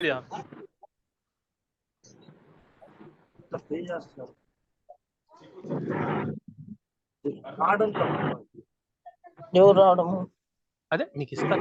लिया ఎవరు రావడము అదే మీకు ఇస్తా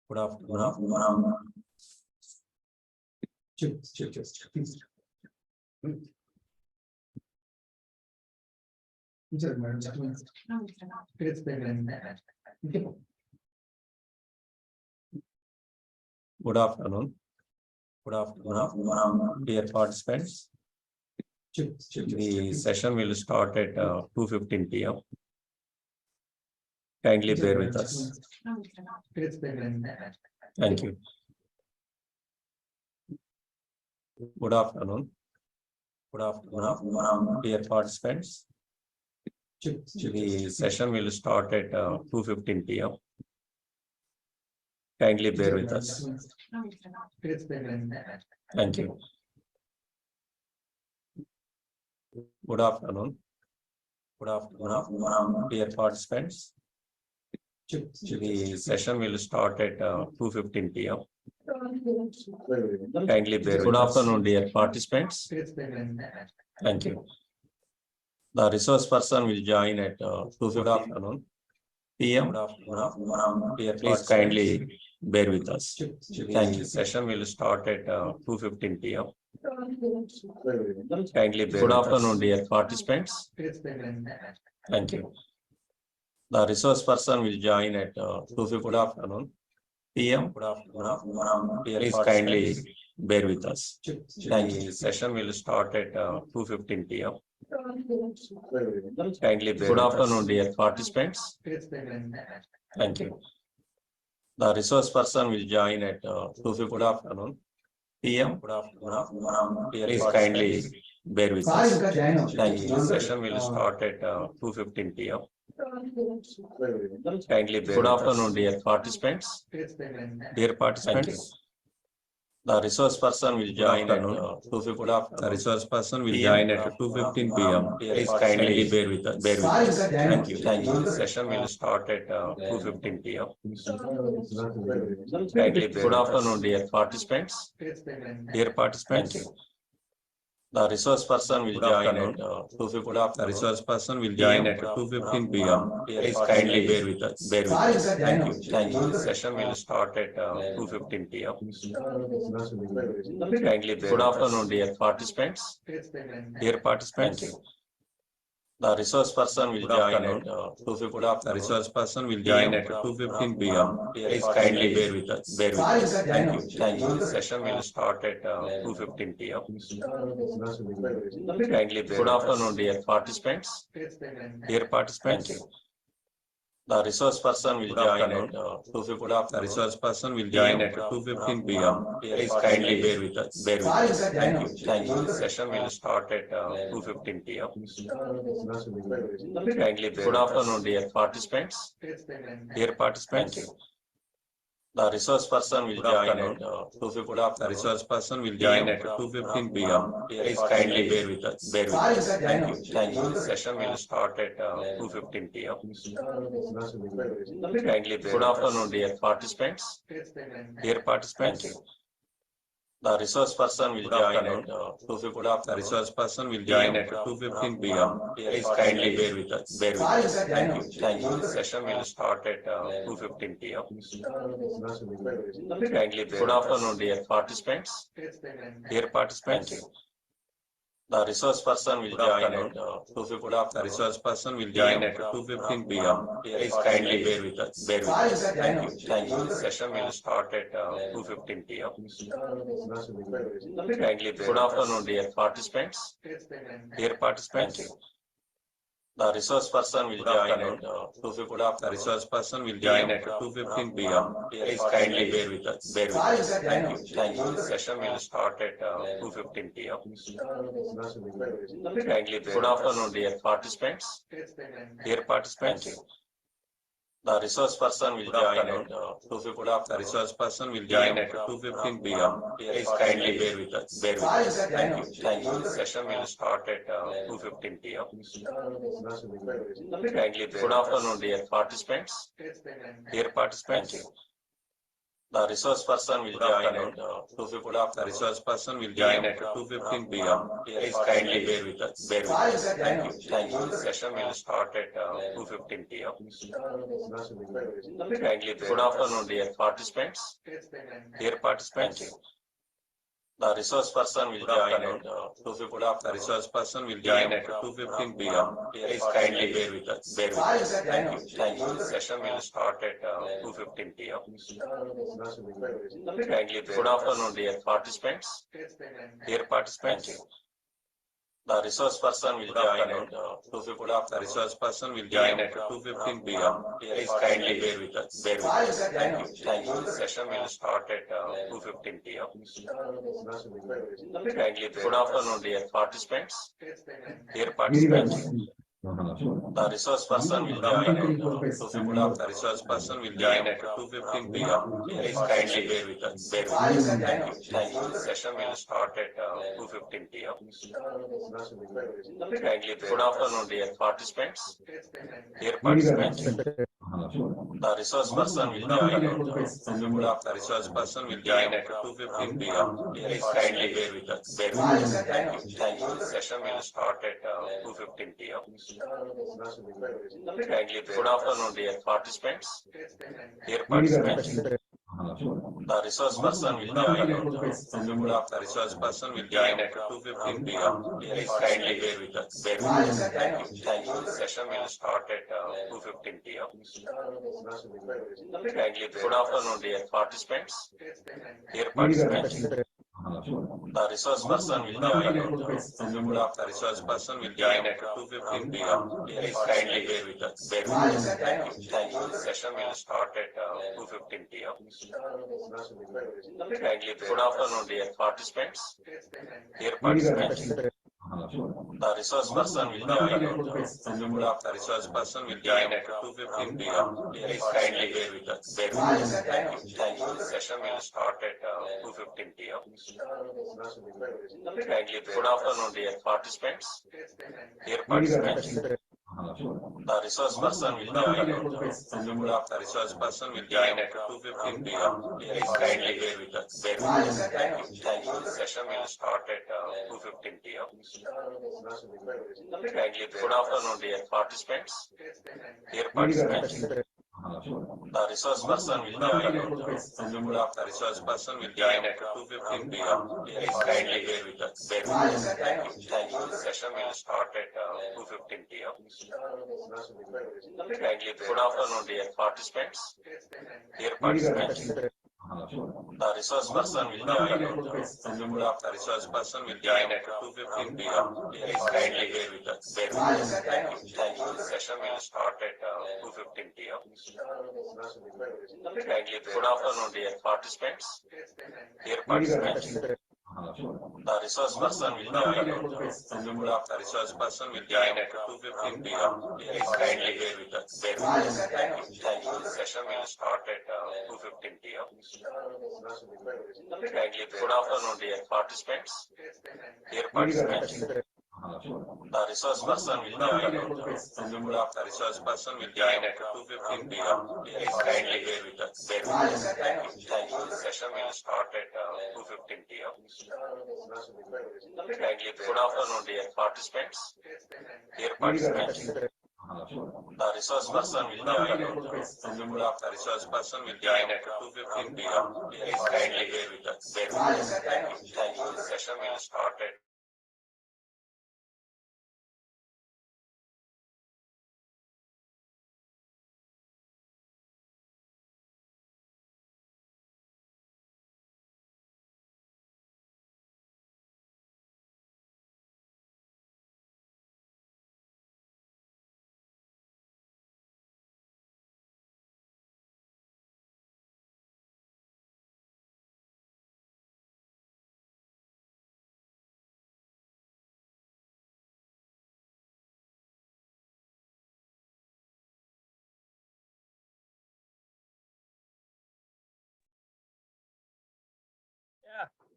Good afternoon. Good afternoon. Dear participants. The session will start at 2:15 p.m. Kindly bear with us. Thank you. Good afternoon. Dear participants. The session will start at 2:15 p.m. Kindly bear with us. Thank you. Good afternoon. Dear participants. The session will start at 2:15 p.m. Kindly bear with us. Good afternoon, dear participants. Thank you. The resource person will join at 2:15 p.m. Please kindly bear with us. Thank you. Session will start at 2:15 p.m. Kindly bear with us. Good afternoon, dear participants. Thank you. The resource person will join at 2:15 p.m. Please kindly bear with us. Thank you. Session will start at 2:15 p.m. Kindly bear with us. Good afternoon, dear participants. Thank you. The resource person will join at 2:15 p.m. Please kindly bear with us. Thank you. Session will start at 2:15 p.m. Kindly bear. Good afternoon, dear participants. Dear participants. The resource person will join at 2:15. The resource person will join at 2:15 p.m. Please kindly bear with us. Bear with us. Thank you. Thank you. Session will start at 2:15 p.m. Kindly bear. Good afternoon, dear participants. Dear participants. Thank you. The resource person will join at 2:15. The resource person will join at 2:15 p.m. Please kindly bear with us. Bear with us. Thank you. Thank you. Session will start at 2:15 p.m. Kindly bear. Good afternoon, dear participants. Dear participants. Thank you. The resource person will join at 2:15. The resource person will join at 2:15 p.m. Please kindly bear with us. Bear with us. Thank you. Thank you. Session will start at 2:15 p.m. Kindly bear. Good afternoon, dear participants. Dear participants. Thank you. The resource person will join at 2:15. The resource person will join at 2:15 p.m. Please kindly bear with us. Bear with us. Thank you. Thank you. Session will start at 2:15 p.m. Kindly bear. Good afternoon, dear participants. Dear participants. Thank you. The resource person will join at 2:15. The resource person will join at 2:15 p.m. Please kindly bear with us. Bear with us. Thank you. Thank you. Session will start at 2:15 p.m. Kindly bear. Good afternoon, dear participants. Dear participants. Thank you. The resource person will join at 2:15. The resource person will join at 2:15 p.m. Please kindly bear with us. Bear with us. Thank you. Thank you. Session will start at 2:15 p.m. Kindly bear. Good afternoon, dear participants. Dear participants. Thank you. The resource person will join at 2:15. The resource person will join at 2:15 p.m. Please kindly bear with us. Bear with us. Thank you. Thank you. Session will start at 2:15 p.m. Kindly bear. Good afternoon, dear participants. Dear participants. Thank you. The resource person will join at 2:15. The resource person will join at 2:15 p.m. Please kindly bear with us. Bear with us. Thank you. Thank you. Session will start at 2:15 p.m. Kindly bear. Good afternoon, dear participants. Dear participants. Thank you. The resource person will join at 2:15. The resource person will join at 2:15 p.m. Please kindly bear with us. Bear with us. Thank you. Thank you. Session will start at 2:15 p.m. Kindly bear. Good afternoon, dear participants. Dear participants. Thank you. The resource person will join at 2:50. The resource person will join at 2:15 p.m. Please kindly bear with us. Bear with us. Thank you. Thank you. The session will start at 2:15 p.m. Kindly good afternoon, dear participants. Dear participants. The resource person will join at 2:50. The resource person will join at 2:15 p.m. Please kindly bear with us. Bear with us. Thank you. Thank you. The session will start at 2:15 p.m. Kindly good afternoon, dear participants. Dear participants. The resource person will join at 2:50. The resource person will join at 2:15 p.m. Please kindly bear with us. Bear with us. Thank you. Thank you. The session will start at 2:15 p.m. Kindly good afternoon, dear participants. Dear participants. The resource person will join at 2:50. The resource person will join at 2:15 p.m. Please kindly bear with us. Bear with us. Thank you. Thank you. The session will start at 2:15 p.m. Kindly good afternoon, dear participants. Dear participants. The resource person will join at 2:50. The resource person will join at 2:15 p.m. Please kindly bear with us. Bear with us. Thank you. Thank you. The session will start at 2:15 p.m. Kindly good afternoon, dear participants. Dear participants. The resource person will join at 2:50. The resource person will join at 2:15 p.m. Please kindly bear with us. Bear with us. Thank you. Thank you. The session will start at 2:15 p.m. Kindly good afternoon, dear participants. Dear participants. The resource person will join at 2:50. The resource person will join at 2:15 p.m. Please kindly bear with us. Bear with us. Thank you. Thank you. The session will start at 2:15 p.m. Kindly good afternoon, dear participants. Dear participants. The resource person will join at 2:50. The resource person will join at 2:15 p.m. Please kindly bear with us. Bear with us. Thank you. Thank you. The session will start at 2:15 p.m. Kindly good afternoon, dear participants. Dear participants. The resource person will join at 2:50. The resource person will join at 2:15 p.m. Please kindly bear with us. Bear with us. Thank you. Thank you. The session will start at 2:15 p.m. Kindly good afternoon, dear participants. Dear participants. The resource person will join at 2:50. The resource person will join at 2:15 p.m. Please kindly bear with us. Bear with us. Thank you. Thank you. The session will start at 2:15 p.m. Kindly good afternoon, dear participants. Dear participants. The resource person will join at 2:50. The resource person will join at 2:15 p.m. Please kindly bear with us. Bear with us. Thank you. Thank you. The session will start at 2:15 p.m. Kindly good afternoon, dear participants. Dear participants. The resource person will join at 2:50. The resource person will join at 2:15 p.m. Please kindly bear with us. Bear with us. Thank you. Thank you. The session will start at 2:15 p.m. Kindly good afternoon, dear participants. Dear participants. The resource person will join at 2:50. The resource person will join at 2:15 p.m. Please kindly bear with us. Bear with us. Thank you. Thank you. The session will start at 2:15 p.m. Kindly good afternoon, dear participants. Dear participants. The resource person will join at 2:50. The resource person will join at 2:15 p.m. Please kindly bear with us. Bear with us. Thank you. Thank you. The session will start at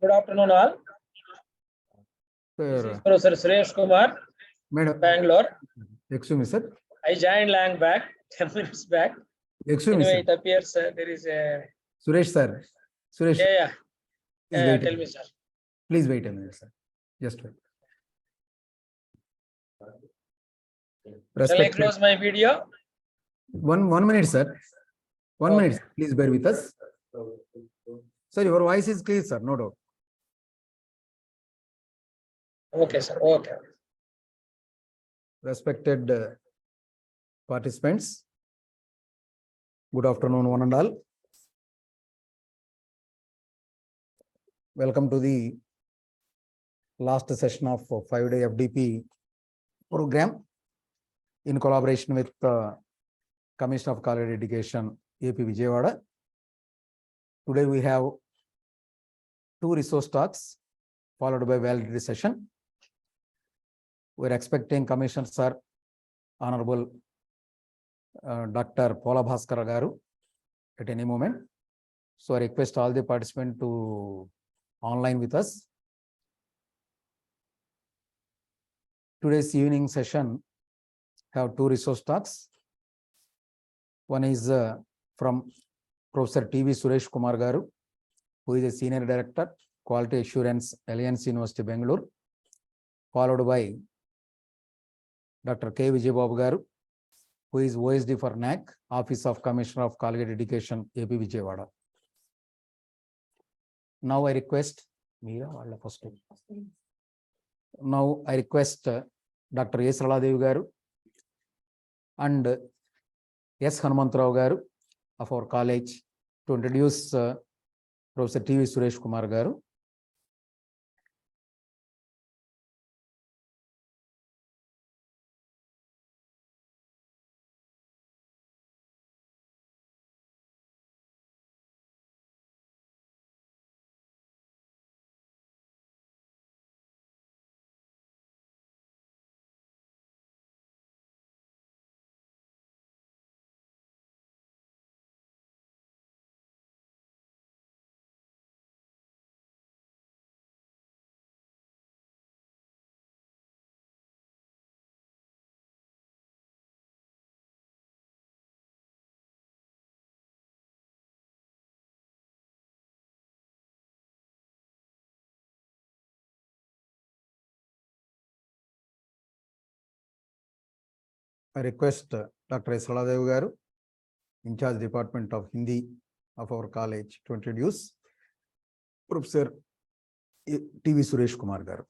Good afternoon, all. This is Professor Suresh Kumar, Madam, Bangalore. excuse me, sir. I joined long back, 10 minutes back. Excuse me, Anyway, sir. it appears there is a Suresh sir. Suresh, Yeah. please wait. Tell me, sir. Please wait a minute, sir. Just wait. Shall I Respected. close my video? One minute, sir. One Okay. minute. Please bear with us. Sir, your voice is clear, sir. No doubt. Okay, sir. Okay. Respected participants, good afternoon, one and all. Welcome to the last session of 5-day FDP program in collaboration with Commission of College Education, AP Vijayawada. Today we have 2 resource talks followed by validity session. We're expecting Commissioner Sir, Honorable Dr. Pola Bhaskara Garu at any moment. So I request all the participants to online with us. Today's evening session have 2 resource talks. One is from Professor TV Suresh Kumar Garu, who is a Senior Director, Quality Assurance, Alliance University, Bangalore, followed by Dr. K. Vijayababu Garu, who is OSD for NAAC, Office of Commissioner of College Education, AP Vijayawada. Now I request Dr. S. Raladevi Garu and S. Hanumantrao Garu of our college to introduce Professor TV Suresh Kumar Garu. I request Dr. S. Raladevi Garu, in charge Department of Hindi of our college, to introduce Professor TV Suresh Kumar Garu.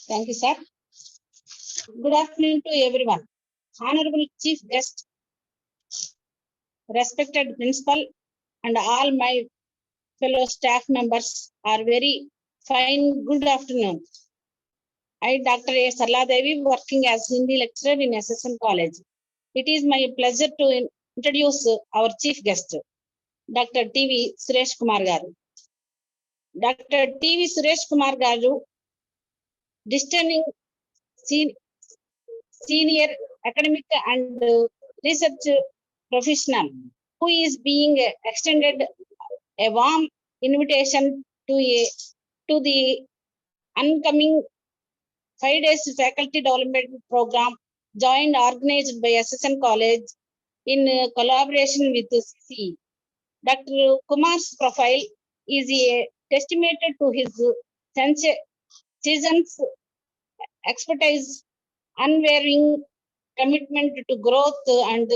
Thank you, sir. Good afternoon to everyone. Honorable Chief Guest, respected Principal, and all my fellow staff members are very fine. Good afternoon. I, Dr. A. Sarla Devi, working as Hindi lecturer in SS&N College. It is my pleasure to introduce our chief guest, Dr. TV Suresh Kumar Garu. Dr. TV Suresh Kumar Garu, discerning senior academic and research professional, who is being extended a warm invitation to the oncoming 5 days faculty development program organized by SS&N College in collaboration with CCE. Dr. Kumar's profile is a testament to his season's expertise, unwavering commitment to growth, and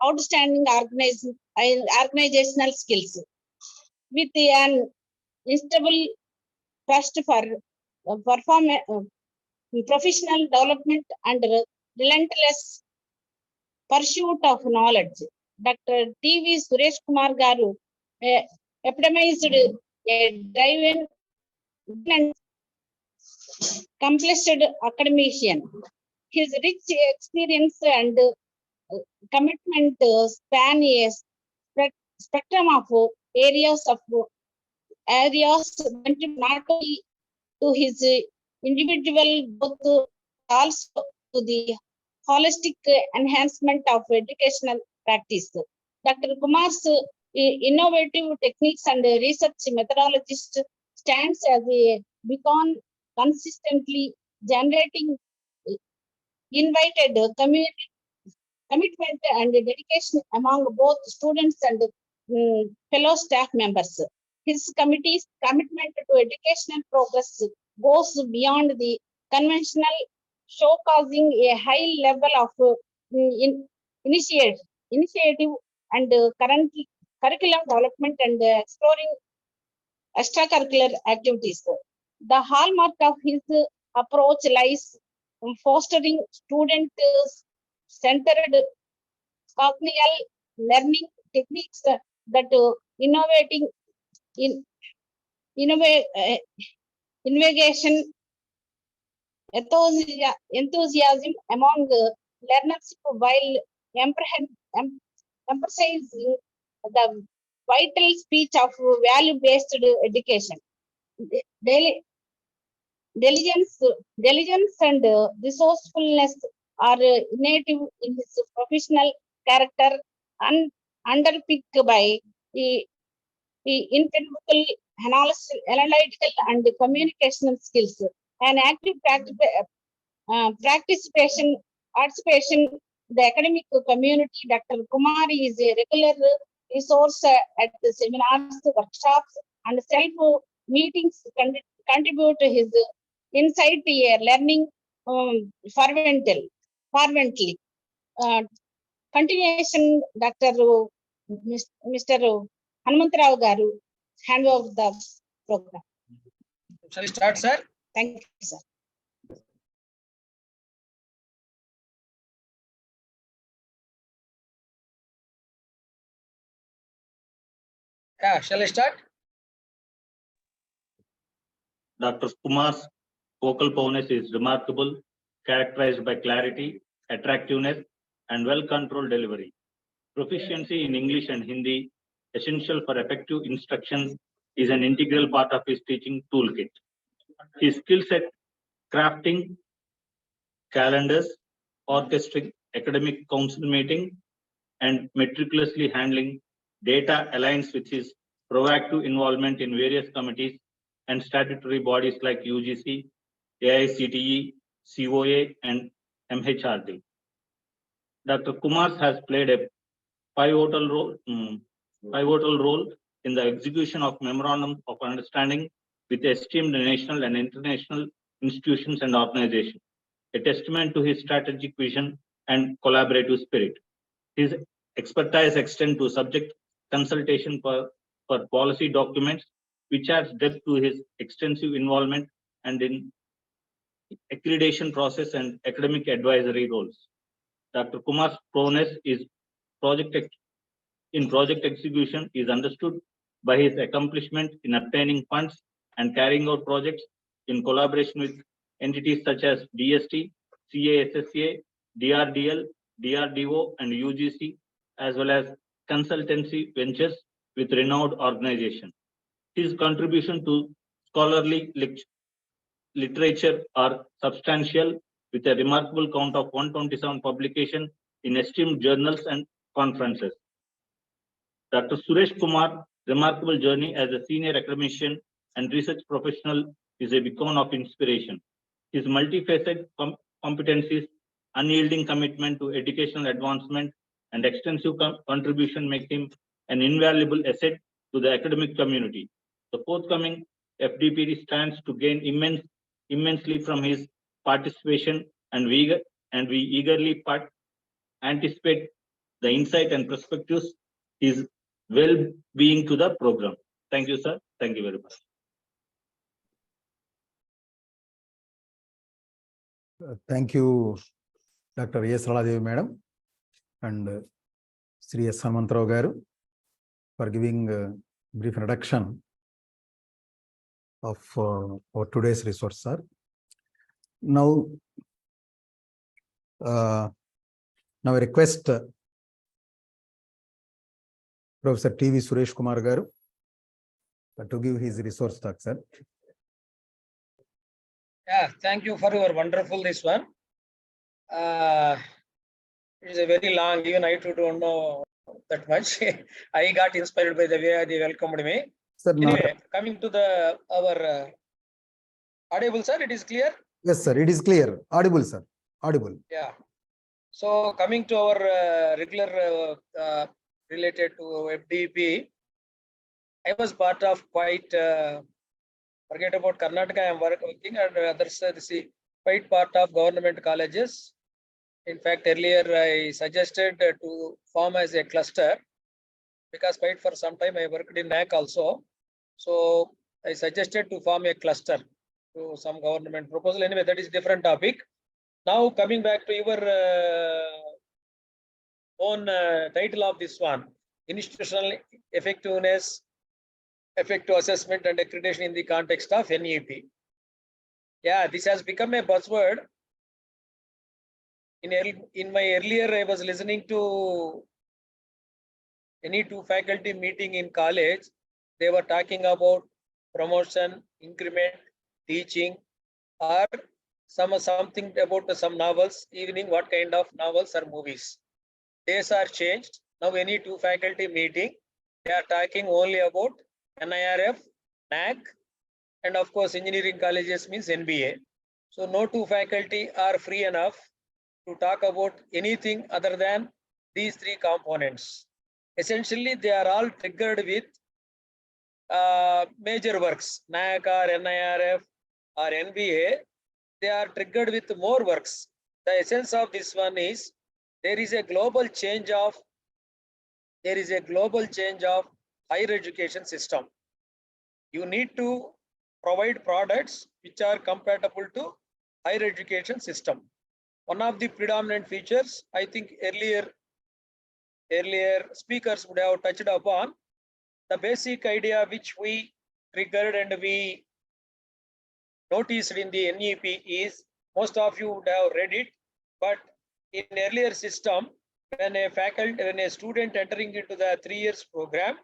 outstanding organizational skills. With an instable trust for professional development and relentless pursuit of knowledge, Dr. TV Suresh Kumar Garu epitomized a driven and accomplished academician. His rich experience and commitment span a spectrum of areas not only to his individual growth, also to the holistic enhancement of educational practice. Dr. Kumar's innovative techniques and research methodologist stands as a beacon, consistently generating invited commitment and dedication among both students and fellow staff members. His committee's commitment to educational progress goes beyond the conventional, showcasing a high level of initiative and curriculum development and exploring extracurricular activities. The hallmark of his approach lies in fostering student-centered cognitive learning techniques that innovation, enthusiasm among learners while emphasizing the vital speech of value-based education. Diligence and resourcefulness are native in his professional character and underpicked by the intellectual, analytical and communicational skills. An active participation in the academic community. Dr. Kumar is a regular resource at the seminars, workshops, and self meetings. Contribute to his insight, learning fervently. Continuation, Mr. Hanumantarao Garu, hand over the program. Shall we start, sir? Thank you, sir. Yeah, shall I start? Dr. Kumar's vocal prowess is remarkable, characterized by clarity, attractiveness, and well-controlled delivery. Proficiency in English and Hindi, essential for effective instruction, is an integral part of his teaching toolkit. His skill set crafting calendars, orchestrating academic council meeting, and meticulously handling data aligns with his proactive involvement in various committees and statutory bodies like UGC, AICTE, COA, and MHRD. Dr. Kumar has played a pivotal role in the execution of memorandums of understanding with esteemed national and international institutions and organizations, a testament to his strategic vision and collaborative spirit. His expertise extends to subject consultation for policy documents, which adds depth to his extensive involvement and in accreditation process and academic advisory roles. Dr. Kumar's prowess is project execution is understood by his accomplishment in obtaining funds and carrying out projects in collaboration with entities such as DST, CASSA, DRDL, DRDO, and UGC, as well as consultancy ventures with renowned organizations. His contribution to scholarly literature are substantial, with a remarkable count of 127 publications in esteemed journals and conferences. Dr. Suresh Kumar's remarkable journey as a senior academician and research professional is a beacon of inspiration. His multifaceted competencies, unyielding commitment to educational advancement, and extensive contribution make him an invaluable asset to the academic community. The forthcoming FDP stands to gain immensely from his participation, and we eagerly anticipate the insight and perspectives his well-being to the program. Thank you, sir. Thank you very much. Thank you, Dr. S. Raladevi Madam and Sri S. Hanumantarao Garu for giving a brief introduction of our today's resource, sir. Now I request Professor T.V. Suresh Kumar Garu to give his resource talk, sir. Yeah, thank you for your wonderful this one. It is a very long, even I too don't know that much. I got inspired by the way they welcomed me. Sir, anyway, coming to our audible, sir, it is clear? Yes, sir, it is clear. Audible, sir. audible. Yeah. So coming to our regular related to FDP, I was part of quite, forget about Karnataka, I am working and others, quite part of government colleges. In fact, earlier I suggested to form as a cluster because quite for some time I worked in NAC also. So I suggested to form a cluster to some government proposal. Anyway, that is different topic. Now coming back to your own title of this one, institutional effectiveness, effective assessment and accreditation in the context of NEP. Yeah, this has become a buzzword. In my earlier, I was listening to any two faculty meeting in college. They were talking about promotion, increment, teaching, or something about some novels, evening, what kind of novels or movies. Days are changed. Now any two faculty meeting, they are talking only about NIRF, NAC, and of course engineering colleges means NBA. So no two faculty are free enough to talk about anything other than these three components. Essentially, they are all triggered with major works, NAC or NIRF or NBA. They are triggered with more works. The essence of this one is there is a global change of higher education system. You need to provide products which are compatible to higher education system. One of the predominant features, I think earlier speakers would have touched upon, the basic idea which we triggered and we noticed in the NEP is, most of you would have read it, but in earlier system, when a student entering into the 3 years program,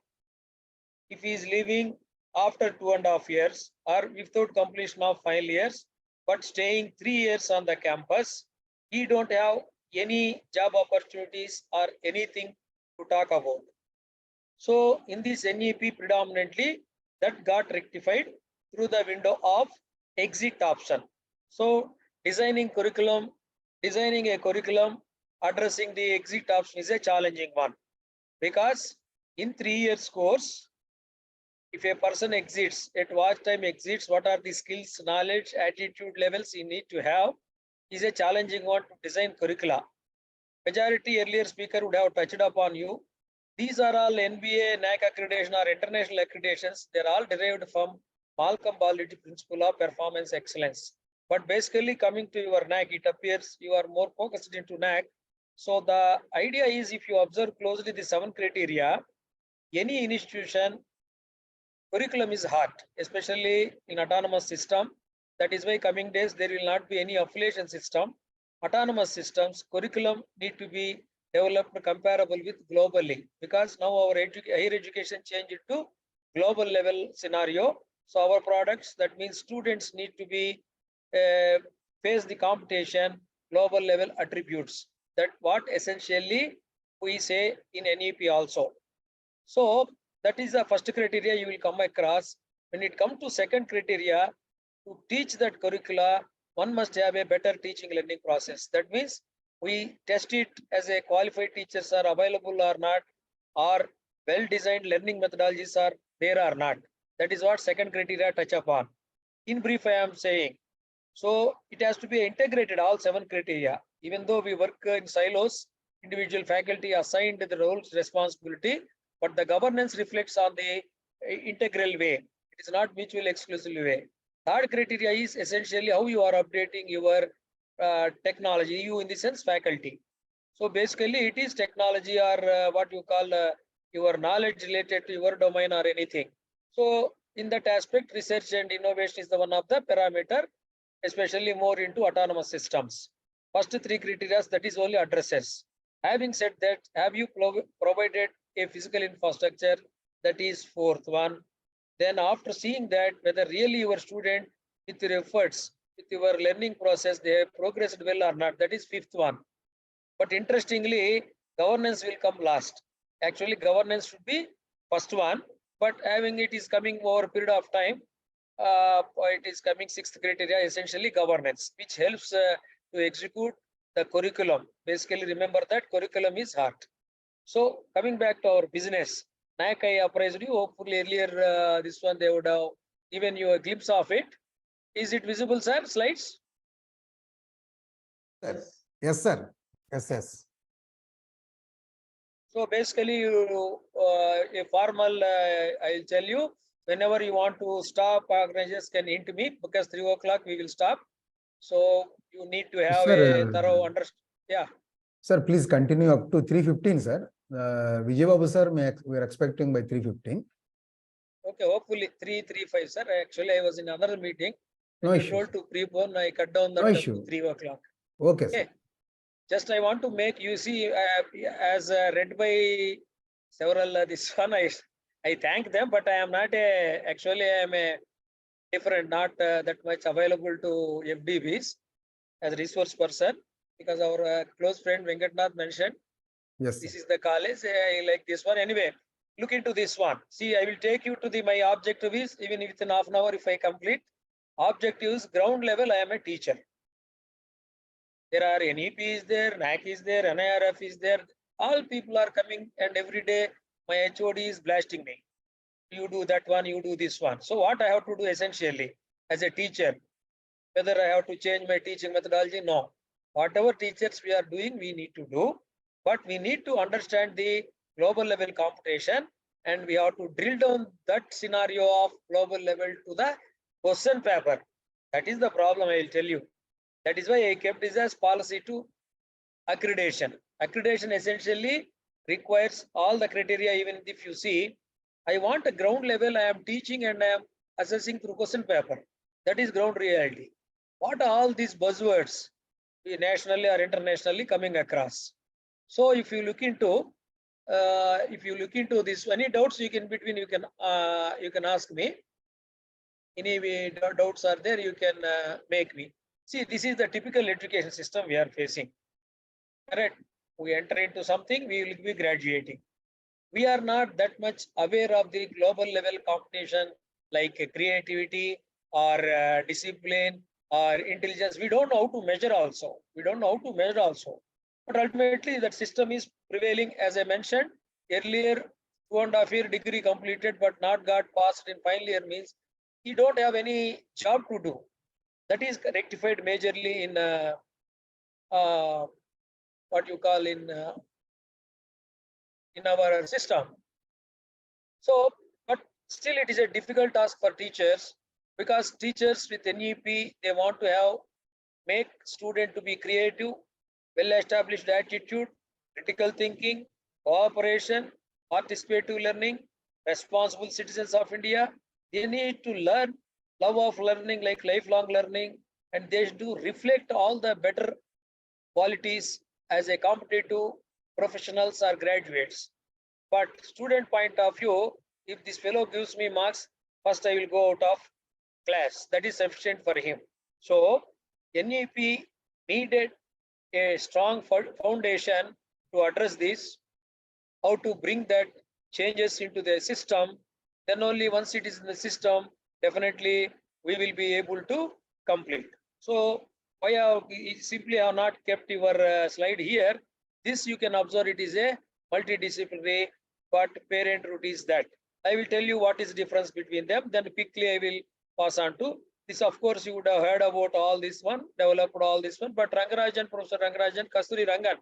if he is leaving after 2.5 years or without completion of 5 years, but staying 3 years on the campus, he don't have any job opportunities or anything to talk about. So in this NEP predominantly, that got rectified through the window of exit option. So designing a curriculum addressing the exit option is a challenging one, because in 3 years course, if a person exits, at what time exits, what are the skills, knowledge, attitude levels you need to have, is a challenging one to design curricula. Majority earlier speaker would have touched upon you. These are all NBA, NAC accreditation or international accreditations. They're all derived from Malcolm Baldrige principle of performance excellence. But basically coming to your NAC, it appears you are more focused into NAC. So the idea is, if you observe closely the 7 criteria, any institution curriculum is hard, especially in autonomous system. That is why coming days there will not be any affiliation system. Autonomous systems curriculum need to be developed comparable with globally, because now our higher education changed to global level scenario. So our products, that means students need to be face the competition, global level attributes. That what essentially we say in NEP also. So that is the first criteria you will come across. When it comes to second criteria, to teach that curricula, one must have a better teaching learning process. That means we test it as a qualified teachers are available or not, or well-designed learning methodologies are there or not. That is what second criteria touch upon. In brief, I am saying, so it has to be integrated, all 7 criteria. Even though we work in silos, individual faculty assigned the roles, responsibility, but the governance reflects on the integral way. It is not mutually exclusive way. Third criteria is essentially how you are updating your technology, you in the sense faculty. So basically it is technology or what you call your knowledge related to your domain or anything. So in that aspect, research and innovation is the one of the parameter, especially more into autonomous systems. First 3 criteria, that is only addresses. Having said that, have you provided a physical infrastructure? That is 4th one. Then after seeing that, whether really your student with your efforts, with your learning process, they have progressed well or not, that is 5th one. But interestingly, governance will come last. Actually, governance should be first one, but having it is coming over a period of time, it is coming 6th criteria, essentially governance, which helps to execute the curriculum. Basically, remember that curriculum is heart. So coming back to our business, NAAC I appraised you. Hopefully earlier this one they would have given you a glimpse of it. Is it visible, sir? Slides? Yes, sir. Yes, yes. So basically, a formal, I'll tell you, whenever you want to stop, organizers can hint me because 3 o'clock we will stop. So you need to have Sir, a thorough understanding. Yeah. Sir, please continue up to 3:15, sir. Vijay Babu, sir, we are expecting by 3:15. Okay, hopefully 3:35, sir. Actually, I was in another meeting. No When you issue. told to prepone, I cut down that No up issue. to 3 o'clock. Okay, sir. Okay. Just I want to make you see, as read by several this one, I thank them, but I am not actually I am a different, not that much available to FDBs as a resource person, because our close friend Venkatnath mentioned Yes, this sir. is the college. I like this one. Anyway, look into this one. See, I will take you to my objective is, even within half an hour if I complete. Objective is ground level, I am a teacher. There are NEP is there, NAAC is there, NIRF is there. All people are coming and every day my HOD is blasting me. You do that one, you do this one. So what I have to do essentially as a teacher, whether I have to change my teaching methodology? No. Whatever teachers we are doing, we need to do, but we need to understand the global level competition and we have to drill down that scenario of global level to the question paper. That is the problem, I will tell you. That is why I kept this as policy to accreditation. Accreditation essentially requires all the criteria. Even if you see, I want a ground level, I am teaching and I am assessing through question paper. That is ground reality. What are all these buzzwords nationally or internationally coming across? So if you look into this, any doubts you can between you can ask me. Any doubts are there, you can make me. See, this is the typical education system we are facing. Correct. We enter into something, we will be graduating. We are not that much aware of the global level competition like creativity or discipline or intelligence. We don't know how to measure also. But ultimately that system is prevailing. As I mentioned earlier, 2.5 year degree completed but not got passed in final year means you don't have any job to do. That is rectified majorly in what you call in our system. So, but still it is a difficult task for teachers, because teachers with NEP, they want to make student to be creative, well-established attitude, critical thinking, cooperation, participative learning, responsible citizens of India. They need to learn love of learning, like lifelong learning, and they do reflect all the better qualities as a competitive professionals or graduates. But student point of view, if this fellow gives me marks, first I will go out of class. That is sufficient for him. So NEP needed a strong foundation to address this, how to bring that changes into the system. Then only once it is in the system, definitely we will be able to complete. So why simply have not kept your slide here. This you can observe, it is a multidisciplinary, but parent route is that. I will tell you what is the difference between them. Then quickly I will pass on to this. Of course, you would have heard about all this one, developed all this one, but Rangarajan, Professor Rangarajan, Kasturi Rangan,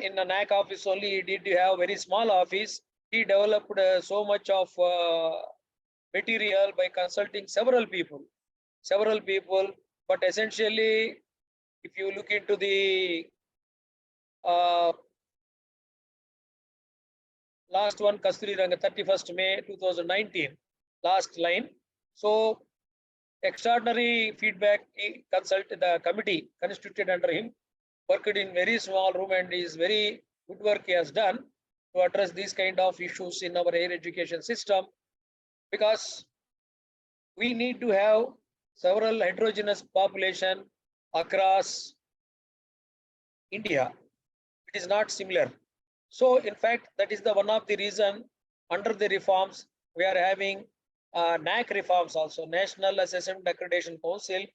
in the NAAC office only, he did have very small office. He developed so much of material by consulting several people. But essentially, if you look into the last one, Kasturi Ranga, 31st May 2019, last line. So extraordinary feedback, he consulted the committee constituted under him, worked in very small room, and is very good work he has done to address these kind of issues in our higher education system, because we need to have several heterogeneous population across India. It is not similar. So in fact, that is the one of the reason under the reforms we are having NAAC reforms also, National Assessment Accreditation Council.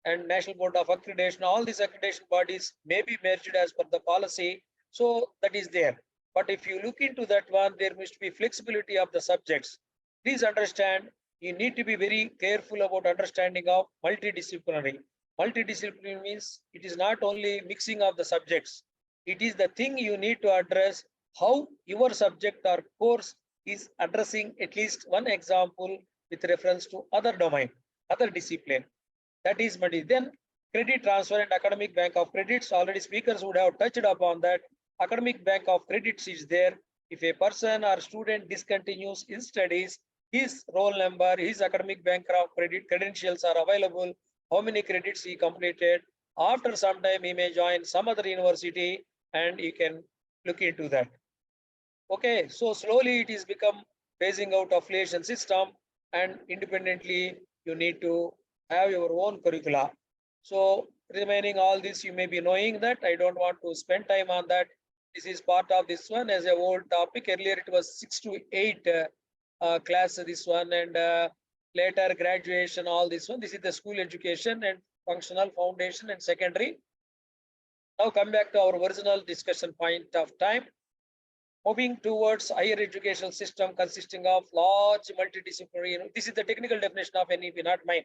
and National Board of Accreditation, all these accreditation bodies may be merged as per the policy. So that is there. But if you look into that one, there must be flexibility of the subjects. Please understand, you need to be very careful about understanding of multidisciplinary. Multidisciplinary means it is not only mixing of the subjects. It is the thing you need to address how your subject or course is addressing at least one example with reference to other domain, other discipline. That is money. Then credit transfer and academic bank of credits. Already speakers would have touched upon that. Academic bank of credits is there. If a person or student discontinues his studies, his roll number, his academic bank of credit credentials are available. How many credits he completed? After some time, he may join some other university, and you can look into that. Okay, so slowly it is become phasing out affiliation system, and independently you need to have your own curricula. So remaining all this, you may be knowing that. I don't want to spend time on that. This is part of this one as a old topic. Earlier it was 6 to 8 class, this one, and later graduation, all this one. This is the school education and functional foundation and secondary. Now come back to our original discussion point of time. Moving towards higher educational system consisting of large multidisciplinary. This is the technical definition of NEP, not mine.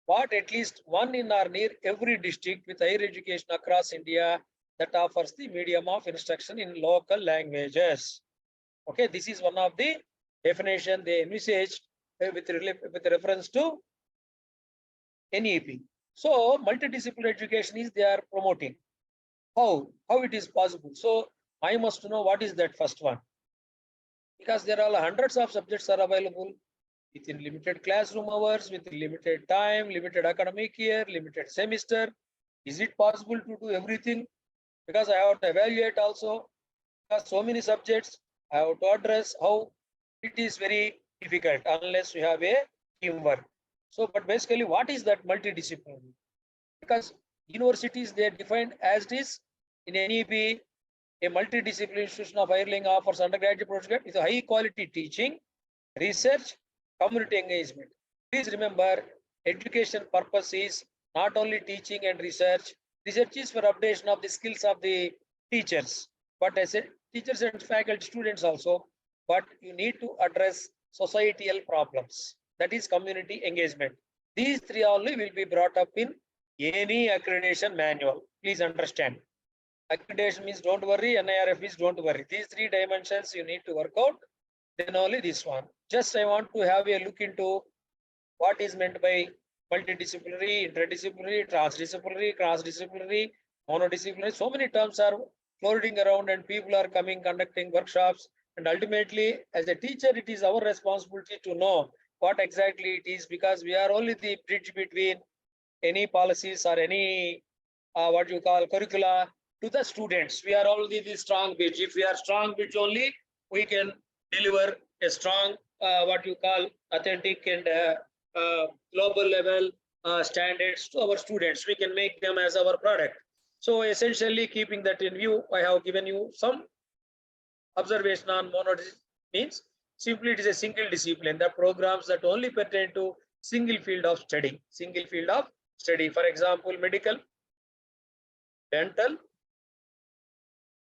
What at least one in or near every district with higher education across India that offers the medium of instruction in local languages. Okay, this is one of the definition they envisaged with reference to NEP. So multidisciplinary education is they are promoting. How it is possible? So I must know what is that first one, because there are hundreds of subjects are available within limited classroom hours, with limited time, limited academic year, limited semester. Is it possible to do everything? Because I have to evaluate also, because so many subjects I have to address. How it is very difficult unless we have a teamwork. So, but basically, what is that multidisciplinary? Because universities, they are defined as it is in NEP. A multidisciplinary institution of higher learning offers undergraduate postgraduate with high quality teaching, research, community engagement. Please remember, education purpose is not only teaching and research. Research is for updation of the skills of the teachers, but as a teachers and faculty, students also. But you need to address societal problems. That is community engagement. These three only will be brought up in any accreditation manual. Please understand. Accreditation means don't worry, NIRF is don't worry. These three dimensions you need to work out, then only this one. Just I want to have a look into what is meant by multidisciplinary, interdisciplinary, transdisciplinary, cross-disciplinary, monodisciplinary. So many terms are floating around and people are coming, conducting workshops. And ultimately, as a teacher, it is our responsibility to know what exactly it is, because we are only the bridge between any policies or any what you call curricula to the students. We are only the strong bridge. If we are strong bridge only, we can deliver a strong what you call authentic and global level standards to our students. We can make them as our product. So essentially, keeping that in view, I have given you some observation on monodiscipline. Means simply it is a single discipline. The programs that only pertain to single field of study. Single field of study. For example, medical, dental,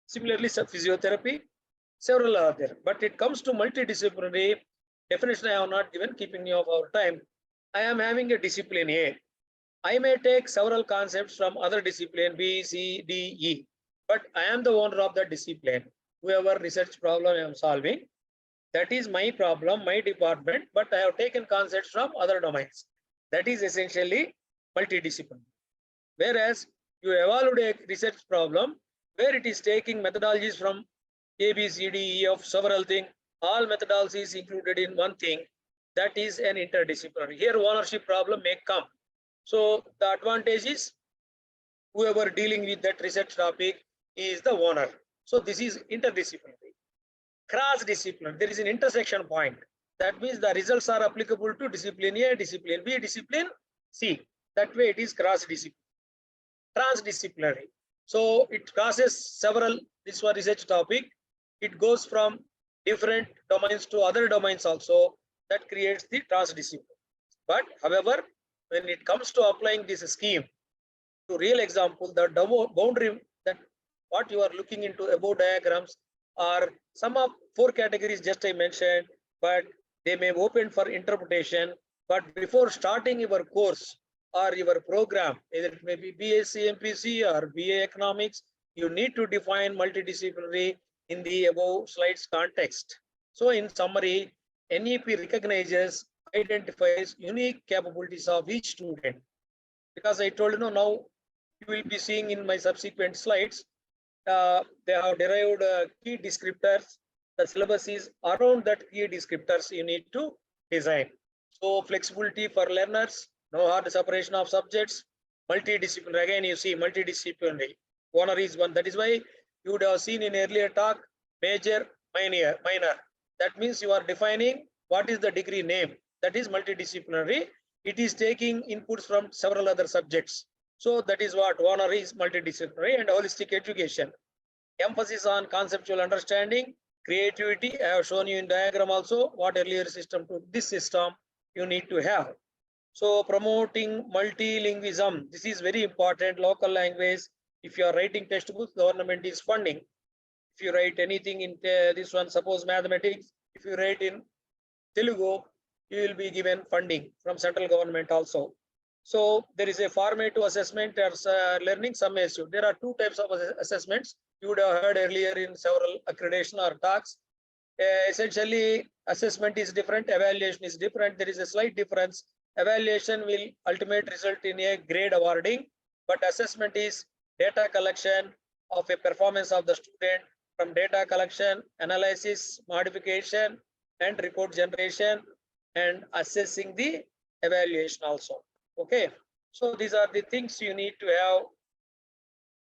similarly physiotherapy, several other. But it comes to multidisciplinary definition, I have not given, keeping you of our time. I am having a discipline A. I may take several concepts from other discipline B, C, D, E, but I am the owner of that discipline. Whoever research problem I am solving, that is my problem, my department, but I have taken concepts from other domains. That is essentially multidisciplinary. Whereas you evaluate a research problem where it is taking methodologies from A, B, C, D, E of several things, all methodologies included in one thing, that is an interdisciplinary. Here ownership problem may come. So the advantage is whoever dealing with that research topic is the owner. So this is interdisciplinary. Cross-discipline, there is an intersection point. That means the results are applicable to discipline A, discipline B, discipline C. That way it is cross-discipline. Transdisciplinary. So it crosses several, this one research topic. It goes from different domains to other domains also. That creates the transdiscipline. But however, when it comes to applying this scheme to real example, the boundary that what you are looking into above diagrams are some of 4 categories just I mentioned, but they may open for interpretation. But before starting your course or your program, either it may be BSc MPC or BA Economics, you need to define multidisciplinary in the above slides context. So in summary, NEP recognizes, identifies unique capabilities of each student. Because I told you now you will be seeing in my subsequent slides, they have derived key descriptors. The syllabus is around that key descriptors you need to design. So flexibility for learners, no hard separation of subjects, multidisciplinary. Again, you see multidisciplinary. Honor is one. That is why you would have seen in earlier talk, major, minor. That means you are defining what is the degree name. That is multidisciplinary. It is taking inputs from several other subjects. So that is what honor is multidisciplinary and holistic education. Emphasis on conceptual understanding, creativity. I have shown you in diagram also what earlier system to this system you need to have. So promoting multilingualism. This is very important. Local language. If you are writing textbooks, government is funding. If you write anything in this one, suppose mathematics, if you write in Telugu, you will be given funding from central government also. So there is a formative assessment as learning summative. There are 2 types of assessments. You would have heard earlier in several accreditation or talks. Essentially, assessment is different, evaluation is different. There is a slight difference. Evaluation will ultimate result in a grade awarding, but assessment is data collection of a performance of the student. From data collection, analysis, modification, and report generation, and assessing the evaluation also. Okay, so these are the things you need to have.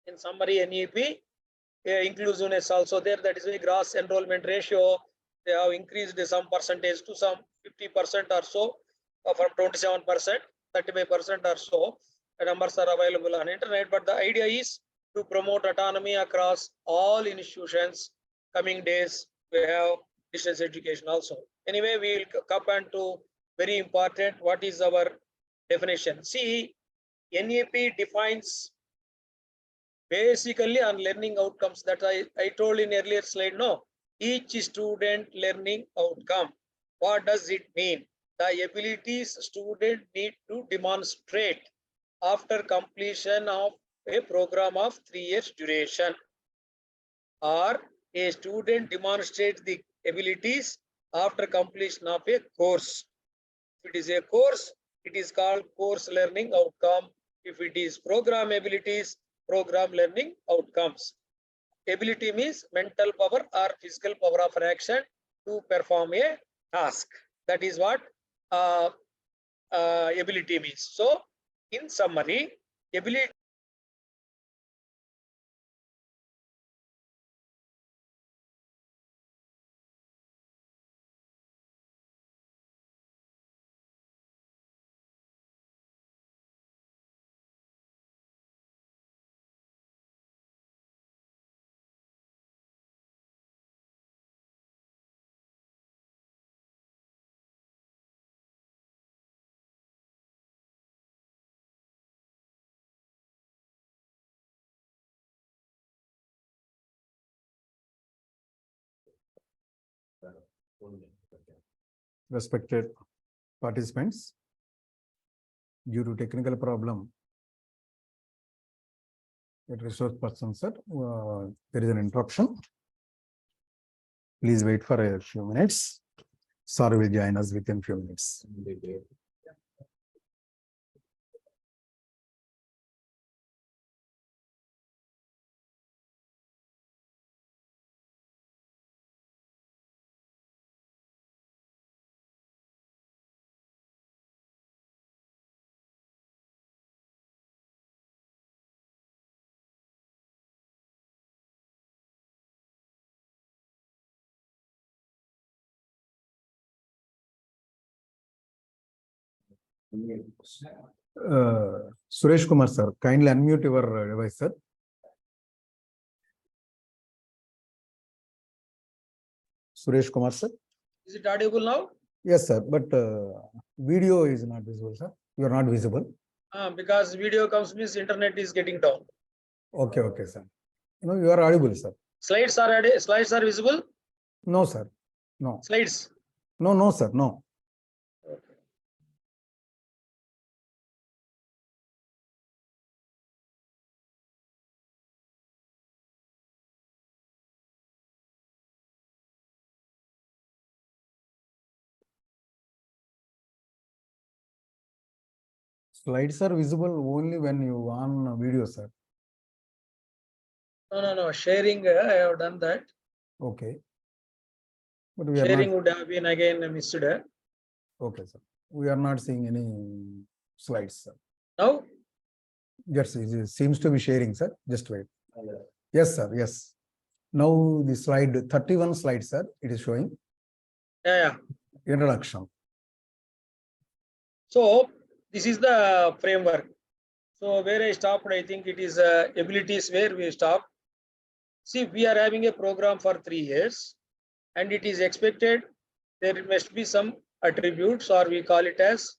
In summary, NEP inclusiveness also there. That is a gross enrollment ratio. They have increased some percentage to some 50% or so, from 27%, 35% or so. The numbers are available on internet. But the idea is to promote autonomy across all institutions. Coming days we have distance education also. Anyway, we will come on to very important. What is our definition? See, NEP defines basically on learning outcomes that I told in earlier slide. No, each student learning outcome. What does it mean? The abilities student need to demonstrate after completion of a program of 3 years duration, or a student demonstrates the abilities after completion of a course. If it is a course, it is called course learning outcome. If it is program abilities, program learning outcomes. Ability means mental power or physical power of action to perform a task. That is what ability means. So, in summary, ability Respected participants, due to technical problem, at resource person, sir, there is an interruption. Please wait for a few minutes. Sir will join us within few minutes. Suresh Kumar, sir, kindly unmute your device, sir. Suresh Kumar, sir. is it audible now? Yes, sir, but video is not visible, sir. You are not visible. Because video comes means internet is getting down. Okay, okay, sir. No, you are audible, sir. Slides are visible. No, sir. No. Slides. No, no, sir. No. Okay. Slides are visible only when you on video, sir. No. Sharing, I have done that. Okay. But we are Sharing not. would have been again missed. Okay, sir. We are not seeing any slides, sir. Now, Yes, it seems to be sharing, sir. Just wait. Yes, sir. Yes. Now the slide 31 slide, sir. It is showing yeah. introduction. So this is the framework. So where I stopped, I think it is abilities where we stopped. See, we are having a program for 3 years, and it is expected there must be some attributes, or we call it as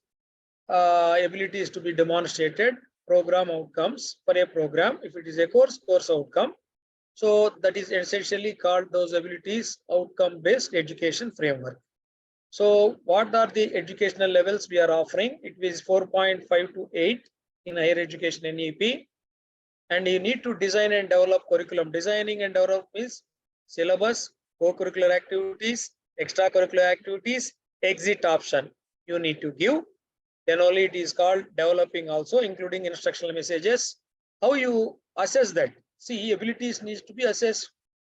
abilities to be demonstrated, program outcomes for a program. If it is a course outcome. So that is essentially called those abilities outcome-based education framework. So what are the educational levels we are offering? It is 4.5 to 8 in higher education NEP. And you need to design and develop curriculum. Designing and develop means syllabus, co-curricular activities, extracurricular activities, exit option you need to give. Then only it is called developing also, including instructional messages. How you assess that? See, abilities needs to be assessed.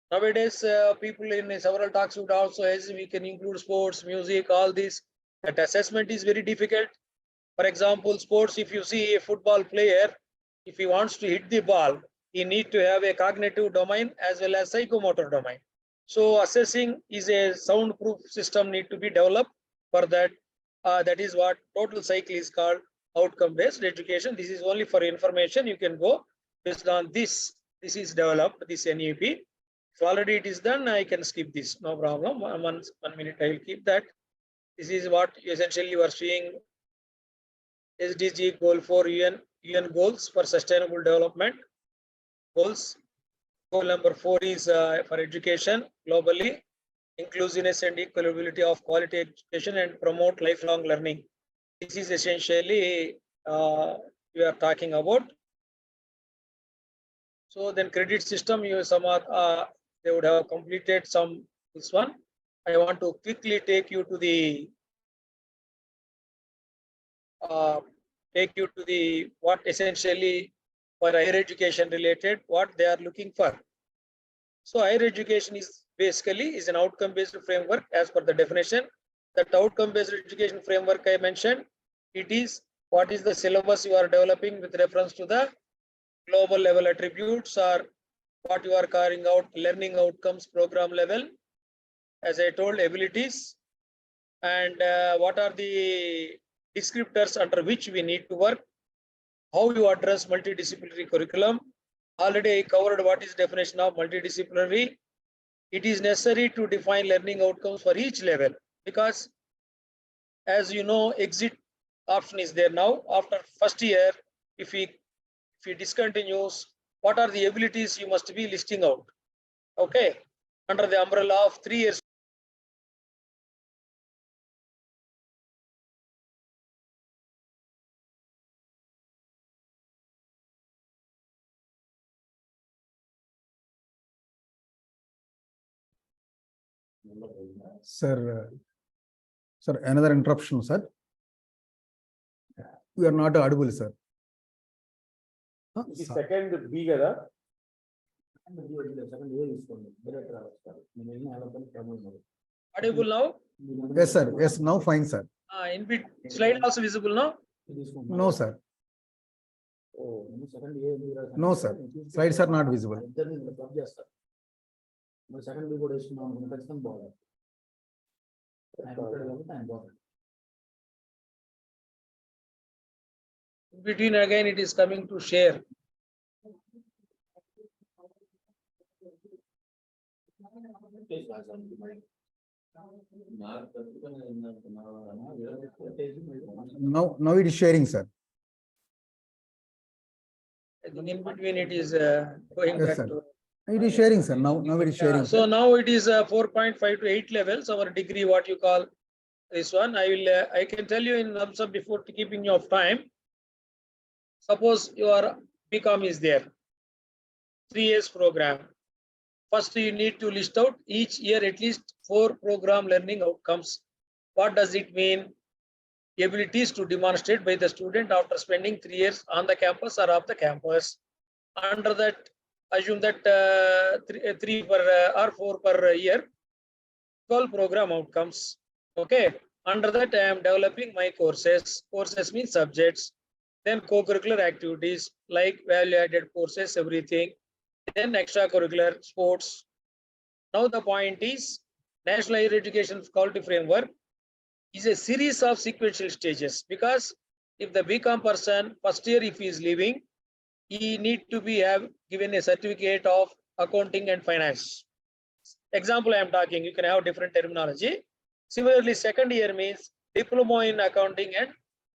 Nowadays, people in several talks would also as we can include sports, music, all this. That assessment is very difficult. For example, sports, if you see a football player, if he wants to hit the ball, he need to have a cognitive domain as well as psychomotor domain. So assessing is a soundproof system need to be developed for that. That is what total cycle is called outcome-based education. This is only for information. You can go based on this. This is developed, this NEP. If already it is done, I can skip this, no problem. 1 minute, I will keep that. This is what essentially you are seeing. SDG goal for UN goals for sustainable development goals. Goal number 4 is for education globally, inclusiveness and equality of quality education and promote lifelong learning. This is essentially we are talking about. So then credit system, you some they would have completed some this one. I want to quickly take you to the what essentially for higher education related, what they are looking for. So higher education is basically is an outcome-based framework as per the definition. That outcome-based education framework I mentioned, it is what is the syllabus you are developing with reference to the global level attributes, or what you are carrying out learning outcomes program level, as I told, abilities, and what are the descriptors under which we need to work, how you address multidisciplinary curriculum. Already I covered what is definition of multidisciplinary. It is necessary to define learning outcomes for each level, because as you know, exit option is there now. After first year, if we discontinues, what are the abilities you must be listing out? Okay, under the umbrella of 3 years. Sir, sir, another interruption, sir. We are not audible, sir. ఈ second B కదా Audible now? Yes, sir. Yes, now fine, sir. In bit slide also visible now? No, sir. No, sir. Slides are not visible. In between again it is coming to share. Now it is sharing, sir. I think in between it is going Yes, back sir. to. It is sharing, sir. Now it is sharing. So sir. now it is 4.5 to 8 levels, our degree, what you call this one. I can tell you in terms of before keeping you of time. Suppose your BCom is there, 3 years program. First, you need to list out each year at least 4 program learning outcomes. What does it mean? Abilities to demonstrate by the student after spending 3 years on the campus or off the campus. Under that, assume that 3 per or 4 per year, 12 program outcomes. Okay. Under that, I am developing my courses. Courses means subjects. Then co-curricular activities like value-added courses, everything. Then extracurricular sports. Now the point is, National Higher Education Quality Framework is a series of sequential stages, because if the BCom person first year, if he is leaving, he need to be have given a certificate of accounting and finance. Example I am talking, you can have different terminology. Similarly, second year means diploma in accounting and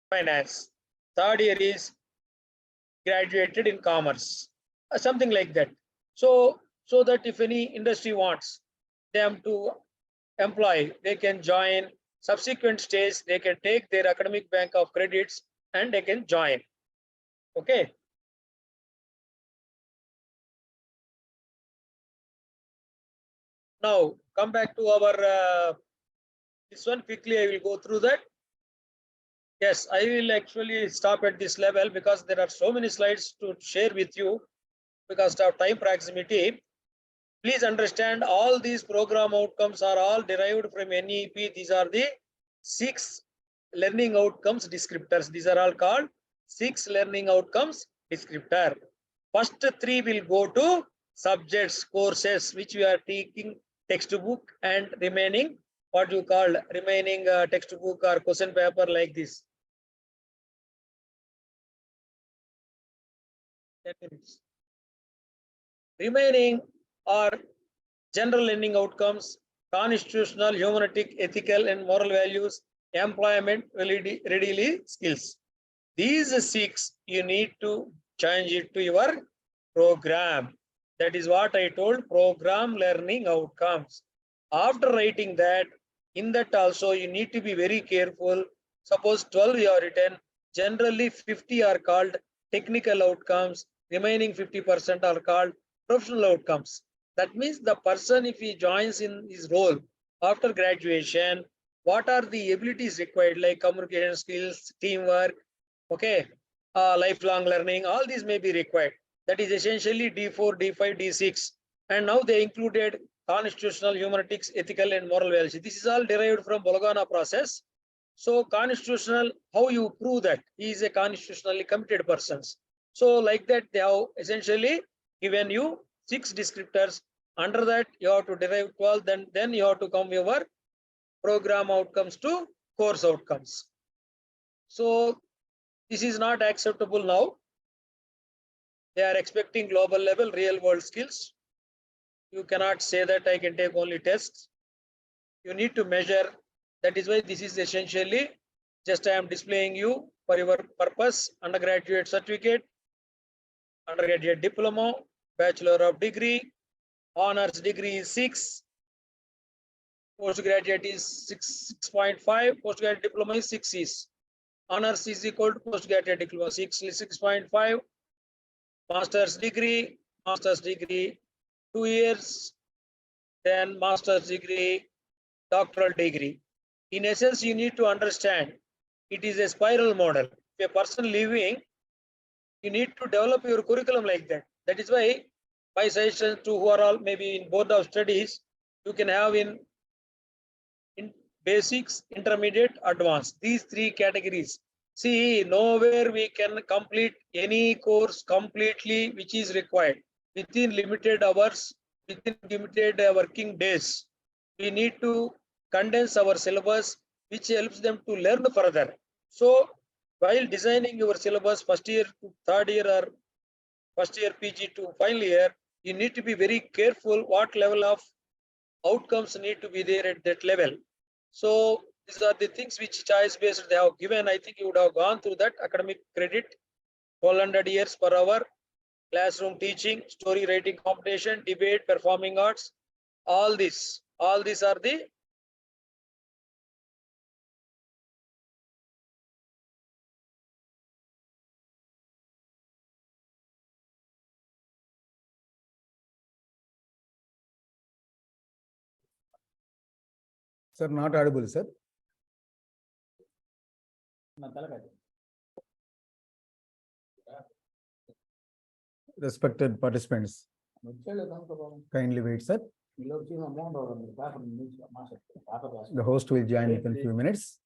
finance. Third year is graduated in commerce, something like that. So that if any industry wants them to employ, they can join. Subsequent stage, they can take their academic bank of credits and they can join. Okay. Now come back to our this one quickly. I will go through that. Yes, I will actually stop at this level because there are so many slides to share with you because of time proximity. Please understand, all these program outcomes are all derived from NEP. These are the 6 learning outcomes descriptors. These are all called 6 learning outcomes descriptor. First 3 will go to subjects, courses, which we are taking textbook, and remaining what you call remaining textbook or question paper like this. 10 minutes. Remaining are general learning outcomes, constitutional, humanistic, ethical, and moral values, employment, readily skills. These 6 you need to change it to your program. That is what I told, program learning outcomes. After writing that, in that also you need to be very careful. Suppose 12 you are written, generally 50 are called technical outcomes, remaining 50% are called professional outcomes. That means the person, if he joins in his role after graduation, what are the abilities required, like communication skills, teamwork, okay, lifelong learning, all these may be required. That is essentially D4, D5, D6. And now they included constitutional, humanitics, ethical, and moral values. This is all derived from Bologna process. So constitutional, how you prove that he is a constitutionally committed person. So like that, they have essentially given you 6 descriptors. Under that, you have to derive 12, then you have to come your program outcomes to course outcomes. So this is not acceptable now. They are expecting global level real world skills. You cannot say that I can take only tests. You need to measure. That is why this is essentially just I am displaying you for your purpose. Undergraduate certificate, undergraduate diploma, bachelor of degree, honors degree is 6, postgraduate is 6.5, postgraduate diploma is 6 is. Honors is equal to postgraduate diploma 6.5. Master's degree 2 years, then master's degree, doctoral degree. In essence, you need to understand it is a spiral model. If a person leaving, you need to develop your curriculum like that. That is why my suggestion to who are all maybe in board of studies, you can have in basics, intermediate, advanced, these 3 categories. See, nowhere we can complete any course completely which is required within limited hours, within limited working days. We need to condense our syllabus, which helps them to learn further. So while designing your syllabus first year to third year or first year PG to final year, you need to be very careful what level of outcomes need to be there at that level. So These are the things which choice based they have given. I think you would have gone through that. Academic credit, 1200 years per hour, classroom teaching, story writing competition, debate, performing arts, all these are the Sir, not audible, sir. Respected participants, kindly wait, sir. The host will join within few minutes.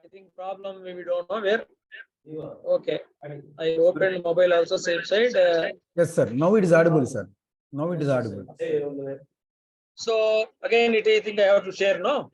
I think problem we don't know where. Okay, I opened mobile also same side. Yes, sir. Now it is audible, sir. Now it is audible. So again, I think I have to share, no?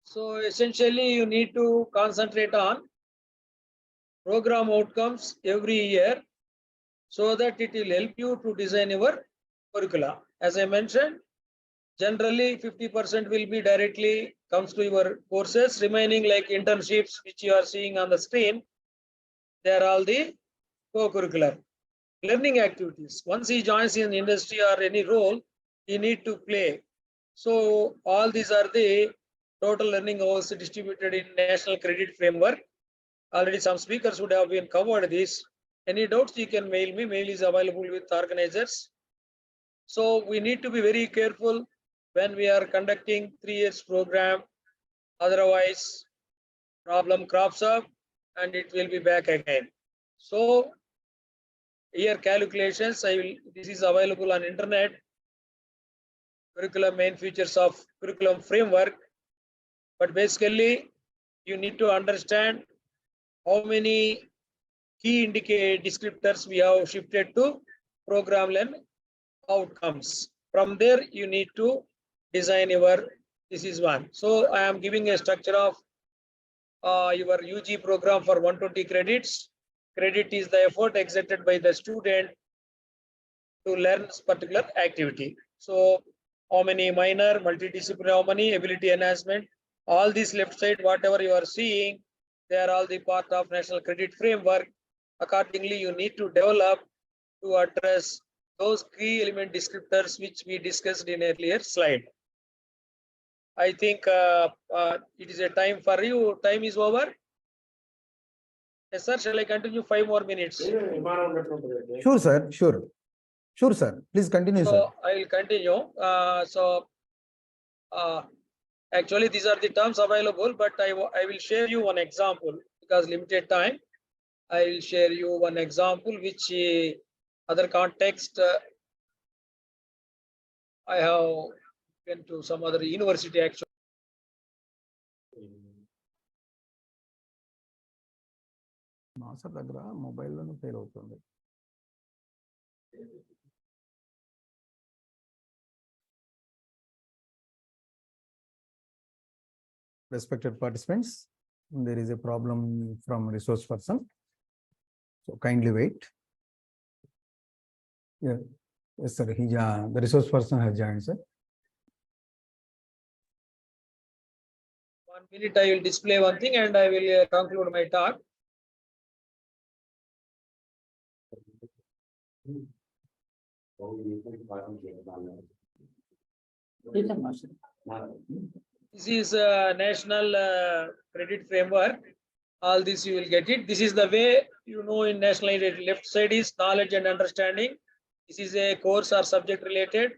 So essentially, you need to concentrate on program outcomes every year so that it will help you to design your curricula. As I mentioned, generally 50% will be directly comes to your courses, remaining like internships, which you are seeing on the screen. They are all the co-curricular learning activities. Once he joins in industry or any role, he need to play. So all these are the total learning hours distributed in National Credit Framework. Already some speakers would have been covered this. Any doubts you can mail me. Mail is available with organizers. So we need to be very careful when we are conducting 3 years program. Otherwise, problem crops up and it will be back again. So here calculations, this is available on internet. Curriculum main features of curriculum framework. But basically, you need to understand how many key indicate descriptors we have shifted to program learn outcomes. From there, you need to design your, this is one. So I am giving a structure of your UG program for 120 credits. Credit is the effort exerted by the student to learn this particular activity. So how many minor, multidisciplinary, how many ability enhancement, all these left side, whatever you are seeing, they are all the part of National Credit Framework. Accordingly, you need to develop to address those key element descriptors which we discussed in earlier slide. I think it is a time for you. Time is over. Yes, sir. Shall I continue 5 more minutes? Sure, sir. Sure. Sure, sir. Please continue, sir. So I will continue. Actually, these are the terms available, but I will share you one example because limited time. I will share you one example which other context I have went to some other university actually. Master దగ్గర మొబైల్లోనే fail అవుతుంది. Respected participants, there is a problem from resource person. So kindly wait. Yeah. Yes, sir. The resource person has joined, sir. 1 minute I will display one thing and I will conclude my talk. This is a national credit framework. All this you will get it. This is the way you know in national aid. Left side is knowledge and understanding. This is a course or subject related.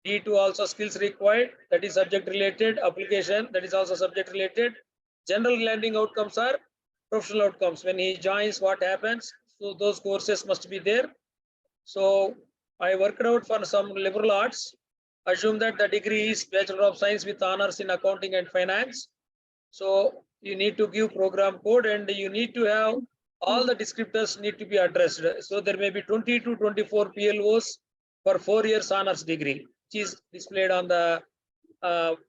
D2 also skills required. That is subject related. Application, that is also subject related. General learning outcomes are professional outcomes. When he joins, what happens? So those courses must be there. So I worked out for some liberal arts. Assume that the degree is Bachelor of Science with honors in accounting and finance. So you need to give program code and you need to have all the descriptors need to be addressed. So there may be 20 to 24 PLOs for 4 years honors degree, which is displayed on the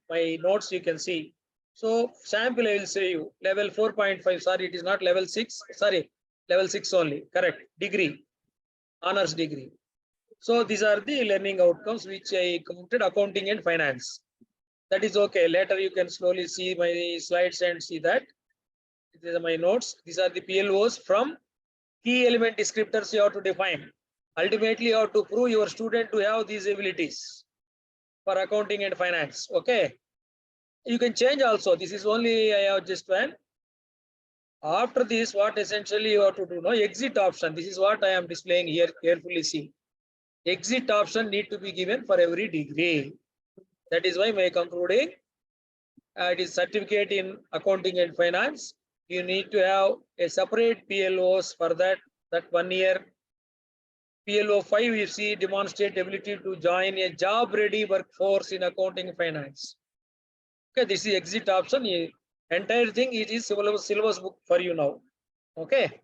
my notes. You can see. So sample I will say you level 4.5. Sorry, it is not level 6. Sorry, level 6 only. Correct. Degree, honors degree. So these are the learning outcomes which I counted accounting and finance. That is okay. Later you can slowly see my slides and see that. These are my notes. These are the PLOs from key element descriptors you have to define. Ultimately, you have to prove your student to have these abilities for accounting and finance. Okay. You can change also. This is only I have just one. After this, what essentially you have to do now, exit option. This is what I am displaying here. Carefully see. Exit option need to be given for every degree. That is why my concluding it is certificate in accounting and finance. You need to have a separate PLOs for that 1 year. PLO 5 you see demonstrate ability to join a job ready workforce in accounting and finance. Okay, this is exit option. Entire thing it is syllabus book for you now. Okay.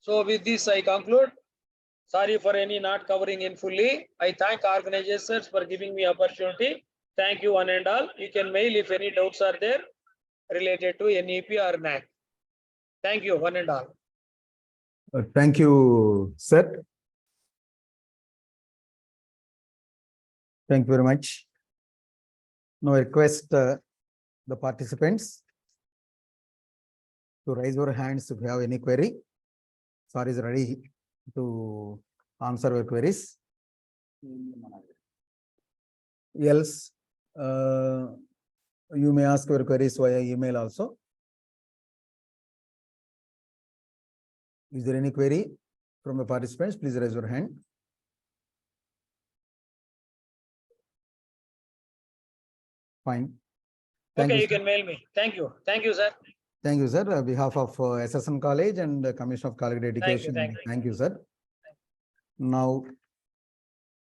So with this I conclude. Sorry for any not covering in fully. I thank organizers for giving me opportunity. Thank you one and all. You can mail if any doubts are there related to NEP or NAC. Thank you one and all. Thank you, sir. Thank you very much. Now I request the participants to raise your hands if you have any query. Sir is ready to answer your queries. Else, you may ask your queries via email also. Is there any query from the participants? Please raise your hand. Fine. Thank Okay, you, you can mail me. Thank you. Thank you, sir. Thank you, sir. On behalf of SS&N College and the Commission of College Education. Thank you. Sir. Now,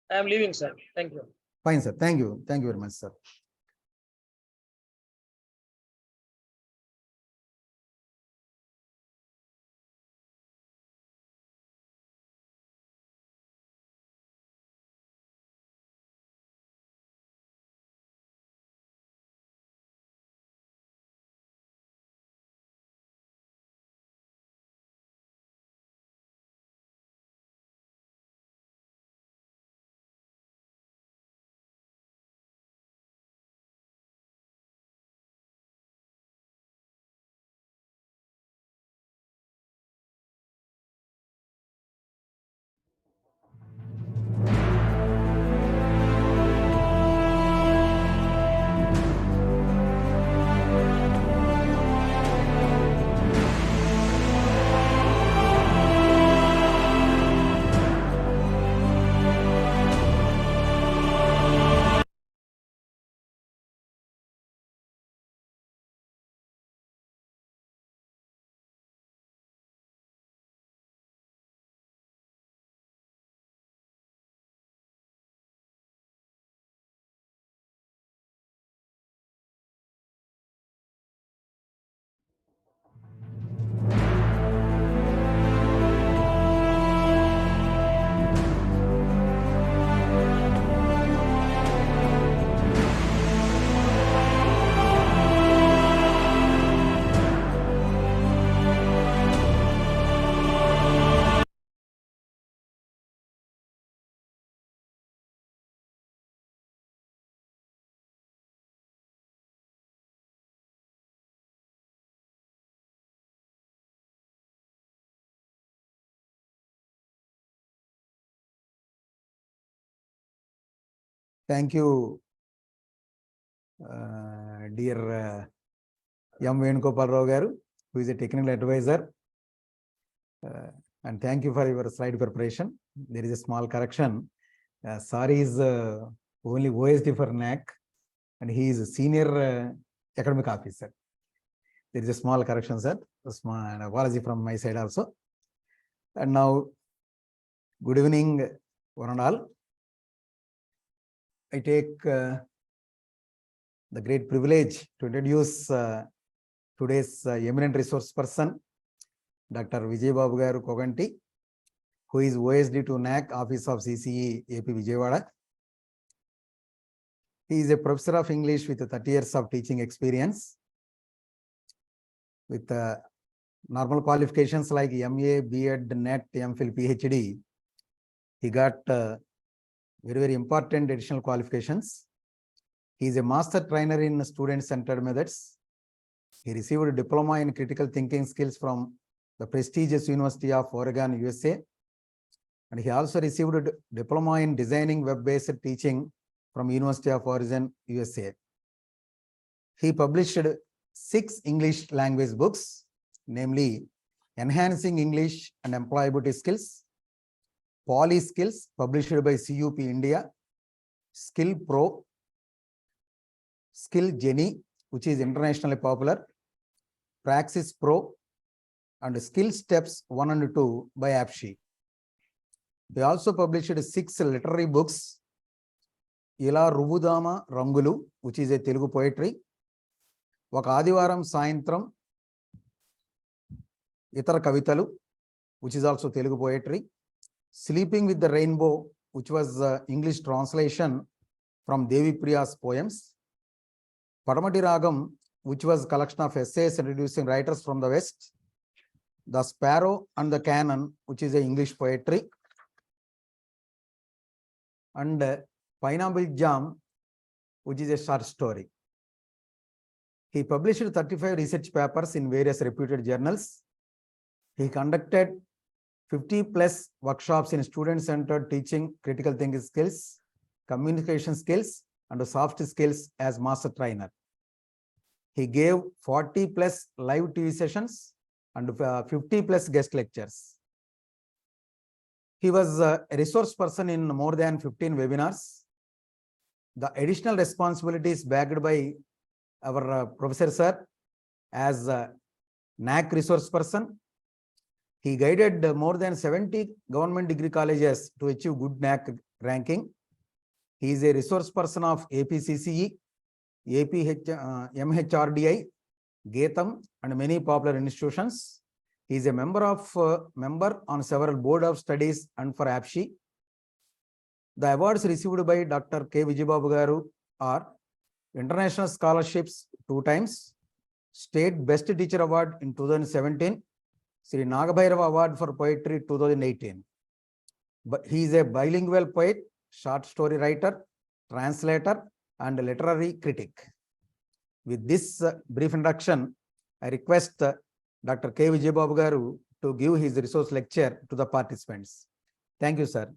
I am leaving, sir. Thank you. fine, sir. Thank you. Thank you very much, sir. Thank you, dear M. Venugopal Rao garu, who is a technical advisor. And thank you for your slide preparation. There is a small correction. Sorry is only OSD for NAC, and he is a senior academic officer. There is a small correction, sir. A small apology from my side also. And now, good evening, one and all. I take the great privilege to introduce today's eminent resource person, Dr. Vijay Babu Garu Koganti, who is OSD to NAC, Office of CCE, AP Vijayawada. He is a professor of English with 30 years of teaching experience, with normal qualifications like MA, BEd, NET, MPhil, PhD. He got very important additional qualifications. He is a master trainer in student-centered methods. He received a diploma in critical thinking skills from the prestigious University of Oregon, USA. And he also received a diploma in designing web-based teaching from University of Oregon, USA. He published 6 English language books, namely Enhancing English and Employability Skills, Poly Skills, published by CUP India, Skill Pro, Skill Jenny, which is internationally popular, Praxis Pro, and Skill Steps 1 and 2 by APSHI. They also published 6 literary books, Ila Rubudama Rangulu, which is a Telugu poetry, Vakadivaram Saintram, Itara Kavitalu, which is also Telugu poetry, Sleeping with the Rainbow, which was English translation from Devi Priya's poems, Padamati Ragam, which was collection of essays introducing writers from the West, The Sparrow and the Cannon, which is a English poetry, and Pineapple Jam, which is a short story. He published 35 research papers in various reputed journals. He conducted 50+ workshops in student-centered teaching, critical thinking skills, communication skills, and soft skills as master trainer. He gave 40+ live TV sessions and 50+ guest lectures. He was a resource person in more than 15 webinars. The additional responsibilities backed by our professor sir as a NAC resource person. He guided more than 70 government degree colleges to achieve good NAC ranking. He is a resource person of APCCE, MHRDI, GETAM, and many popular institutions. He is a member on several board of studies and for APSHI. The awards received by Dr. K. Vijayababu Garu are international scholarships 2 times, State Best Teacher Award in 2017, Sri Nagabhairava Award for Poetry 2018. But he is a bilingual poet, short story writer, translator, and literary critic. With this brief introduction, I request Dr. K. Vijayababu Garu to give his resource lecture to the participants. Thank you, sir.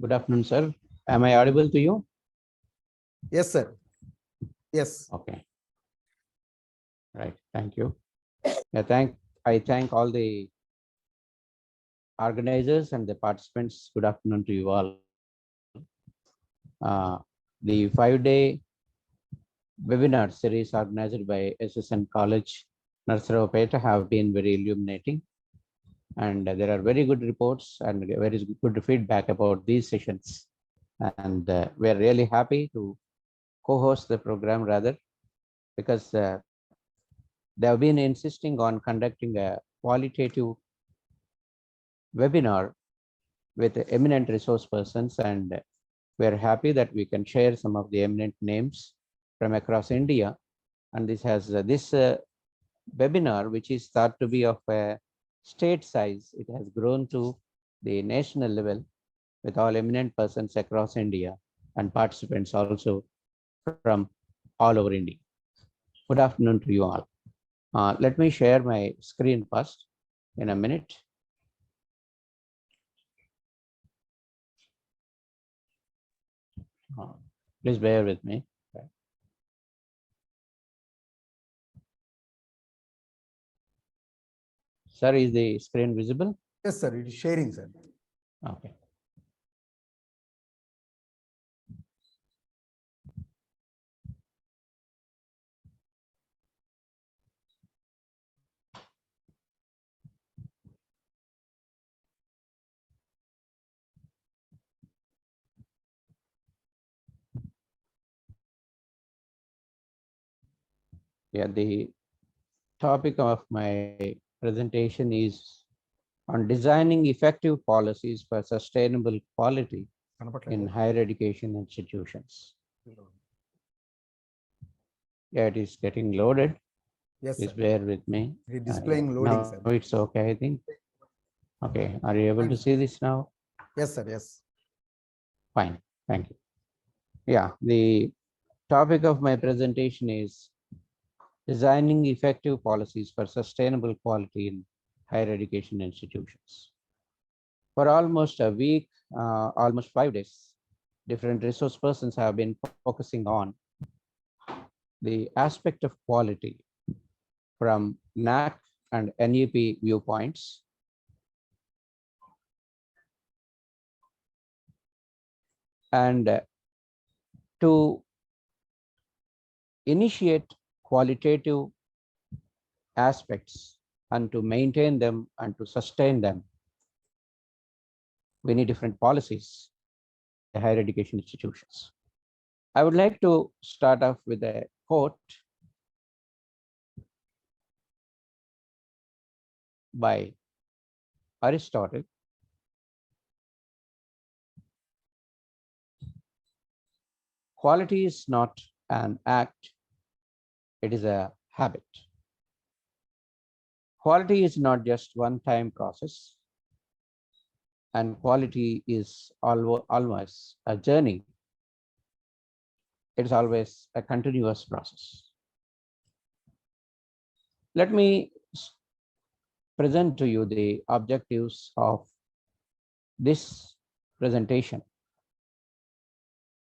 Good afternoon, sir. Am I audible to you? Yes, sir. Yes. Okay. Right. Thank you. I thank all the organizers and the participants. Good afternoon to you all. The 5-day webinar series organized by SS&N College, NARASARAOPET have been very illuminating. And there are very good reports and very good feedback about these sessions. And we are really happy to co-host the program rather, because they have been insisting on conducting a qualitative webinar with eminent resource persons, and we are happy that we can share some of the eminent names from across India. And this has this webinar, which is thought to be of a state size, it has grown to the national level with all eminent persons across India and participants also from all over India. Good afternoon to you all. Let me share my screen first in a minute. Please bear with me. Sir, is the screen visible? Yes, sir. It is sharing, sir. Okay. Yeah, the topic of my presentation is on designing effective policies for sustainable quality in higher education institutions. Yeah, it is getting loaded. Yes, Please sir. bear with me. It is displaying loading, sir. Now it's okay, I think. Okay, are you able to Thanks. see this now? Yes, sir. Yes. Fine, thank you. Yeah, the topic of my presentation is designing effective policies for sustainable quality in higher education institutions. For almost a week, almost 5 days, different resource persons have been focusing on the aspect of quality from NAAC and NEP viewpoints. And to initiate qualitative aspects and to maintain them and to sustain them, we need different policies in higher education institutions. I would like to start off with a quote by Aristotle. Quality is not an act, it is a habit. Quality is not just one-time process, and quality is always a journey. It's always a continuous process. Let me present to you the objectives of this presentation.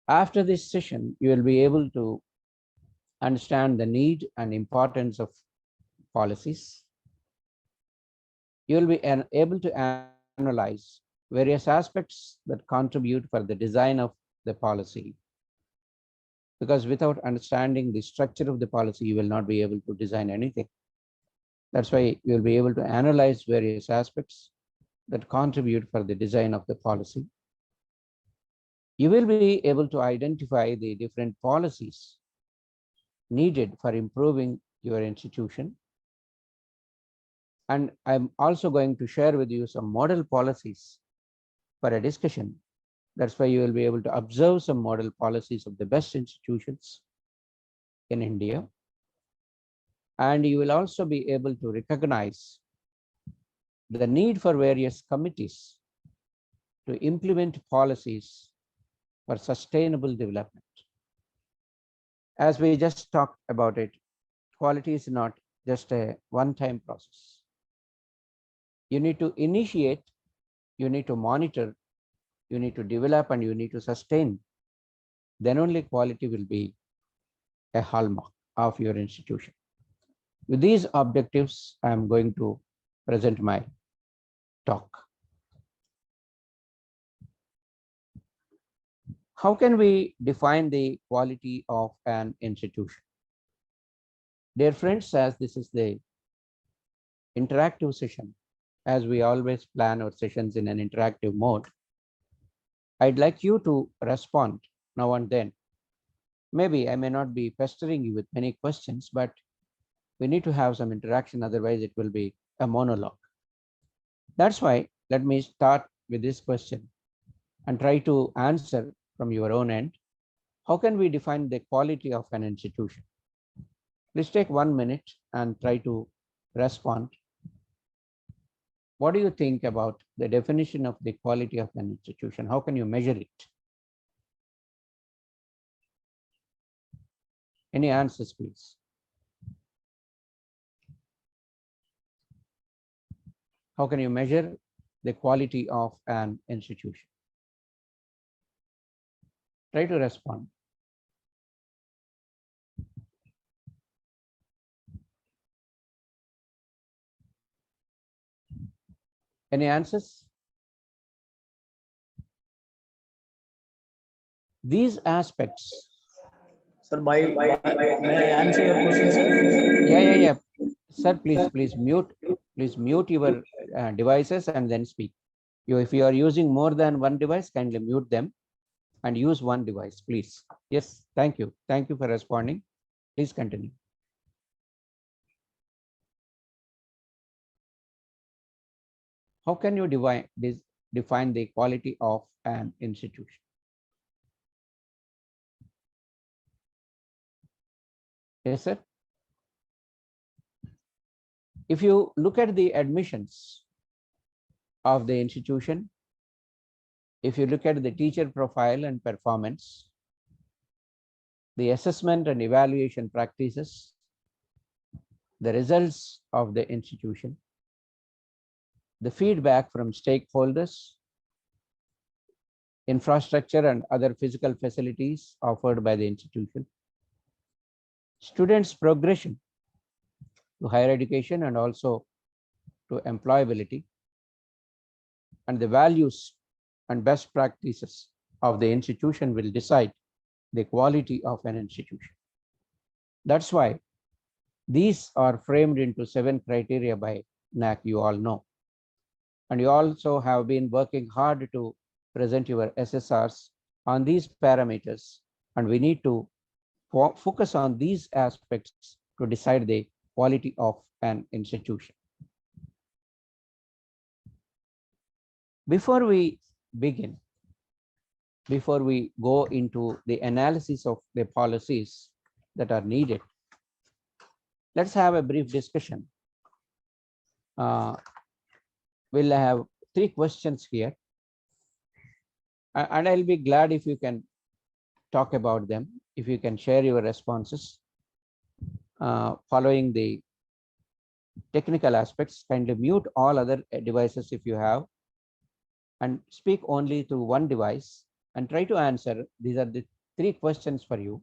After this session, you will be able to understand the need and importance of policies. You will be able to analyze various aspects that contribute for the design of the policy. Because without understanding the structure of the policy, you will not be able to design anything. That's why you will be able to analyze various aspects that contribute for the design of the policy. You will be able to identify the different policies needed for improving your institution. And I'm also going to share with you some model policies for a discussion. That's why you will be able to observe some model policies of the best institutions in India. And you will also be able to recognize the need for various committees to implement policies for sustainable development. As we just talked about it, quality is not just a one-time process. You need to initiate, you need to monitor, you need to develop, and you need to sustain. Then only quality will be a hallmark of your institution. With these objectives, I am going to present my talk. How can we define the quality of an institution? Dear friends, as this is the interactive session, as we always plan our sessions in an interactive mode, I'd like you to respond now and then. Maybe I may not be pestering you with many questions, but we need to have some interaction, otherwise it will be a monologue. That's why let me start with this question and try to answer from your own end. How can we define the quality of an institution? Please take 1 minute and try to respond. What do you think about the definition of the quality of an institution? How can you measure it? Any answers, please? How can you measure the quality of an institution? Try to respond. Any answers? These aspects. Sir, may I answer your question, sir? Yeah. Sir, please mute your devices and then speak. If you are using more than one device, kindly mute them and use one device, please. Yes, thank you. Thank you for responding. Please continue. How can you define the quality of an institution? Yes, sir. If you look at the admissions of the institution, if you look at the teacher profile and performance, the assessment and evaluation practices, the results of the institution, the feedback from stakeholders, infrastructure and other physical facilities offered by the institution, students' progression to higher education and also to employability, and the values and best practices of the institution will decide the quality of an institution. That's why these are framed into 7 criteria by NAAC, you all know. And you also have been working hard to present your SSRs on these parameters, and we need to focus on these aspects to decide the quality of an institution. Before we begin, before we go into the analysis of the policies that are needed, let's have a brief discussion. We'll have 3 questions here, and I'll be glad if you can talk about them, if you can share your responses following the technical aspects. Kindly mute all other devices if you have, and speak only through one device and try to answer. These are the 3 questions for you.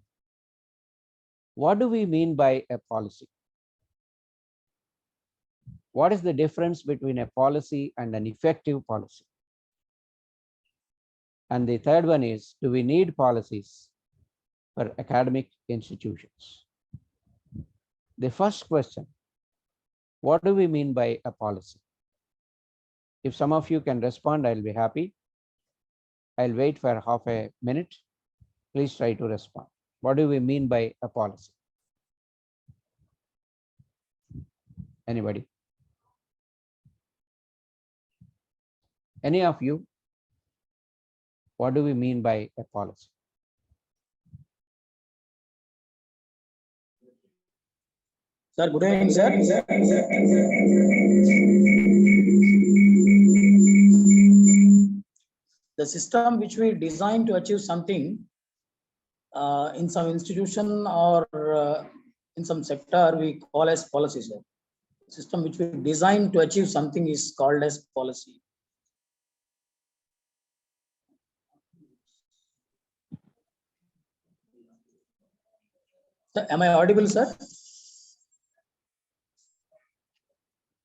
What do we mean by a policy? What is the difference between a policy and an effective policy? And the third one is, do we need policies for academic institutions? The first question, what do we mean by a policy? If some of you can respond, I'll be happy. I'll wait for half a minute. Please try to respond. What do we mean by a policy? Anybody? Any of you? What do we mean by a policy? Sir, good evening, sir. The system which we design to achieve something in some institution or in some sector, we call as policy, sir. System which we design to achieve something is called as policy. Sir, am I audible, sir?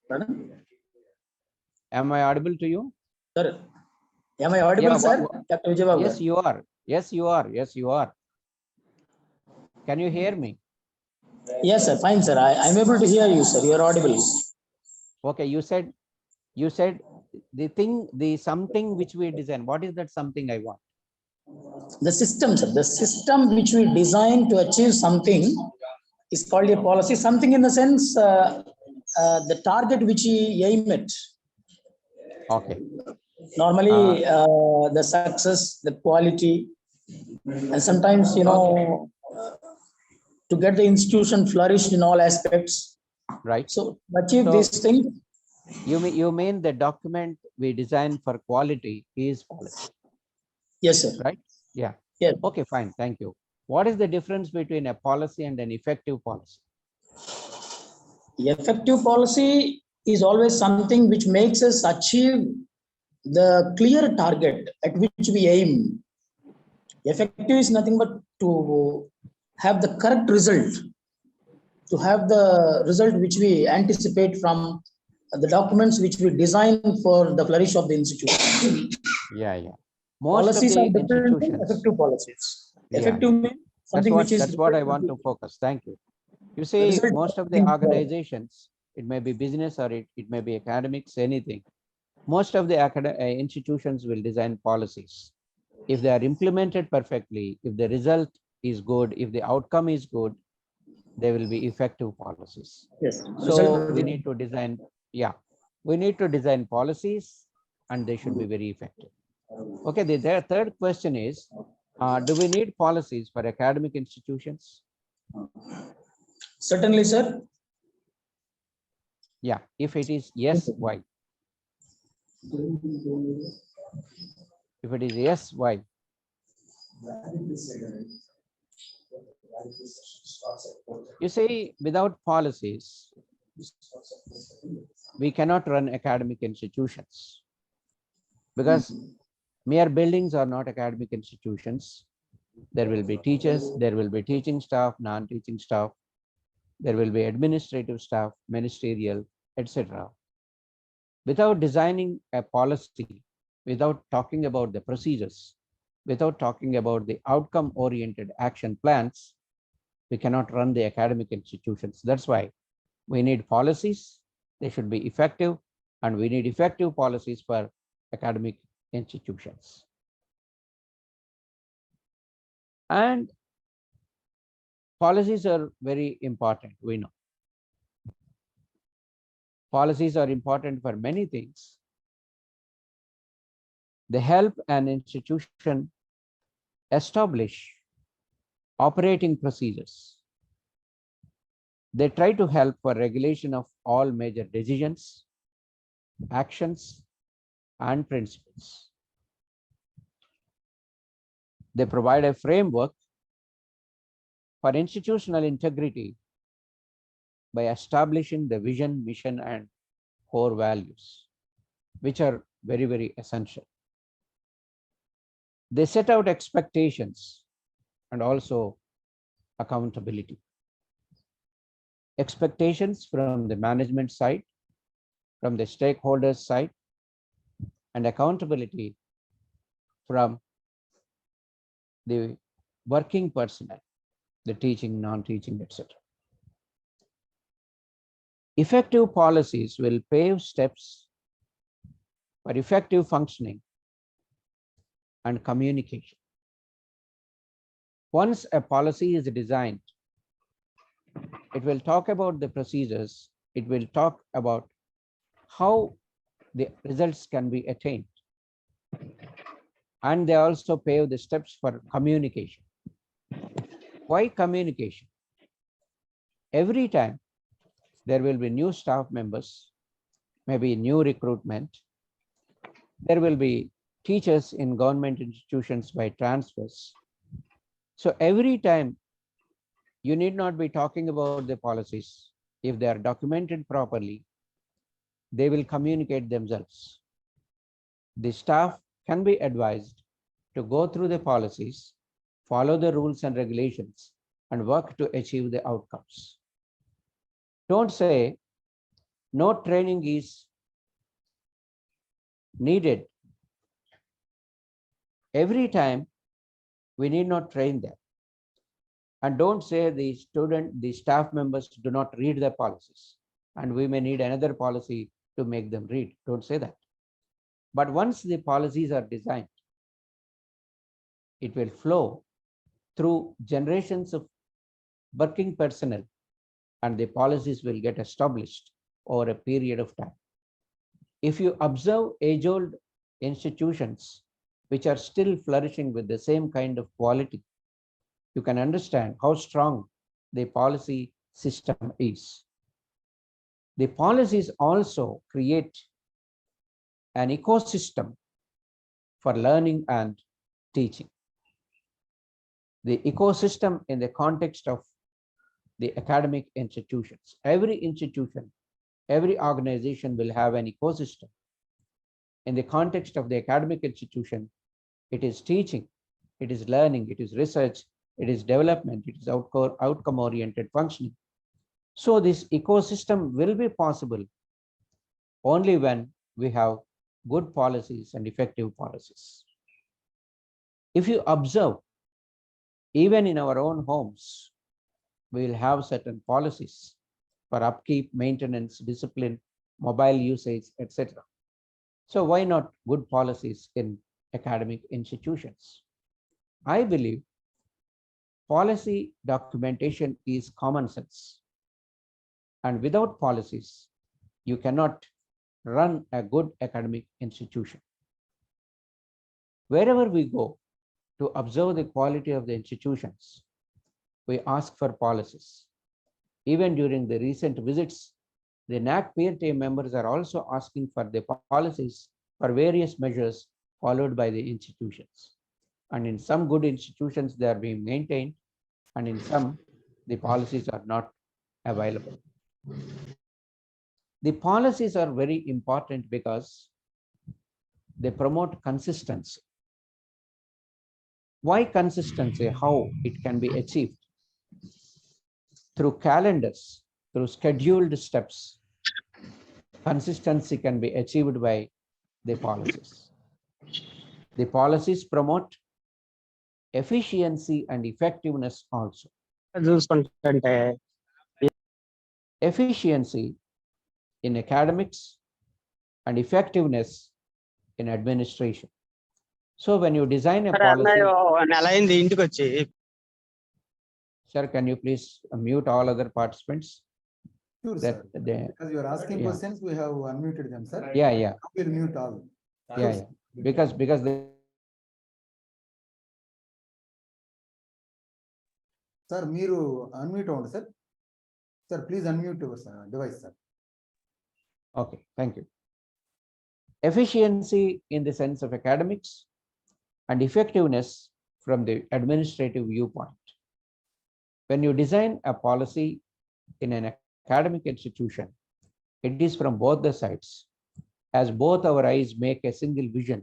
Pardon? Am I audible to you? Sir, am I audible, Yeah, sir? Dr. Vijay Babu. Yes, you are. Yes, you are. Yes, you are. Can you hear me? Yes, sir. Fine, sir. I'm able to hear you, sir. You are audible. Okay, you said the something which we design. What is that something I want? The system, sir. The system which we design to achieve something is called a policy. Something in the sense, the target which we aim at. Okay. Normally, the success, the quality, and sometimes, you know, to get the institution flourished in all aspects. Right. So, achieve this thing. You mean the document we design for quality is policy? Yes, sir. Right? Yeah. Yes. Okay, fine. Thank you. What is the difference between a policy and an effective policy? Effective policy is always something which makes us achieve the clear target at which we aim. Effective is nothing but to have the correct result, to have the result which we anticipate from the documents which we design for the flourish of the institution. Yeah, yeah. Most of Policies the are different from institutions. effective policies. Yeah, Effective yeah. means something which is. That's what I want to focus. Thank you. You see, result most of the organizations, it may be business or it may be academics, anything. Most of the institutions will design policies. If they are implemented perfectly, if the result is good, if the outcome is good, they will be effective policies. Yes. So we need to design, yeah, we need to design policies and they should be very effective. Okay, the third question is, do we need policies for academic institutions? Certainly, sir. Yeah, if it is yes, why? If it is yes, why? You see, without policies, we cannot run academic institutions because mere buildings are not academic institutions. There will be teachers, there will be teaching staff, non-teaching staff, there will be administrative staff, ministerial, etc. Without designing a policy, without talking about the procedures, without talking about the outcome-oriented action plans, we cannot run the academic institutions. That's why we need policies. They should be effective, and we need effective policies for academic institutions. And policies are very important, we know. Policies are important for many things. They help an institution establish operating procedures. They try to help for regulation of all major decisions, actions, and principles. They provide a framework for institutional integrity by establishing the vision, mission, and core values, which are very, very essential. They set out expectations and also accountability. Expectations from the management side, from the stakeholders side, and accountability from the working personnel, the teaching, non-teaching, etc. Effective policies will pave steps for effective functioning and communication. Once a policy is designed, it will talk about the procedures, it will talk about how the results can be attained. And they also pave the steps for communication. Why communication? Every time there will be new staff members, maybe new recruitment, there will be teachers in government institutions by transfers. So every time you need not be talking about the policies. If they are documented properly, they will communicate themselves. The staff can be advised to go through the policies, follow the rules and regulations, and work to achieve the outcomes. Don't say no training is needed. Every time we need not train them. And don't say the staff members do not read the policies and we may need another policy to make them read. Don't say that. But once the policies are designed, it will flow through generations of working personnel and the policies will get established over a period of time. If you observe age-old institutions which are still flourishing with the same kind of quality, you can understand how strong the policy system is. The policies also create an ecosystem for learning and teaching. The ecosystem in the context of the academic institutions. Every institution, every organization will have an ecosystem. In the context of the academic institution, it is teaching, it is learning, it is research, it is development, it is outcome-oriented functioning. So this ecosystem will be possible only when we have good policies and effective policies. If you observe, even in our own homes, we will have certain policies for upkeep, maintenance, discipline, mobile usage, etc. So why not good policies in academic institutions? I believe policy documentation is common sense. And without policies, you cannot run a good academic institution. Wherever we go to observe the quality of the institutions, we ask for policies. Even during the recent visits, the NAAC peer team members are also asking for the policies for various measures followed by the institutions. And in some good institutions, they are being maintained, and in some, the policies are not available. The policies are very important because they promote consistency. Why consistency? How it can be achieved? Through calendars, through scheduled steps, consistency can be achieved by the policies. The policies promote efficiency and effectiveness also. Efficiency in academics and effectiveness in administration. So when you design a policy, sir, can you please mute all other participants? Sure, That sir. they, Because you are asking yeah. questions, we have unmuted them, sir. yeah, We'll mute all. yeah. Because they, Sir, మీరు unmute అవ్వండి, sir. Sir, please unmute your device, sir. okay, thank you. Efficiency in the sense of academics and effectiveness from the administrative viewpoint. When you design a policy in an academic institution, it is from both the sides. As both our eyes make a single vision,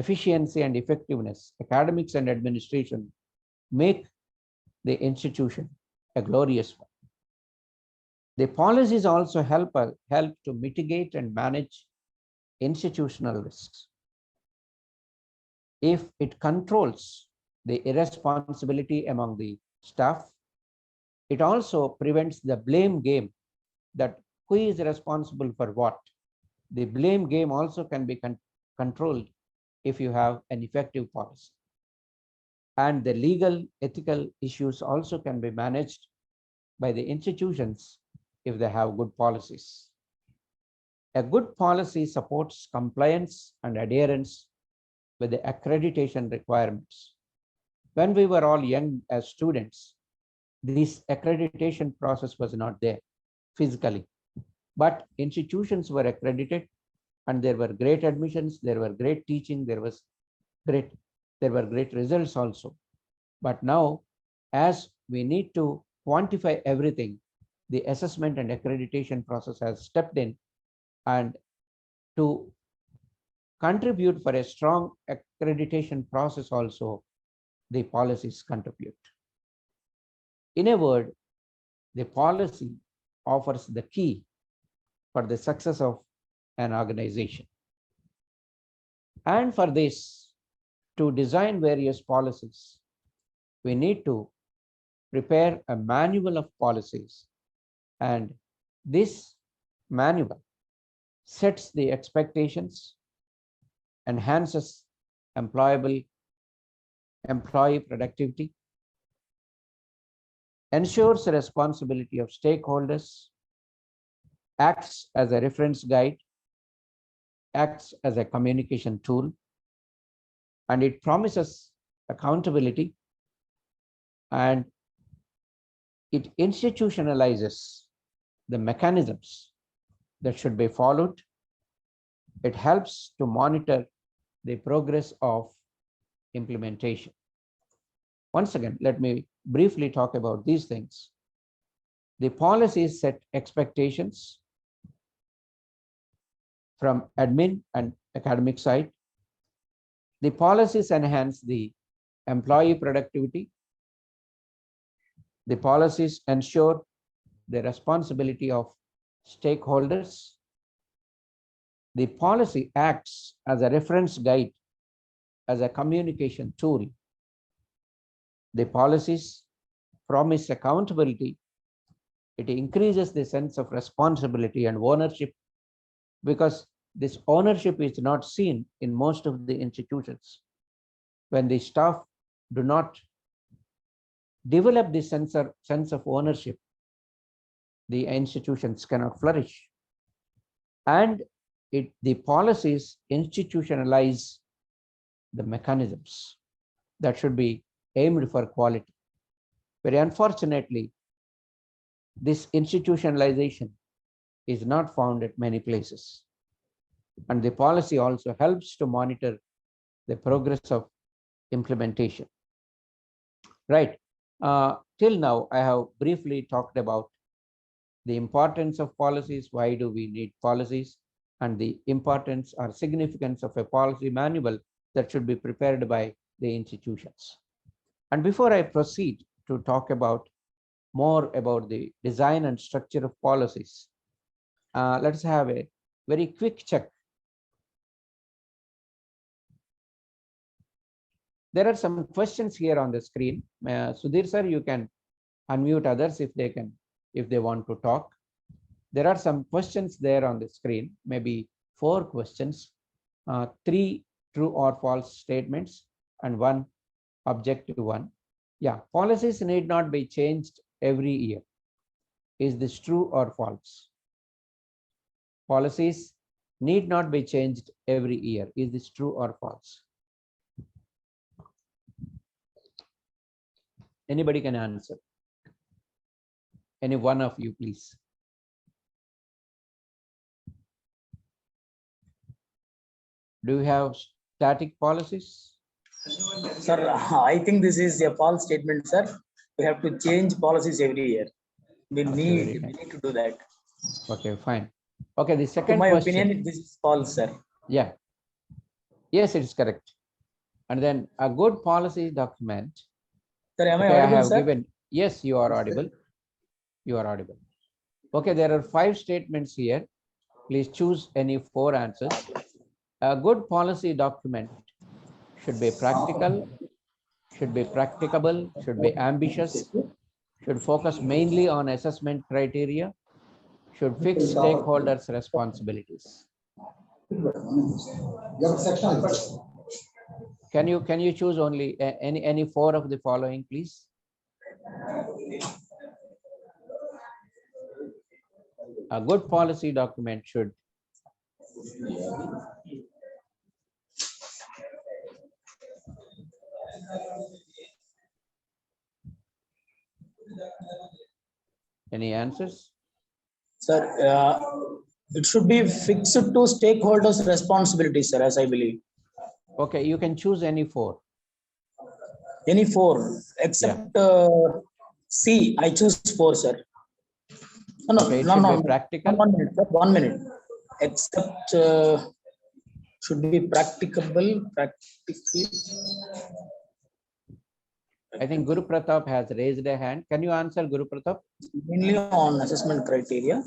efficiency and effectiveness, academics and administration make the institution a glorious one. The policies also help to mitigate and manage institutional risks. If it controls the irresponsibility among the staff, it also prevents the blame game, that who is responsible for what. The blame game also can be controlled if you have an effective policy. And the legal, ethical issues also can be managed by the institutions if they have good policies. A good policy supports compliance and adherence with the accreditation requirements. When we were all young as students, this accreditation process was not there physically, but institutions were accredited and there were great admissions, there were great teaching, there were great results also. But now, as we need to quantify everything, the assessment and accreditation process has stepped in, and to contribute for a strong accreditation process also, the policies contribute. In a word, the policy offers the key for the success of an organization. And for this, to design various policies, we need to prepare a manual of policies, and this manual sets the expectations, enhances employee productivity, ensures the responsibility of stakeholders, acts as a reference guide, acts as a communication tool, and it promises accountability, and it institutionalizes the mechanisms that should be followed. It helps to monitor the progress of implementation. Once again, let me briefly talk about these things. The policies set expectations from admin and academic side. The policies enhance the employee productivity. The policies ensure the responsibility of stakeholders. The policy acts as a reference guide, as a communication tool. The policies promise accountability. It increases the sense of responsibility and ownership, because this ownership is not seen in most of the institutions. When the staff do not develop this sense of ownership, the institutions cannot flourish. And the policies institutionalize the mechanisms that should be aimed for quality. Very unfortunately, this institutionalization is not found at many places. And the policy also helps to monitor the progress of implementation. Right. Till now, I have briefly talked about the importance of policies, why do we need policies, and the importance or significance of a policy manual that should be prepared by the institutions. And before I proceed to talk about more about the design and structure of policies, let's have a very quick check. There are some questions here on the screen. Sudhir sir, you can unmute others if they want to talk. There are some questions there on the screen, maybe 4 questions, 3 true or false statements and 1 objective one. Yeah, policies need not be changed every year. Is this true or false? Policies need not be changed every year. Is this true or false? Anybody can answer. Any one of you, please. Do you have static policies? Sir, I think this is a false statement, sir. We have to change policies every year. We need to do that. Okay, fine. Okay, the second In my question. opinion, this is false, sir. Yeah. Yes, it is correct. And then a good policy document. Sir, am Okay, I I audible, have sir? given. Yes, you are audible. You are audible. Okay, there are 5 statements here. Please choose any 4 answers. A good policy document should be practical, should be practicable, should be ambitious, should focus mainly on assessment criteria, should fix stakeholders' responsibilities. Can you choose only any 4 of the following, please? A good policy document should any answers? Sir, it should be fixed to stakeholders' responsibility, sir, as I believe. Okay, you can choose any 4. Any 4, except C. I choose 4, sir. No, Okay, it no, should no. be practical. 1 minute, sir. 1 minute. Except should be practicable, practically. I think Guru Pratap has raised a hand. Can you answer, Guru Pratap? Mainly on assessment criteria.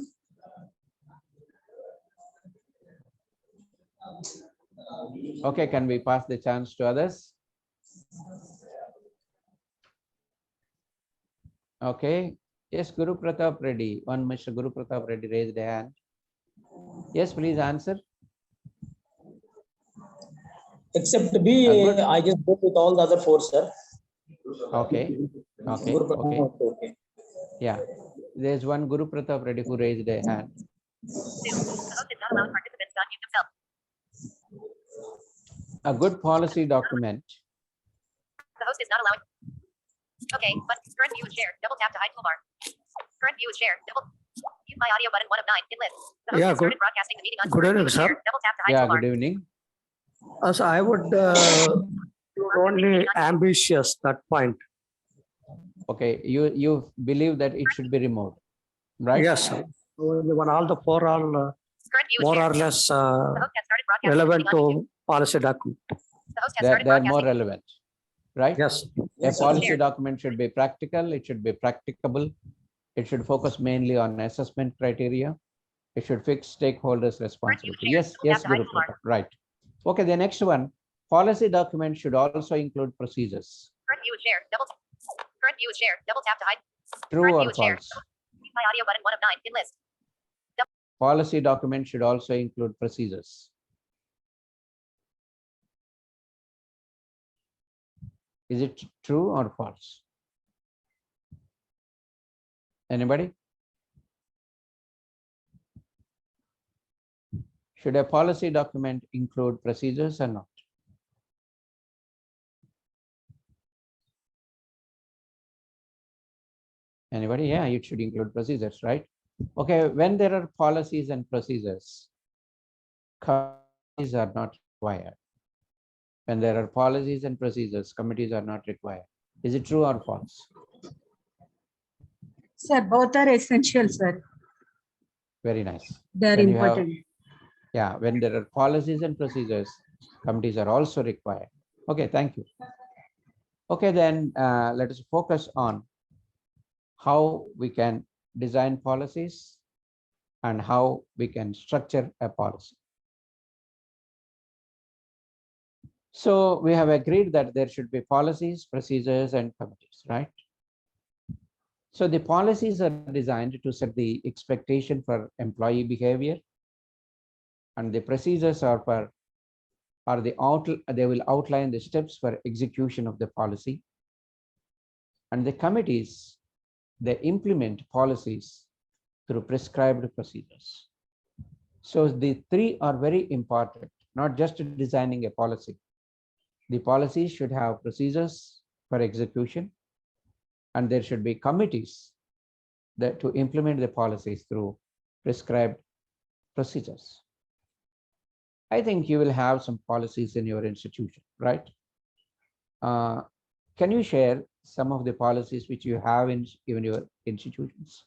Okay, can we pass the chance to others? Okay. Yes, Guru Pratap Reddy. One Mr. Guru Pratap Reddy raised a hand. Yes, please answer. Except B, I just go with all the other 4, sir. Okay. Okay. Okay. Yeah. There's one Guru Pratap Reddy who raised a hand. A good policy document. The host is not allowing. Okay, but current view is shared. Double tap to hide toolbar. Current view is shared. Double mute my audio button 1 of 9. Hit list. The host has started broadcasting the meeting on Good evening, sir. Double tap to hide Yeah, toolbar. good evening. So I would only ambitious that point. Okay, you believe that it should be removed, right? Yes, sir. When all the 4 are Current view is more shared. or less The host has started broadcasting the relevant meeting on YouTube. to policy document. The host has They started are more broadcasting. relevant, right? Yes. A policy document should be practical, it should be practicable, it should focus mainly on assessment criteria, It should fix stakeholders' responsibility. share, Yes, double yes, tap to hide Guru toolbar. Pratap, right. Okay, the next one, policy document should also include procedures. Current view is shared. Current view is shared. Double tap to hide. True Current or view is shared. false? Use my audio button 1 of 9 in list. Policy document should also include procedures. Is it true or false? Anybody? Should a policy document include procedures or not? Anybody? Yeah, it should include procedures, right? Okay, when there are policies and procedures, committees are not required. When there are policies and procedures, committees are not required. Is it true or false? Sir, both are essential, sir. Very nice. They are When you have- important. Yeah, when there are policies and procedures, committees are also required. Okay, thank you. Okay, then let us focus on how we can design policies and how we can structure a policy. So we have agreed that there should be policies, procedures, and committees, right? So the policies are designed to set the expectation for employee behavior, and the procedures are they will outline the steps for execution of the policy, and the committees, they implement policies through prescribed procedures. So the three are very important, not just designing a policy. The policy should have procedures for execution, and there should be committees that to implement the policies through prescribed procedures. I think you will have some policies in your institution, right? Can you share some of the policies which you have in even your institutions?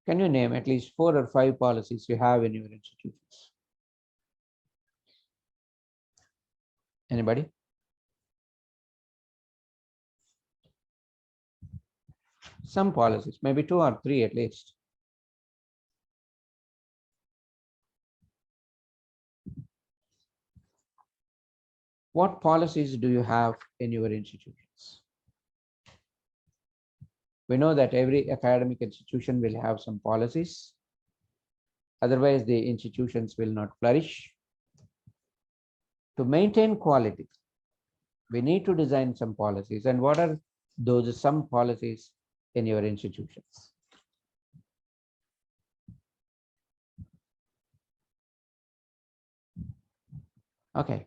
Can you name at least 4 or 5 policies you have in your institutions? Anybody? Some policies, maybe 2 or 3 at least. What policies do you have in your institutions? We know that every academic institution will have some policies. Otherwise, the institutions will not flourish. To maintain quality, we need to design some policies. And what are those some policies in your institutions? Okay.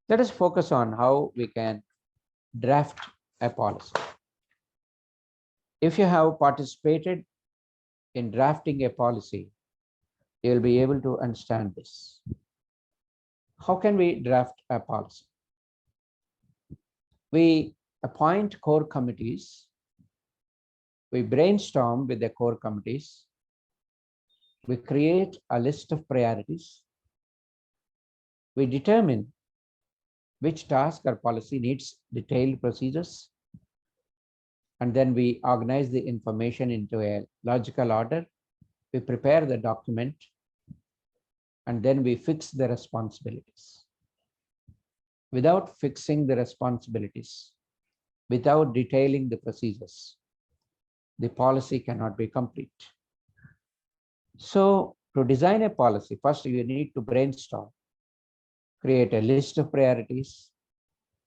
Let us focus on how we can draft a policy. If you have participated in drafting a policy, you will be able to understand this. How can we draft a policy? We appoint core committees. We brainstorm with the core committees. We create a list of priorities. We determine which task or policy needs detailed procedures. And then we organize the information into a logical order. We prepare the document, and then we fix the responsibilities. Without fixing the responsibilities, without detailing the procedures, the policy cannot be complete. So to design a policy, first you need to brainstorm, create a list of priorities,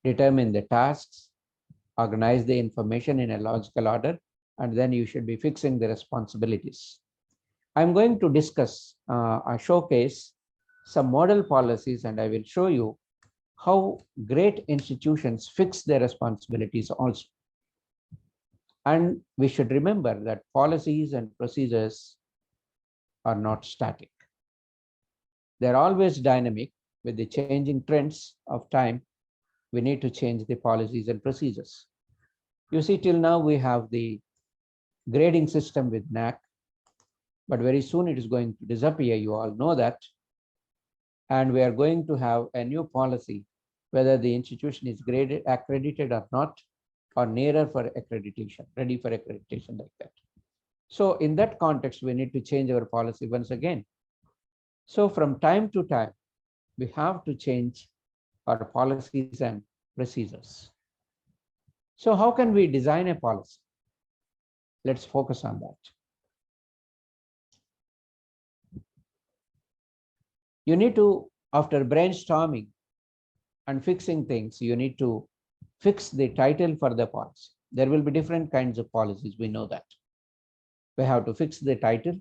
determine the tasks, organize the information in a logical order, and then you should be fixing the responsibilities. I'm going to discuss or showcase some model policies, and I will show you how great institutions fix their responsibilities also. And we should remember that policies and procedures are not static. They're always dynamic. With the changing trends of time, we need to change the policies and procedures. You see, till now we have the grading system with NAAC, but very soon it is going to disappear. You all know that. And we are going to have a new policy, whether the institution is graded, accredited or not. or nearer for accreditation, ready for accreditation like that. So in that context, we need to change our policy once again. So from time to time, we have to change our policies and procedures. So how can we design a policy? Let's focus on that. You need to, after brainstorming and fixing things, you need to fix the title for the policy. There will be different kinds of policies, we know that. We have to fix the title.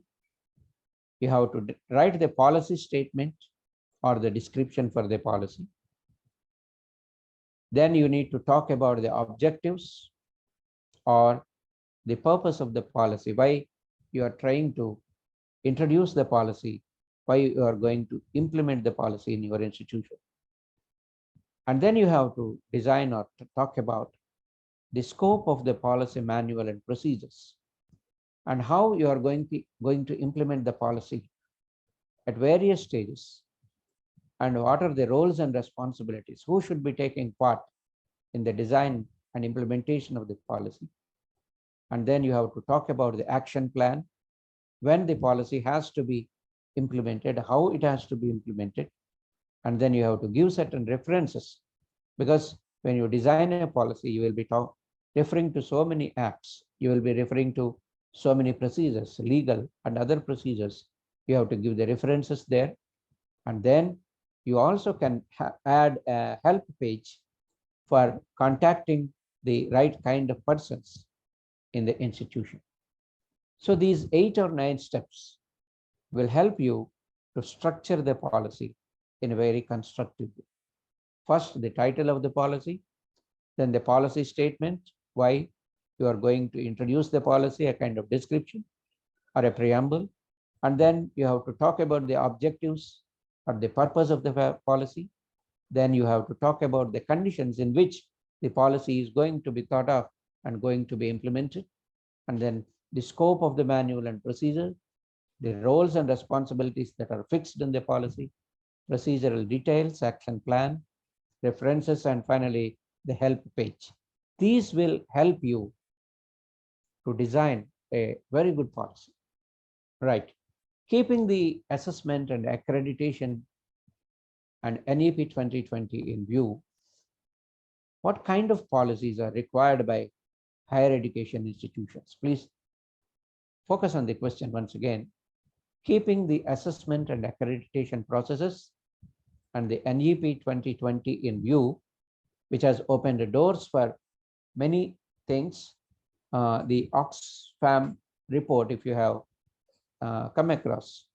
You have to write the policy statement or the description for the policy. Then you need to talk about the objectives or the purpose of the policy, why you are trying to introduce the policy, why you are going to implement the policy in your institution. And then you have to design or to talk about the scope of the policy manual and procedures, and how you are going to implement the policy at various stages, and what are the roles and responsibilities, who should be taking part in the design and implementation of the policy. And then you have to talk about the action plan, when the policy has to be implemented, how it has to be implemented. And then you have to give certain references, because when you design a policy, you will be referring to so many acts, you will be referring to so many procedures, legal and other procedures. You have to give the references there. And then you also can add a help page for contacting the right kind of persons in the institution. So these 8 or 9 steps will help you to structure the policy in a very constructive way. First, the title of the policy, then the policy statement, why you are going to introduce the policy, a kind of description or a preamble. And then you have to talk about the objectives or the purpose of the policy. Then you have to talk about the conditions in which the policy is going to be thought of and going to be implemented. And then the scope of the manual and procedure, the roles and responsibilities that are fixed in the policy, procedural details, action plan, references, and finally the help page. These will help you to design a very good policy. Right. Keeping the assessment and accreditation and NEP 2020 in view, what kind of policies are required by higher education institutions? Please focus on the question once again. Keeping the assessment and accreditation processes and the NEP 2020 in view, which has opened the doors for many things. The Oxfam report, if you have come across,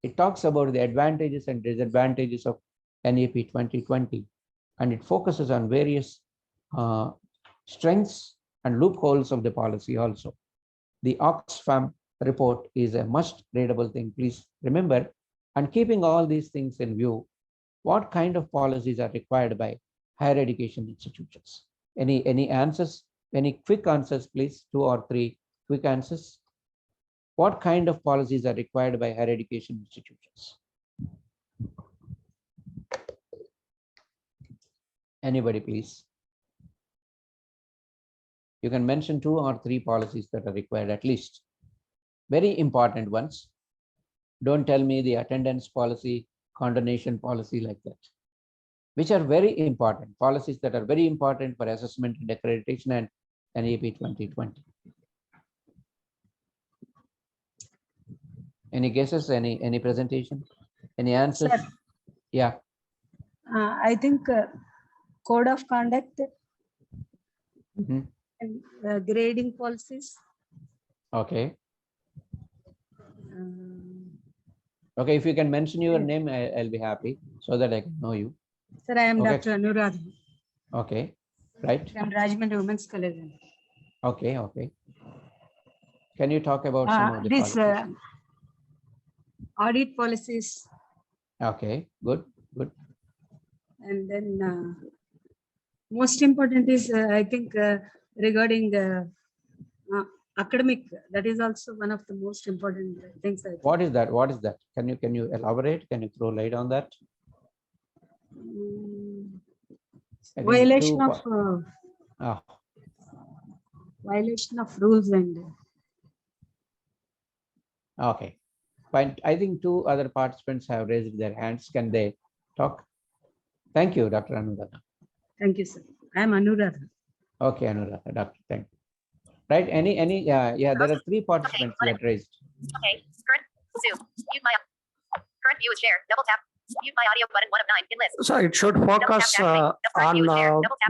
it talks about the advantages and disadvantages of NEP 2020, and it focuses on various strengths and loopholes of the policy also. The Oxfam report is a must readable thing, please remember. And keeping all these things in view, what kind of policies are required by higher education institutions? Any answers? Any quick answers, please? 2 or 3 quick answers. What kind of policies are required by higher education institutions? Anybody, please? You can mention 2 or 3 policies that are required at least. Very important ones. Don't tell me the attendance policy, condonation policy like that, which are very important, policies that are very important for assessment and accreditation and NEP 2020. Any guesses, any presentation, any answers? Sir. Yeah. I think code of conduct Mhm. and grading policies. Okay. Um, Okay, if you can mention your name, I'll be happy so that I can know you. Sir, I am Okay. Dr. Anuradha Okay, right. from Rajahmundry Women's College. Okay, okay. Can you talk about some of the This policies? audit policies, Okay, good, good. and then most important is I think regarding academic. That is also one of the most important things. I think. What is that? What is that? Can you elaborate? Can you throw light on that? Mm, I think violation two of violation of rules and Okay, fine. I think two other participants have raised their hands. Can they talk? Thank you, Dr. Anuradha. thank you, sir. I am Anuradha. Okay, Anuradha, Doctor, thank you. Right, yeah, there are three participants that raised. Okay, current Zoom. Mute my current view is share. Double tap. Mute my audio button 1 of 9 in list. So it should focus on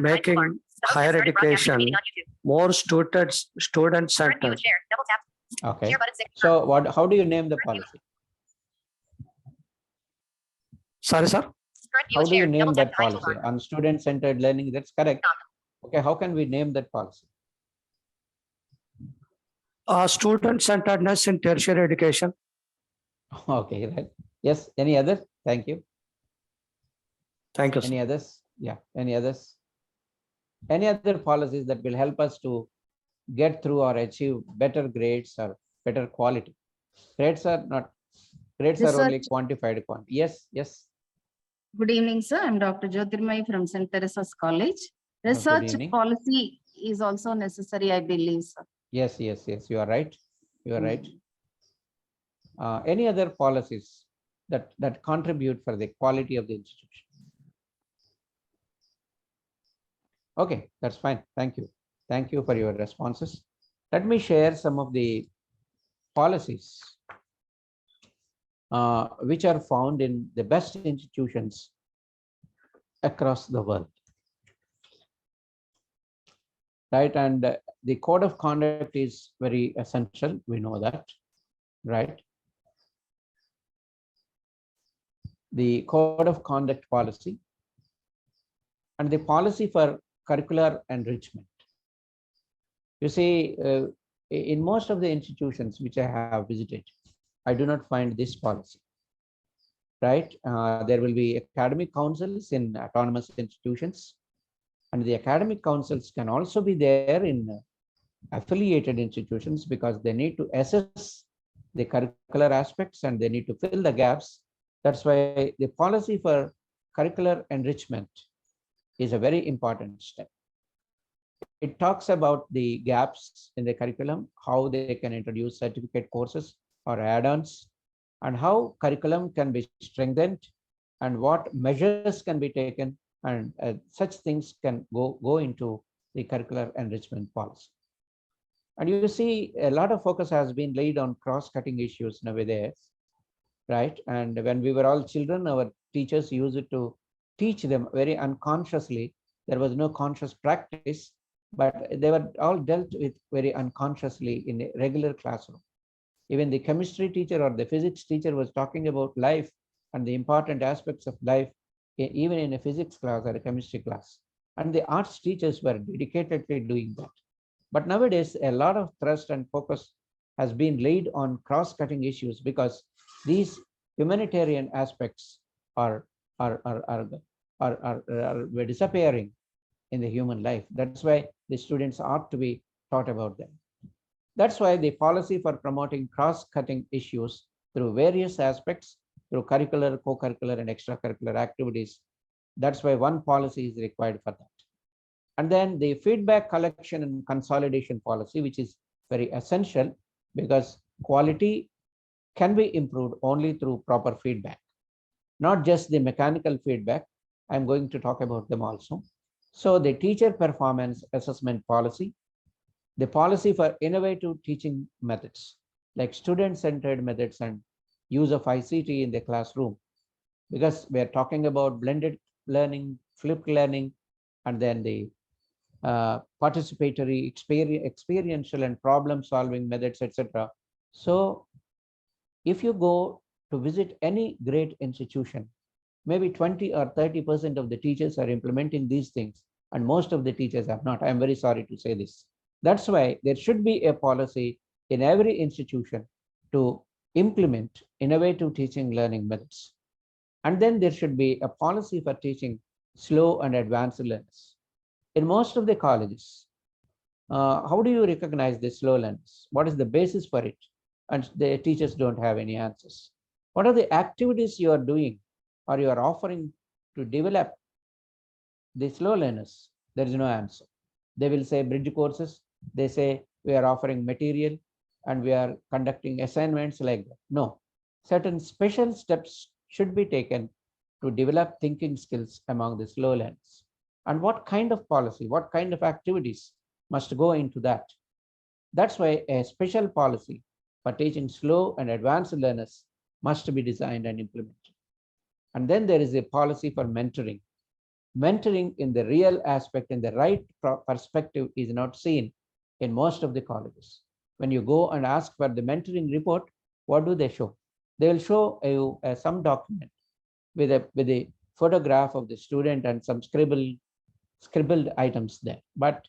making higher education more student Current view centered. is share. Double tap. Okay, Share button 6. so what? How do you name the policy? Sorry, sir. Current view How is do you share. name Double tap that the high policy? toolbar. On student-centered learning, that's correct. Okay, how can we name that policy? Student centeredness in tertiary education. Okay, right. Yes, any other? Thank you. Thank you, sir. Any others? Yeah, any others? Any other policies that will help us to get through or achieve better grades or better quality? Grades are only quantified quantity. Yes, yes. Good evening, sir. I'm Dr. Jyotirmay from St. Teresa's College. Good Research evening. policy is also necessary, I believe, sir. Yes, yes, yes. You are right. You are right. Any other policies that contribute for the quality of the institution? Okay, that's fine. Thank you. Thank you for your responses. Let me share some of the policies which are found in the best institutions across the world. Right, and the code of conduct is very essential. We know that, right? The code of conduct policy and the policy for curricular enrichment. You see, in most of the institutions which I have visited, I do not find this policy, right? There will be academic councils in autonomous institutions, and the academic councils can also be there in affiliated institutions because they need to assess the curricular aspects and they need to fill the gaps. That's why the policy for curricular enrichment is a very important step. It talks about the gaps in the curriculum, how they can introduce certificate courses or add-ons, and how curriculum can be strengthened and what measures can be taken, and such things can go into the curricular enrichment policy. And you see a lot of focus has been laid on cross-cutting issues nowadays, right? And when we were all children, our teachers used it to teach them very unconsciously. There was no conscious practice, but they were all dealt with very unconsciously in a regular classroom. Even the chemistry teacher or the physics teacher was talking about life and the important aspects of life, even in a physics class or a chemistry class. And the arts teachers were dedicatedly doing that. But nowadays, a lot of thrust and focus has been laid on cross-cutting issues because these humanitarian aspects are disappearing in the human life. That's why the students ought to be taught about them. That's why the policy for promoting cross-cutting issues through various aspects, through curricular, co-curricular, and extracurricular activities, that's why one policy is required for that. And then the feedback collection and consolidation policy, which is very essential because quality can be improved only through proper feedback, not just the mechanical feedback. I'm going to talk about them also. So the teacher performance assessment policy, the policy for innovative teaching methods, like student-centered methods and use of ICT in the classroom, because we're talking about blended learning, flipped learning, and then the participatory, experiential and problem-solving methods, etc. So if you go to visit any great institution, maybe 20 or 30% of the teachers are implementing these things, and most of the teachers are not. I'm very sorry to say this. That's why there should be a policy in every institution to implement innovative teaching learning methods. And then there should be a policy for teaching slow and advanced learners. In most of the colleges, how do you recognize the slow learners? What is the basis for it? And the teachers don't have any answers. What are the activities you are doing or you are offering to develop the slow learners? There is no answer. They will say bridge courses, They say we are offering material and we are conducting assignments like that. No, certain special steps should be taken to develop thinking skills among the slow learners. And what kind of policy, what kind of activities must go into that? That's why a special policy for teaching slow and advanced learners must be designed and implemented. And then there is a policy for mentoring. Mentoring in the real aspect, in the right perspective, is not seen in most of the colleges. When you go and ask for the mentoring report, what do they show? They will show you some document with a photograph of the student and some scribbled items there. But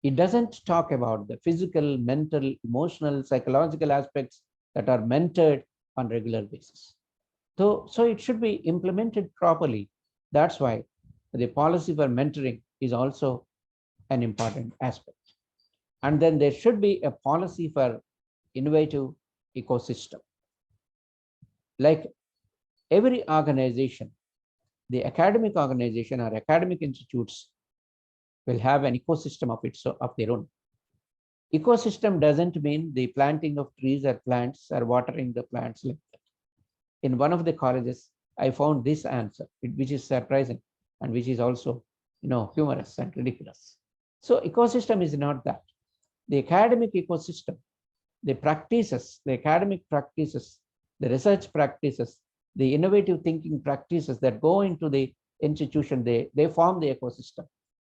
it doesn't talk about the physical, mental, emotional, psychological aspects that are mentored on regular basis. So it should be implemented properly. That's why the policy for mentoring is also an important aspect. And then there should be a policy for innovative ecosystem. Like every organization, the academic organization or academic institutes will have an ecosystem of their own. Ecosystem doesn't mean the planting of trees or plants or watering the plants like that. In one of the colleges, I found this answer, which is surprising and which is also, humorous and ridiculous. So ecosystem is not that. The academic ecosystem, the practices, the academic practices, the research practices, the innovative thinking practices that go into the institution, they form the ecosystem.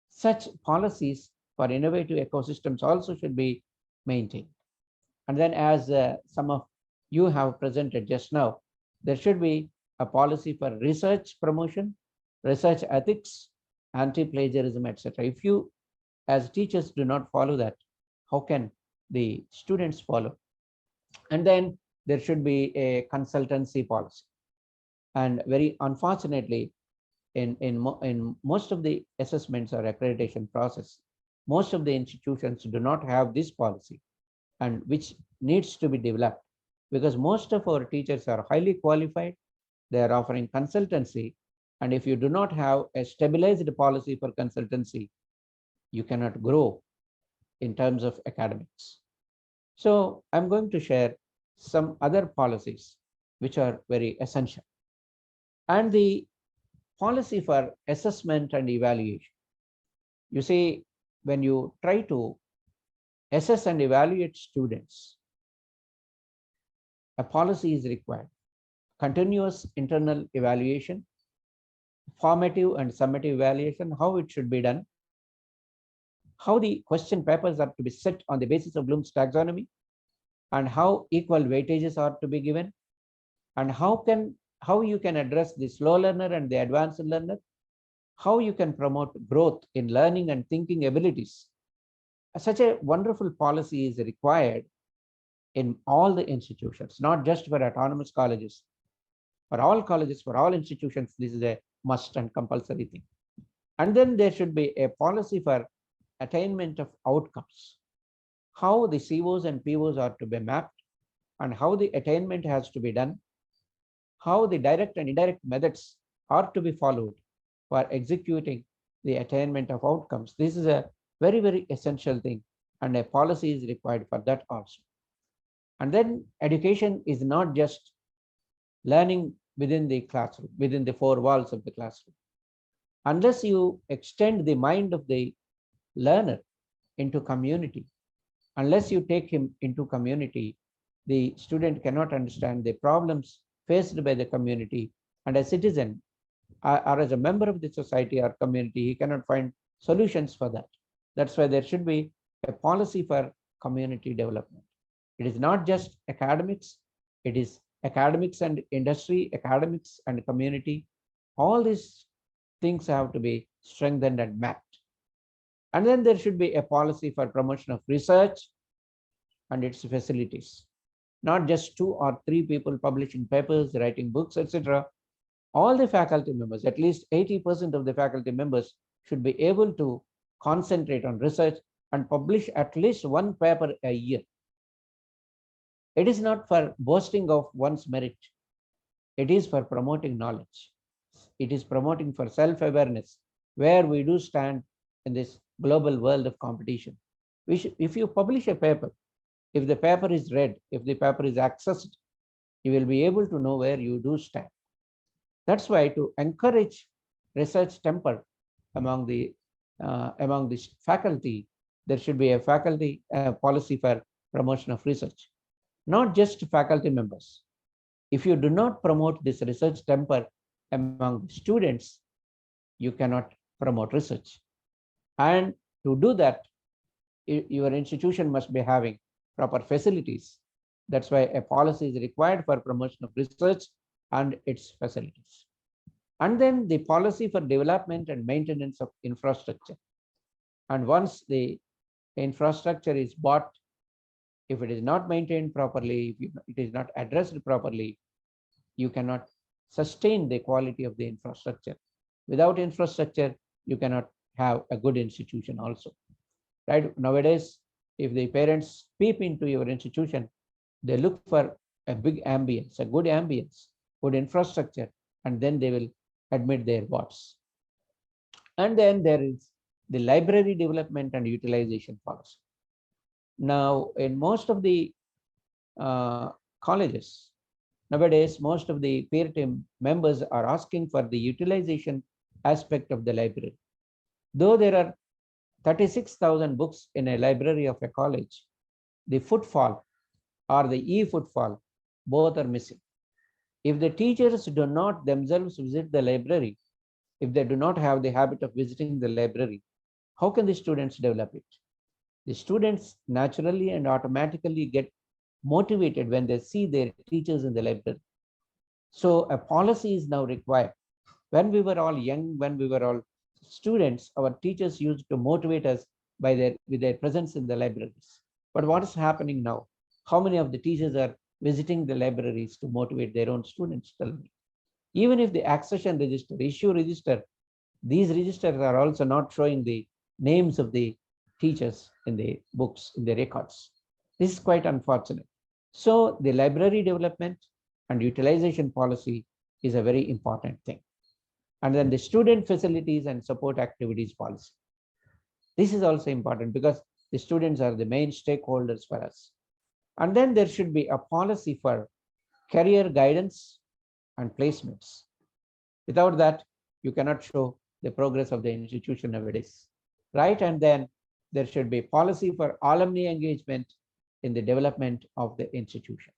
Such policies for innovative ecosystems also should be maintained. And then as some of you have presented just now, there should be a policy for research promotion, research ethics, anti-plagiarism, etc. If you as teachers do not follow that, how can the students follow? And then there should be a consultancy policy. And very unfortunately, in most of the assessments or accreditation process, most of the institutions do not have this policy, and which needs to be developed, because most of our teachers are highly qualified. They are offering consultancy. And if you do not have a stabilized policy for consultancy, you cannot grow in terms of academics. So I'm going to share some other policies which are very essential. And the policy for assessment and evaluation. You see, when you try to assess and evaluate students, a policy is required. Continuous internal evaluation, formative and summative evaluation, how it should be done, how the question papers are to be set on the basis of Bloom's taxonomy, and how equal weightages are to be given, and how you can address the slow learner and the advanced learner, how you can promote growth in learning and thinking abilities. Such a wonderful policy is required in all the institutions, not just for autonomous colleges. For all colleges, for all institutions, this is a must and compulsory thing. And then there should be a policy for attainment of outcomes, how the COs and POs are to be mapped, and how the attainment has to be done, how the direct and indirect methods are to be followed for executing the attainment of outcomes. This is a very, very essential thing, and a policy is required for that also. And then education is not just learning within the classroom, within the four walls of the classroom. Unless you extend the mind of the learner into community, unless you take him into community, the student cannot understand the problems faced by the community, and a citizen or as a member of the society or community, he cannot find solutions for that. That's why there should be a policy for community development. It is not just academics, it is academics and industry, academics and community. All these things have to be strengthened and mapped. And then there should be a policy for promotion of research and its facilities. Not just 2 or 3 people publishing papers, writing books, etc. All the faculty members, at least 80% of the faculty members, should be able to concentrate on research and publish at least 1 paper a year. It is not for boasting of one's merit. It is for promoting knowledge. It is promoting for self-awareness, where we do stand in this global world of competition. If you publish a paper, if the paper is read, if the paper is accessed, you will be able to know where you do stand. That's why to encourage research temper among the faculty, there should be a faculty policy for promotion of research, not just faculty members. If you do not promote this research temper among students, you cannot promote research. And to do that, your institution must be having proper facilities. That's why a policy is required for promotion of research and its facilities. And then the policy for development and maintenance of infrastructure. And once the infrastructure is bought, if it is not maintained properly, if it is not addressed properly, you cannot sustain the quality of the infrastructure. Without infrastructure, you cannot have a good institution also. Right? Nowadays, if the parents peep into your institution, they look for a big ambience, a good ambience, good infrastructure, and then they will admit their wards. And then there is the library development and utilization policy. Now, in most of the colleges, nowadays, most of the peer team members are asking for the utilization aspect of the library. Though there are 36,000 books in a library of a college, the footfall or the e-footfall, both are missing. If the teachers do not themselves visit the library, if they do not have the habit of visiting the library, how can the students develop it? The students naturally and automatically get motivated when they see their teachers in the library. So a policy is now required. When we were all young, when we were all students, our teachers used to motivate us with their presence in the libraries. But what is happening now? How many of the teachers are visiting the libraries to motivate their own students? Even if the accession register, issue register, these registers are also not showing the names of the teachers in the books, in the records. This is quite unfortunate. So the library development and utilization policy is a very important thing. And then the student facilities and support activities policy. This is also important because the students are the main stakeholders for us. And then there should be a policy for career guidance and placements. Without that, you cannot show the progress of the institution nowadays, right? And then there should be policy for alumni engagement in the development of the institution.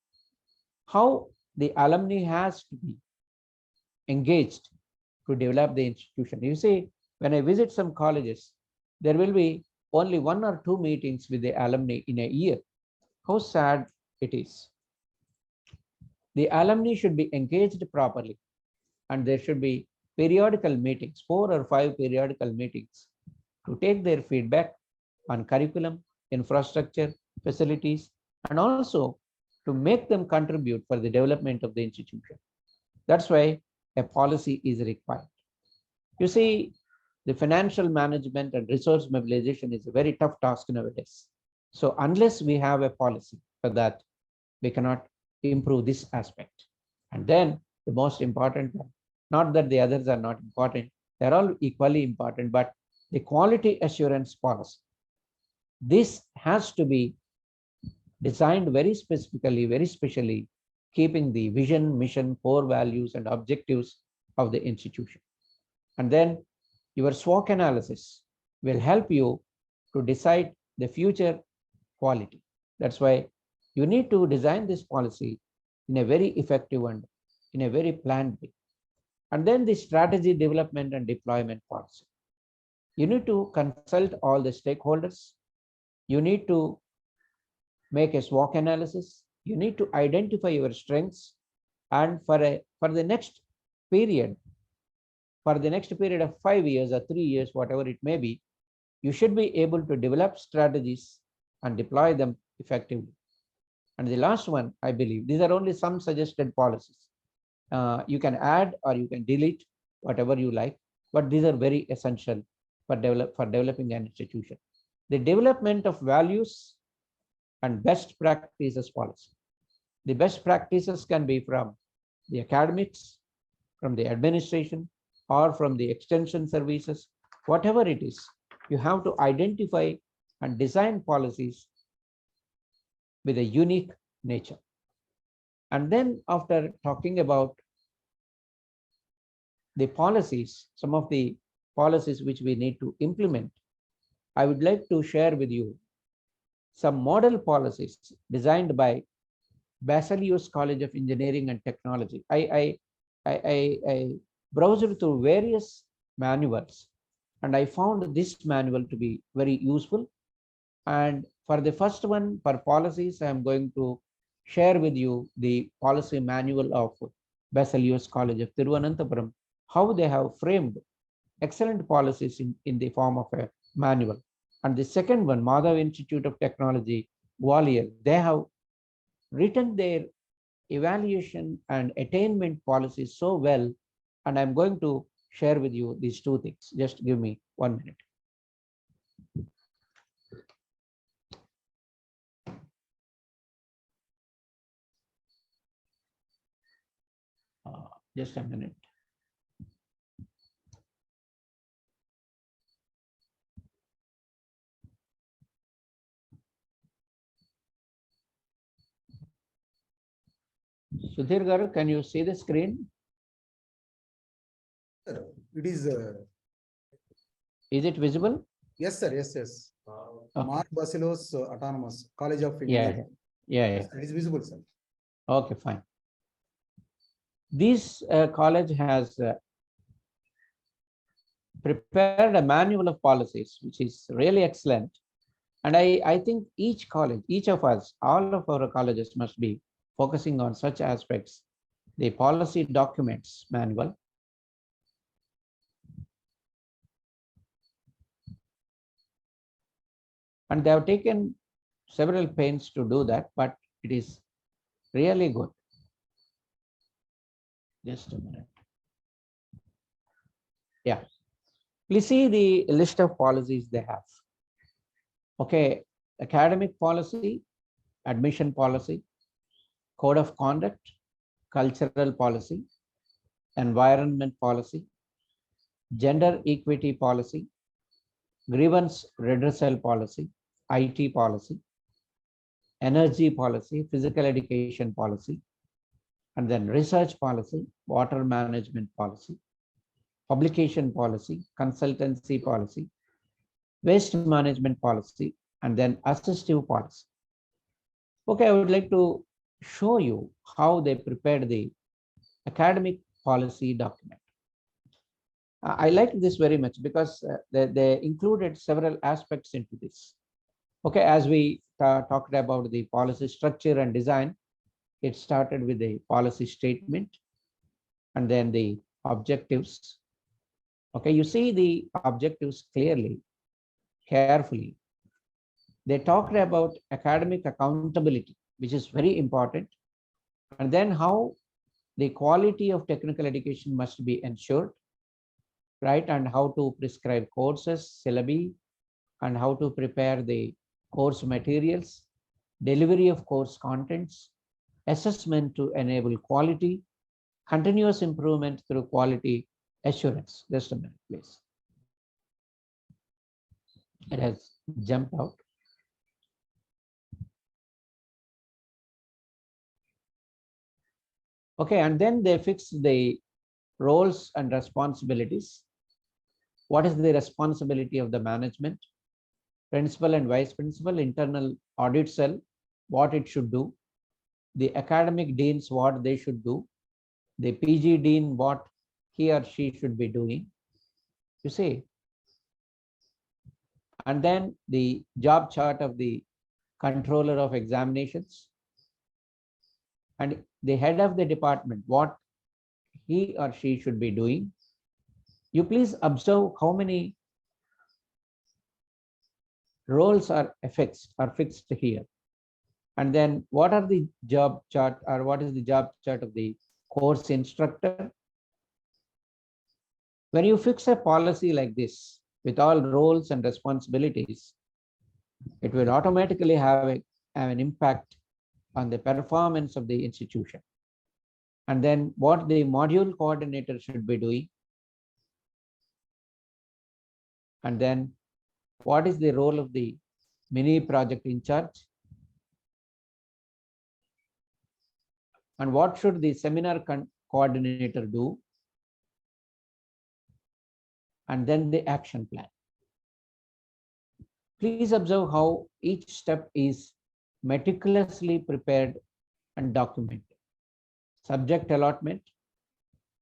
How the alumni has to be engaged to develop the institution. You see, when I visit some colleges, there will be only 1 or 2 meetings with the alumni in a year. How sad it is. The alumni should be engaged properly, and there should be periodical meetings, 4 or 5 periodical meetings to take their feedback on curriculum, infrastructure, facilities, and also to make them contribute for the development of the institution. That's why a policy is required. You see, the financial management and resource mobilization is a very tough task nowadays. So unless we have a policy for that, we cannot improve this aspect. And then the most important one, not that the others are not important, they're all equally important, but the quality assurance policy. This has to be designed very specifically, very specially, keeping the vision, mission, core values, and objectives of the institution. And then your SWOT analysis will help you to decide the future quality. That's why you need to design this policy in a very effective and in a very planned way. And then the strategy development and deployment policy. You need to consult all the stakeholders. You need to make a SWOT analysis. You need to identify your strengths, and for the next period, of 5 years or 3 years, whatever it may be, you should be able to develop strategies and deploy them effectively. And the last one, I believe, these are only some suggested policies. You can add or you can delete whatever you like, but these are very essential for developing an institution. The development of values and best practices policy. The best practices can be from the academics, from the administration, or from the extension services, whatever it is. You have to identify and design policies with a unique nature. And then after talking about the policies, some of the policies which we need to implement, I would like to share with you some model policies designed by Basilius College of Engineering and Technology. I browsed through various manuals and I found this manual to be very useful. And for the first one, for policies, I am going to share with you the policy manual of Basilius College of Thiruvananthapuram, how they have framed excellent policies in the form of a manual. And the second one, Madhav Institute of Technology, Gwalior, they have written their evaluation and attainment policies so well. And I'm going to share with you these two things. Just give me 1 minute. Just a minute. Sudhir Garu, can you see the screen? It is. Is it visible? Yes, sir. Yes, yes. Okay. Mark Basilos Autonomous College of Yeah, Engineering. yeah. It is visible, sir. Okay, fine. This college has prepared a manual of policies, which is really excellent. And I think each college, each of us, all of our colleges must be focusing on such aspects. The policy documents manual. And they have taken several pains to do that, but it is really good. Just a minute. Yeah. Please see the list of policies they have. Okay, academic policy, admission policy, code of conduct, cultural policy, environment policy, gender equity policy, grievance redressal policy, IT policy, energy policy, physical education policy, and then research policy, water management policy, publication policy, consultancy policy, waste management policy, and then assistive policy. Okay, I would like to show you how they prepared the academic policy document. I like this very much because they included several aspects into this. Okay, as we talked about the policy structure and design, it started with the policy statement and then the objectives. Okay, you see the objectives clearly, carefully. They talked about academic accountability, which is very important, and then how the quality of technical education must be ensured, right? And how to prescribe courses, syllabi, and how to prepare the course materials, delivery of course contents, assessment to enable quality, continuous improvement through quality assurance. Just a minute, please. It has jumped out. Okay, and then they fixed the roles and responsibilities. What is the responsibility of the management, principal and vice principal, internal audit cell, what it should do, the academic deans, what they should do, the PG dean, what he or she should be doing, you see. And then the job chart of the controller of examinations and the head of the department, what he or she should be doing. You please observe how many roles are fixed here. And then what are the job chart, or what is the job chart of the course instructor? When you fix a policy like this with all roles and responsibilities, it will automatically have an impact on the performance of the institution. And then what the module coordinator should be doing. And then what is the role of the mini project in charge. And what should the seminar coordinator do? And then the action plan. Please observe how each step is meticulously prepared and documented. Subject allotment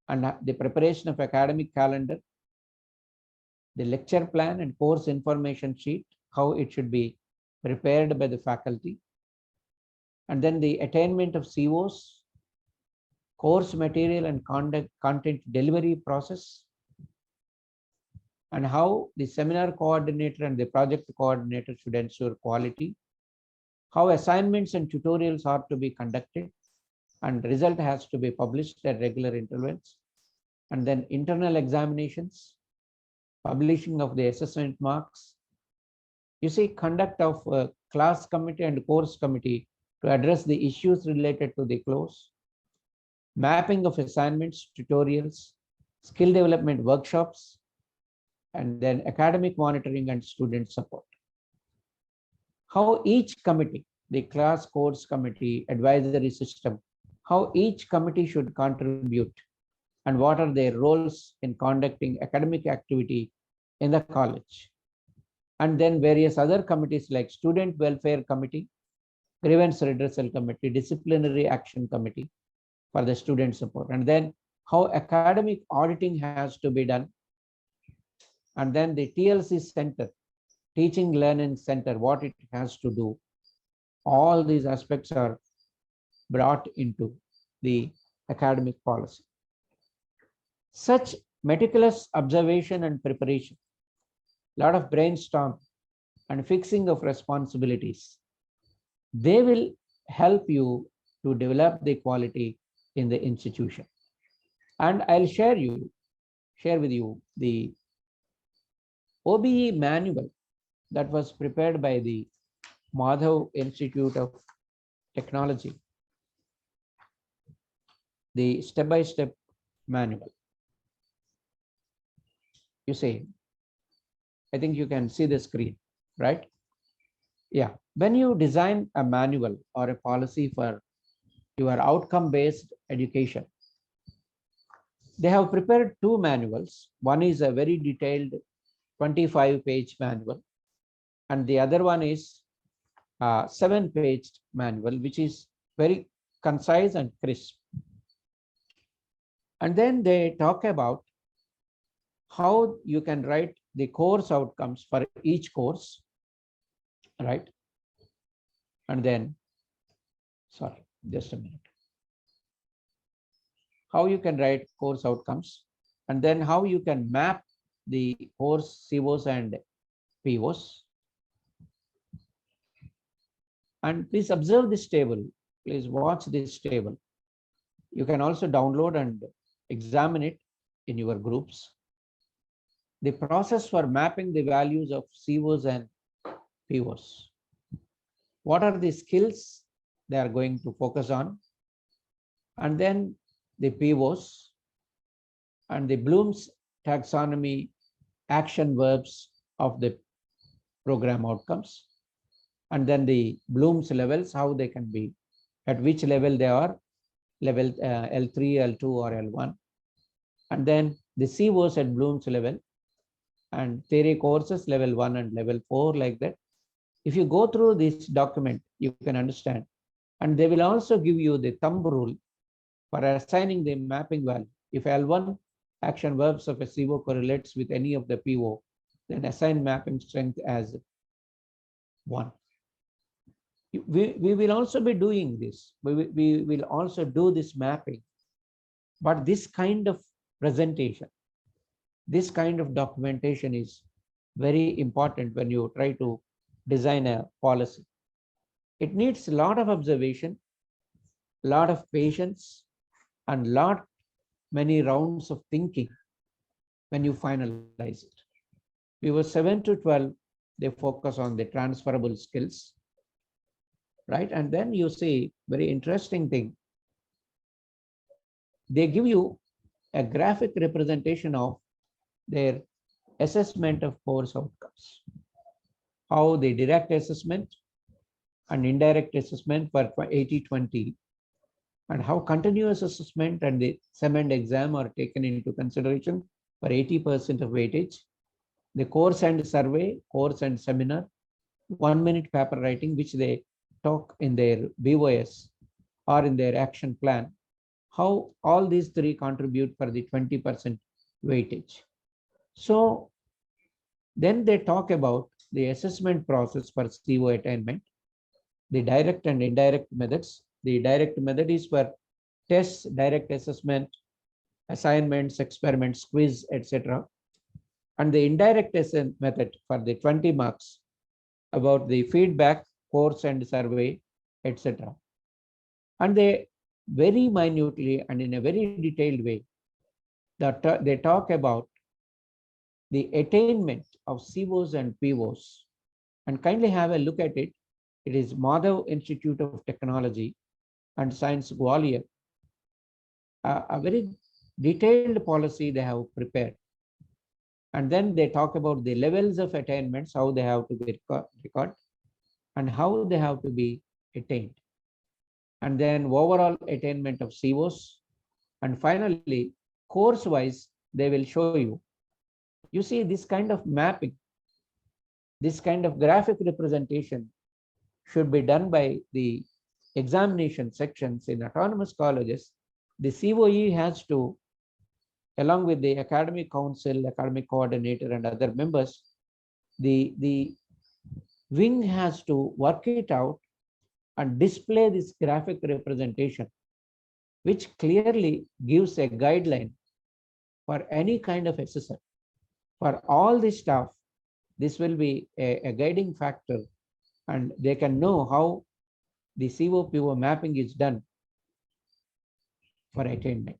and the preparation of academic calendar, the lecture plan and course information sheet, how it should be prepared by the faculty, and then the attainment of COs, course material and content delivery process, and how the seminar coordinator and the project coordinator should ensure quality, how assignments and tutorials are to be conducted, and result has to be published at regular intervals, and then internal examinations, publishing of the assessment marks. You see, conduct of a class committee and course committee to address the issues related to the course, mapping of assignments, tutorials, skill development workshops, and then academic monitoring and student support. How each committee, the class course committee, advisory system, how each committee should contribute and what are their roles in conducting academic activity in the college. And then various other committees like student welfare committee, grievance redressal committee, disciplinary action committee for the student support. And then how academic auditing has to be done. And then the TLC center, teaching learning center, what it has to do. All these aspects are brought into the academic policy. Such meticulous observation and preparation, a lot of brainstorm and fixing of responsibilities, they will help you to develop the quality in the institution. And I'll share with you the OBE manual that was prepared by the Madhav Institute of Technology, the step-by-step manual. You see, I think you can see the screen, right? Yeah, when you design a manual or a policy for your outcome-based education, they have prepared two manuals. One is a very detailed 25-page manual, and the other one is a 7-page manual, which is very concise and crisp. And then they talk about how you can write the course outcomes for each course, right? And then, sorry, just a minute. How you can write course outcomes, and then how you can map the course COs and POs. And please observe this table. Please watch this table. You can also download and examine it in your groups. The process for mapping the values of COs and POs. What are the skills they are going to focus on? And then the POs and the Bloom's taxonomy action verbs of the program outcomes. And then the Bloom's levels, how they can be, at which level they are, level L3, L2 or L1. And then the COs at Bloom's level, and theory courses level 1 and level 4, like that. If you go through this document, you can understand. And they will also give you the thumb rule for assigning the mapping value. If L1 action verbs of a CO correlates with any of the PO, then assign mapping strength as 1. We will also be doing this. We will also do this mapping. But this kind of presentation, this kind of documentation is very important when you try to design a policy. It needs a lot of observation, a lot of patience, and many rounds of thinking when you finalize it. We were 7 to 12, they focus on the transferable skills, right? And then you see very interesting thing. They give you a graphic representation of their assessment of course outcomes. how the direct assessment and indirect assessment for 80-20, and how continuous assessment and the SEM exam are taken into consideration for 80% of weightage, the course and survey, course and seminar, 1 minute paper writing, which they talk in their BOS or in their action plan, how all these three contribute for the 20% weightage. So then they talk about the assessment process for CO attainment, the direct and indirect methods. The direct method is for tests, direct assessment, assignments, experiments, quiz, etc. And the indirect assessment method for the 20 marks about the feedback, course and survey, etc. And they very minutely and in a very detailed way that they talk about the attainment of COs and POs. And kindly have a look at it. It is Madhav Institute of Technology and Science, Gwalior. A very detailed policy they have prepared. And then they talk about the levels of attainments, how they have to be recorded and how they have to be attained. And then overall attainment of COs. And finally, course-wise, they will show you. You see, this kind of mapping, this kind of graphic representation should be done by the examination sections in autonomous colleges. The COE has to, along with the academic council, academic coordinator and other members, the wing has to work it out and display this graphic representation, which clearly gives a guideline for any kind of assessor. For all the staff, this will be a guiding factor, and they can know how the CO-PO mapping is done for attainment.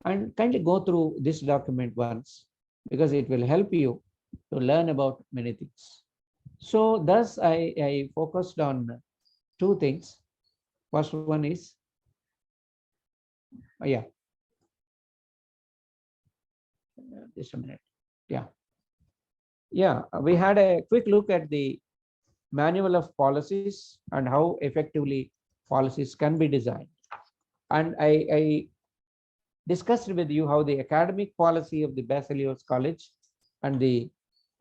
And kindly go through this document once, because it will help you to learn about many things. So thus I focused on two things. First one is, just a minute. We had a quick look at the manual of policies and how effectively policies can be designed. And I discussed with you how the academic policy of the Basilios College and the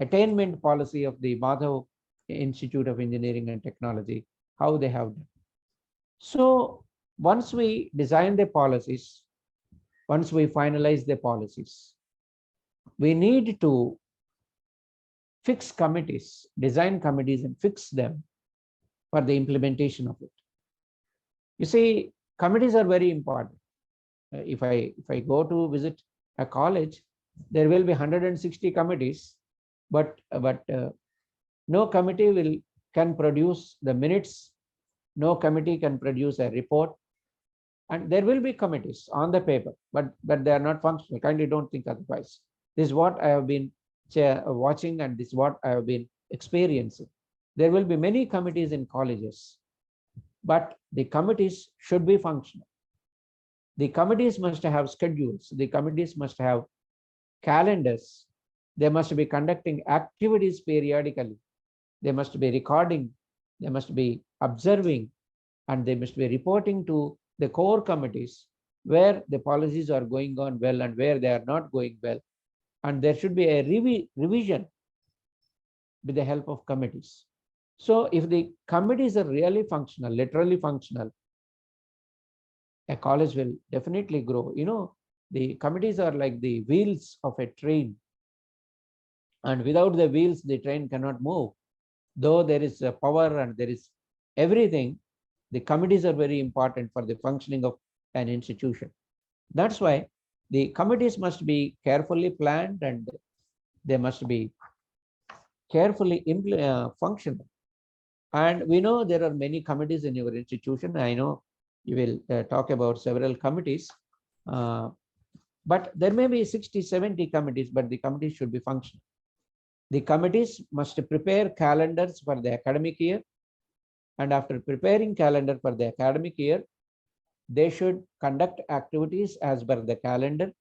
attainment policy of the Madhav Institute of Engineering and Technology, how they have done. So once we design the policies, once we finalize the policies, we need to fix committees, design committees and fix them for the implementation of it. You see, committees are very important. If I go to visit a college, there will be 160 committees, but no committee can produce the minutes. No committee can produce a report. And there will be committees on the paper, but they are not functional. Kindly don't think otherwise. This is what I have been watching, and this is what I have been experiencing. There will be many committees in colleges, but the committees should be functional. The committees must have schedules. The committees must have calendars. They must be conducting activities periodically. They must be recording. They must be observing, and they must be reporting to the core committees where the policies are going on well and where they are not going well. And there should be a revision with the help of committees. So if the committees are really functional, literally functional, a college will definitely grow. You know, the committees are like the wheels of a train. And without the wheels, the train cannot move. Though there is power and there is everything, the committees are very important for the functioning of an institution. That's why the committees must be carefully planned and they must be carefully functional. And we know there are many committees in your institution. I know you will talk about several committees, but there may be 60, 70 committees, but the committees should be functional. The committees must prepare calendars for the academic year. And after preparing calendar for the academic year, they should conduct activities as per the calendar.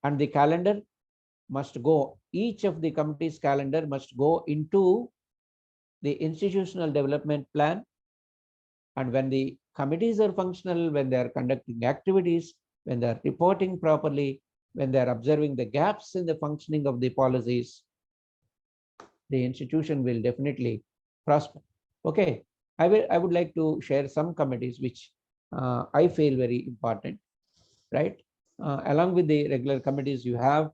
And the calendar must go, each of the committee's calendar must go into the institutional development plan. And when the committees are functional, when they are conducting activities, when they are reporting properly, when they are observing the gaps in the functioning of the policies, the institution will definitely prosper. Okay, I would like to share some committees which I feel very important, right? Along with the regular committees you have,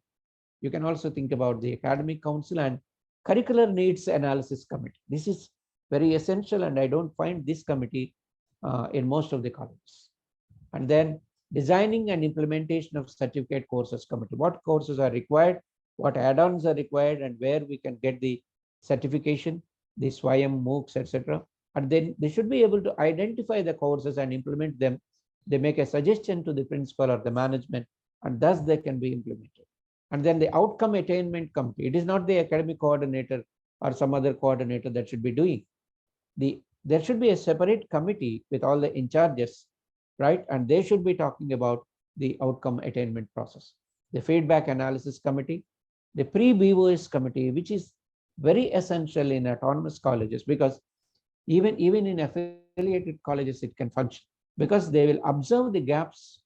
you can also think about the academic council and curricular needs analysis committee. This is very essential, and I don't find this committee in most of the colleges. And then designing and implementation of certificate courses committee. What courses are required, what add-ons are required, and where we can get the certification, the SWAYAM, MOOCs, etc. And then they should be able to identify the courses and implement them. They make a suggestion to the principal or the management, and thus they can be implemented. And then the outcome attainment committee. It is not the academic coordinator or some other coordinator that should be doing. There should be a separate committee with all the in charges, right? And they should be talking about the outcome attainment process. The feedback analysis committee, the pre-BOS committee, which is very essential in autonomous colleges, because even in affiliated colleges it can function, because they will observe the gaps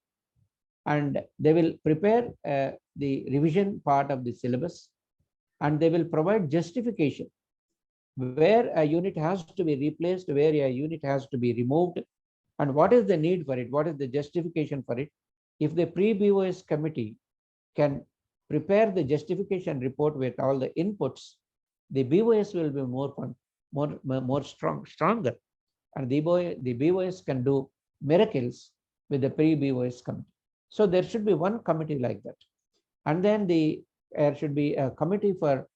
and they will prepare the revision part of the syllabus, and they will provide justification where a unit has to be replaced, where a unit has to be removed, and what is the need for it, what is the justification for it. If the pre-BOS committee can prepare the justification report with all the inputs, the BOS will be more stronger, and the BOS can do miracles with the pre-BOS committee. So there should be one committee like that. And then there should be a committee for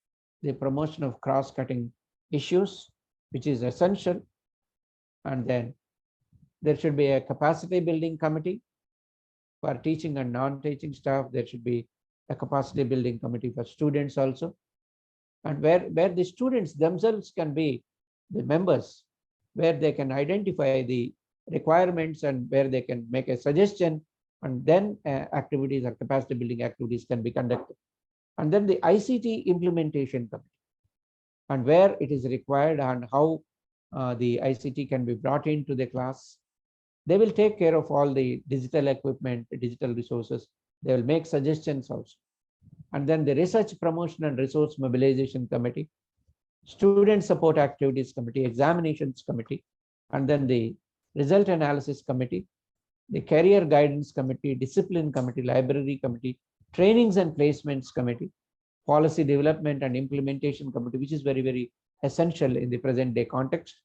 the promotion of cross-cutting issues, which is essential. And then there should be a capacity building committee for teaching and non-teaching staff. There should be a capacity building committee for students also, and where the students themselves can be the members, where they can identify the requirements and where they can make a suggestion, and then activities or capacity building activities can be conducted. And then the ICT implementation committee, and where it is required and how the ICT can be brought into the class. They will take care of all the digital equipment, digital resources. They will make suggestions also. And then the research promotion and resource mobilization committee, student support activities committee, examinations committee, and then the result analysis committee, the career guidance committee, discipline committee, library committee, trainings and placements committee, policy development and implementation committee, which is very, very essential in the present day context,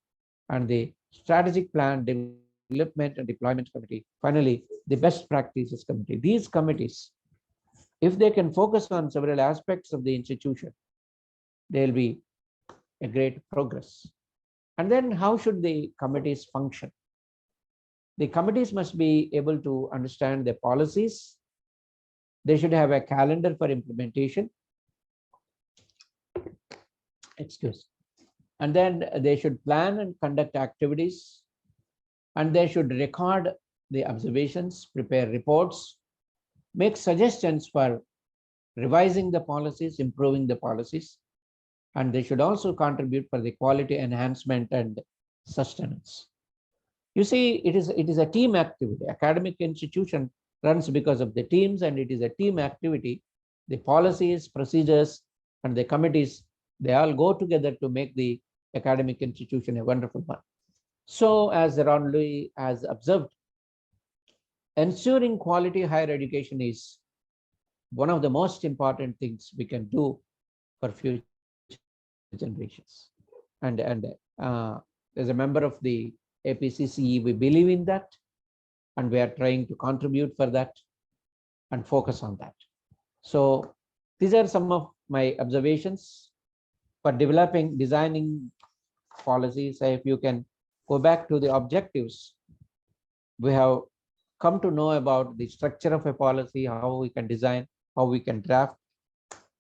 and the strategic plan development and deployment committee. Finally, the best practices committee. These committees, if they can focus on several aspects of the institution, there will be a great progress. And then how should the committees function? The committees must be able to understand the policies. They should have a calendar for implementation. Excuse. And then they should plan and conduct activities, and they should record the observations, prepare reports, make suggestions for revising the policies, improving the policies, and they should also contribute for the quality enhancement and sustenance. You see, it is a team activity. Academic institution runs because of the teams, and it is a team activity. The policies, procedures, and the committees, they all go together to make the academic institution a wonderful one. So, as Ron Louis has observed, ensuring quality higher education is one of the most important things we can do for future generations. And as a member of the APCCE, we believe in that, and we are trying to contribute for that and focus on that. So these are some of my observations for designing policies. If you can go back to the objectives, we have come to know about the structure of a policy, how we can design, how we can draft,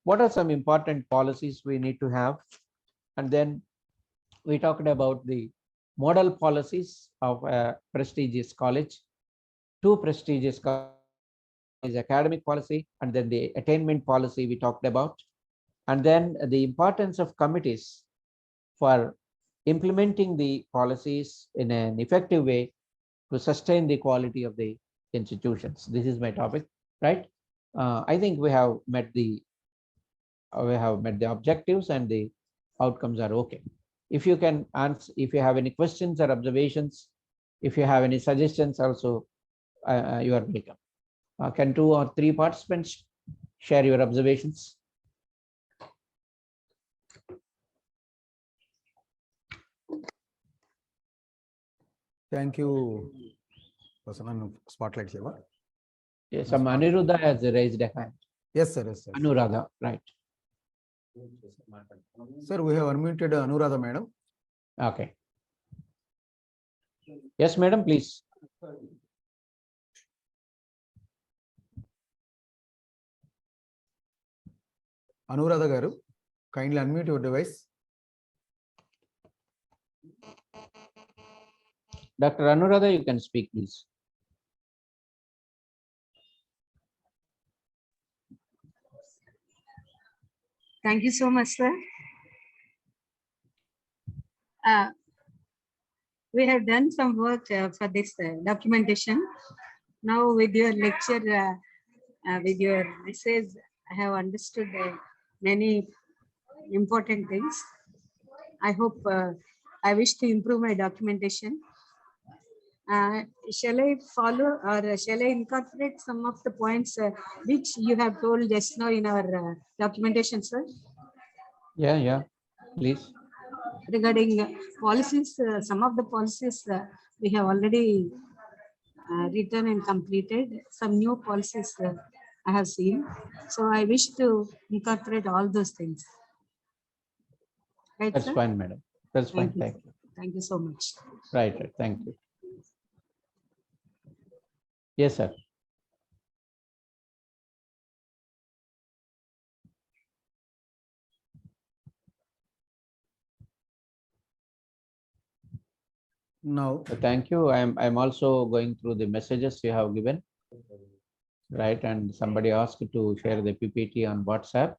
what are some important policies we need to have. And then we talked about the model policies of a prestigious college. Two prestigious is academic policy, and then the attainment policy we talked about, and then the importance of committees for implementing the policies in an effective way to sustain the quality of the institutions. This is my topic, right? I think we have met the objectives, and the outcomes are okay. If you can answer, if you have any questions or observations, if you have any suggestions also, you are welcome. Can 2 or 3 participants share your observations? Thank you. Spotlight Seva. Yes, Aniruddha has raised a hand. Yes, sir. Yes, sir. Anuradha, right. Sir, we have unmuted Anuradha, madam. Okay. Yes, madam, please. Anuradha Garu, kindly unmute your device. Dr. Anuradha, you can speak, please. Thank you so much, sir. We have done some work for this documentation. Now with your lecture, with your message, I have understood many important things. I hope I wish to improve my documentation. Shall I follow or shall I incorporate some of the points which you have told just now in our documentation, sir? Yeah, please. Regarding policies, some of the policies we have already written and completed. Some new policies I have seen. So I wish to incorporate all those things. Right, That's sir? fine, madam. That's fine. Thank you. Thank you. Thank you so much. Right. Thank you. Yes, sir. Now, Thank you. I'm also going through the messages you have given, right? And somebody asked to share the PPT on WhatsApp.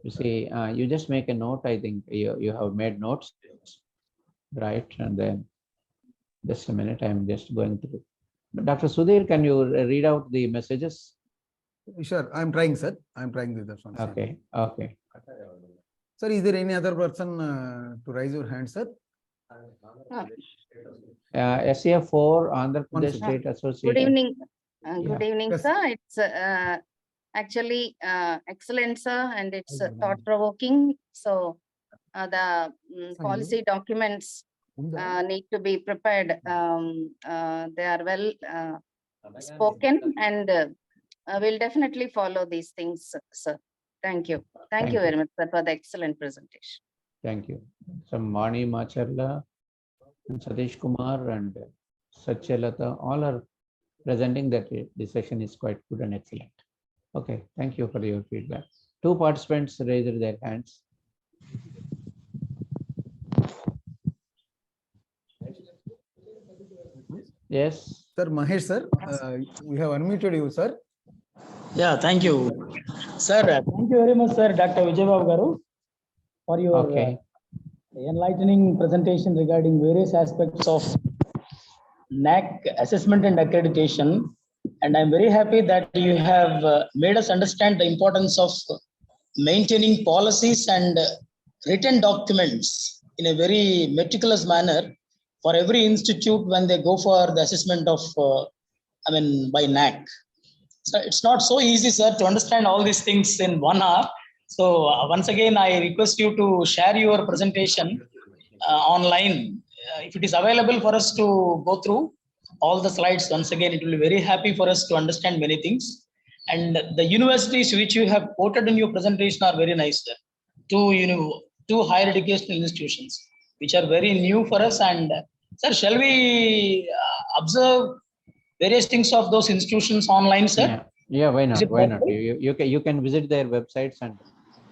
You see, you just make a note. I think you have made notes, right? And then just a minute, I'm just going through. Dr. Sudhir, can you read out the messages? sure, I'm trying, sir. I'm trying with this one. Okay. Sir, is there any other person to raise your hand, sir? SCF4, Andhra One Pradesh second. State Associate. Good evening. Yeah. Good evening, Yes. sir. It's actually excellent, sir, and it's thought-provoking. So the policy documents need to be prepared. They are well spoken, and we'll definitely follow these things, sir. Thank you. Thank you very much, sir, for the excellent presentation. Thank you. Some Mani Macharla and Satish Kumar and Satyalata, all are presenting that the session is quite good and excellent. Okay, thank you for your feedback. 2 participants raised their hands. Yes. Sir, Mahesh, sir, we have unmuted you, sir. Yeah, thank you. Sir, thank you very much, sir, Dr. Vijaybabu Garu, for your enlightening presentation regarding various aspects of NAC assessment and accreditation. And I'm very happy that you have made us understand the importance of maintaining policies and written documents in a very meticulous manner for every institute when they go for the assessment of, by NAC. So it's not so easy, sir, to understand all these things in 1 hour. So once again, I request you to share your presentation online. If it is available for us to go through all the slides, once again, it will be very happy for us to understand many things. And the universities which you have quoted in your presentation are very nice, sir. 2 higher educational institutions, which are very new for us. And sir, shall we observe various things of those institutions online, sir? Yeah, why not? Why not? You can visit their websites and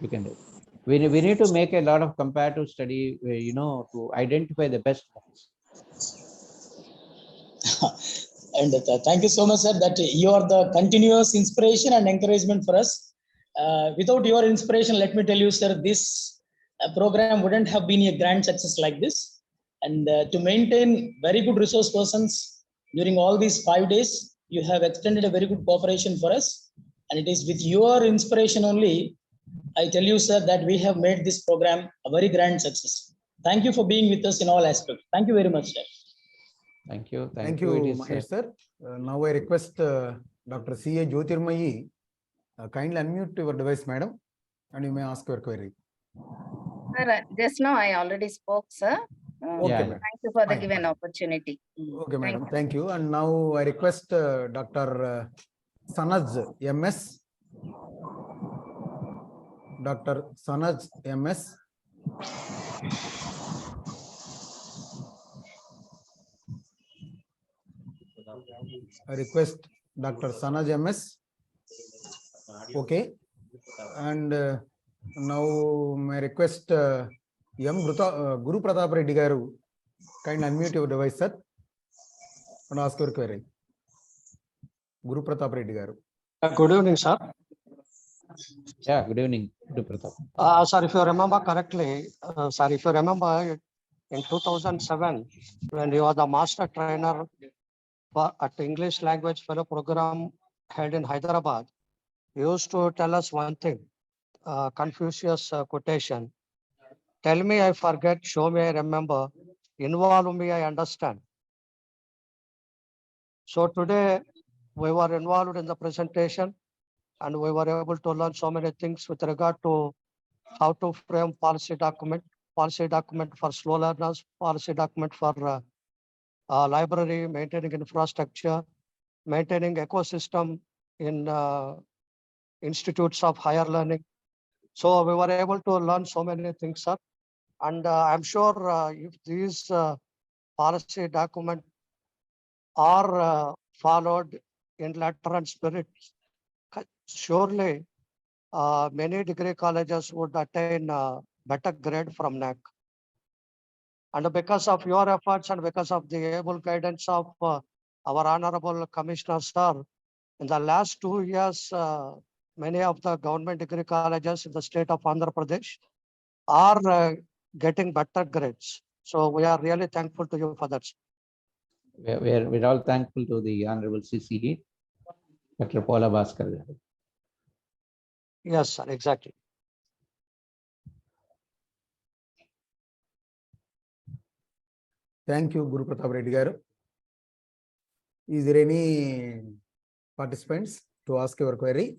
you can do. We need to make a lot of comparative study, to identify the best ones. And thank you so much, sir, that you are the continuous inspiration and encouragement for us. Without your inspiration, let me tell you, sir, this program wouldn't have been a grand success like this. And to maintain very good resource persons during all these 5 days, you have extended a very good cooperation for us. And it is with your inspiration only, I tell you, sir, that we have made this program a very grand success. Thank you for being with us in all aspects. Thank you very much, sir. Thank you. Thank you, It is, Mahesh sir. Now I request Dr. C.A. Jyotirmayi, kindly unmute your device, madam, and you may ask your query. Sir, just now I already spoke, sir. Okay, Yeah, madam. Thank you for the Fine, given fine. opportunity. Okay, Thank madam. Thank you. And now I request Dr. Sanaj MS. Dr. Sanaj MS. I request Dr. Sanaj MS. Okay. And now my request Guru Pratap Reddy garu, kindly unmute your device, sir, and ask your query. Guru Pratap Reddy garu. Good evening, sir. yeah, good evening, Guru Pratap. Sir, if you remember correctly, in 2007, when you are the master trainer at English language fellow program held in Hyderabad, you used to tell us one thing, Confucius quotation. Tell me I forget, show me I remember, involve me I understand. So today we were involved in the presentation and we were able to learn so many things with regard to how to frame policy document for slow learners, policy document for library, maintaining infrastructure, maintaining ecosystem in institutes of higher learning. So we were able to learn so many things, sir. And I'm sure if these policy documents are followed in letter and spirit, surely many degree colleges would attain better grade from NAC. And because of your efforts and because of the able guidance of our Honorable Commissioner, sir, in the last 2 years, many of the government degree colleges in the state of Andhra Pradesh are getting better grades. So we are really thankful to you for that. We're all thankful to the Honorable CCE, Dr. Paula Bhaskar. Yes, sir, exactly. Thank you, Guru Pratap Reddy garu. Is there any participants to ask your query?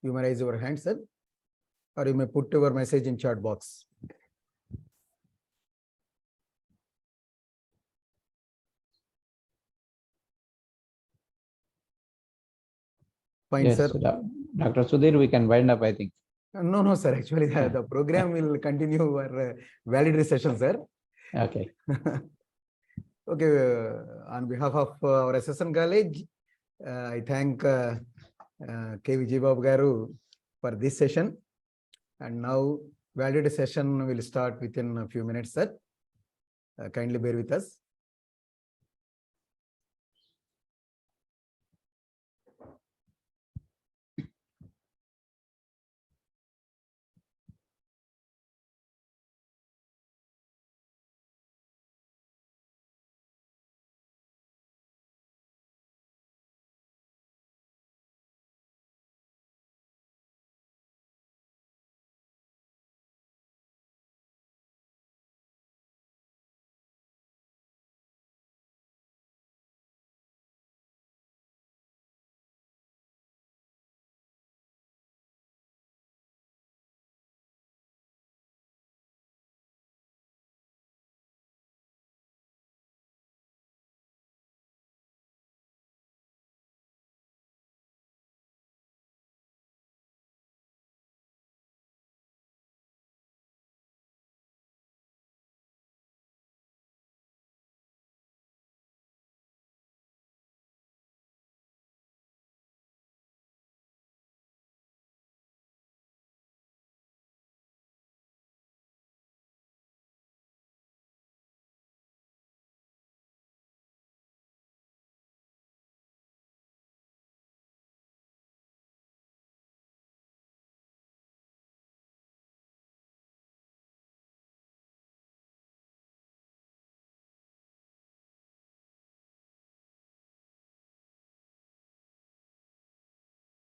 You may raise your hand, sir, or you may put your message in chat box. Fine, Yes, sir. Dr. Sudhir, we can wind up, I think. No, sir. Actually, the program will continue our validity session, sir. Okay. Okay. On behalf of our SS&N college, I thank K. Vijaybabu garu for this session. And now validity session will start within a few minutes, sir. Kindly bear with us.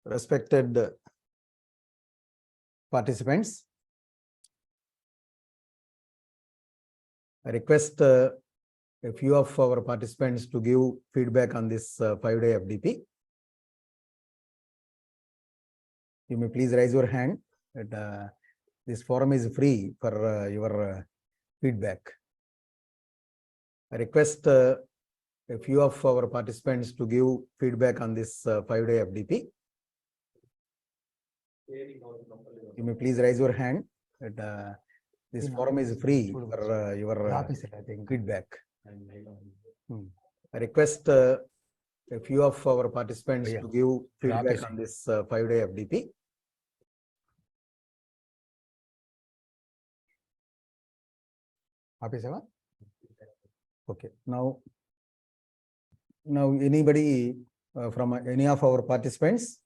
Respected participants, I request a few of our participants to give feedback on this 5-day FDP. You may please raise your hand. This forum is free for your feedback. I request a few of our participants to give feedback on this 5-day FDP. You may please raise your hand. This forum is free for your feedback. I request a few of our participants to give feedback on this 5-day FDP. Okay. Now anybody from any of our participants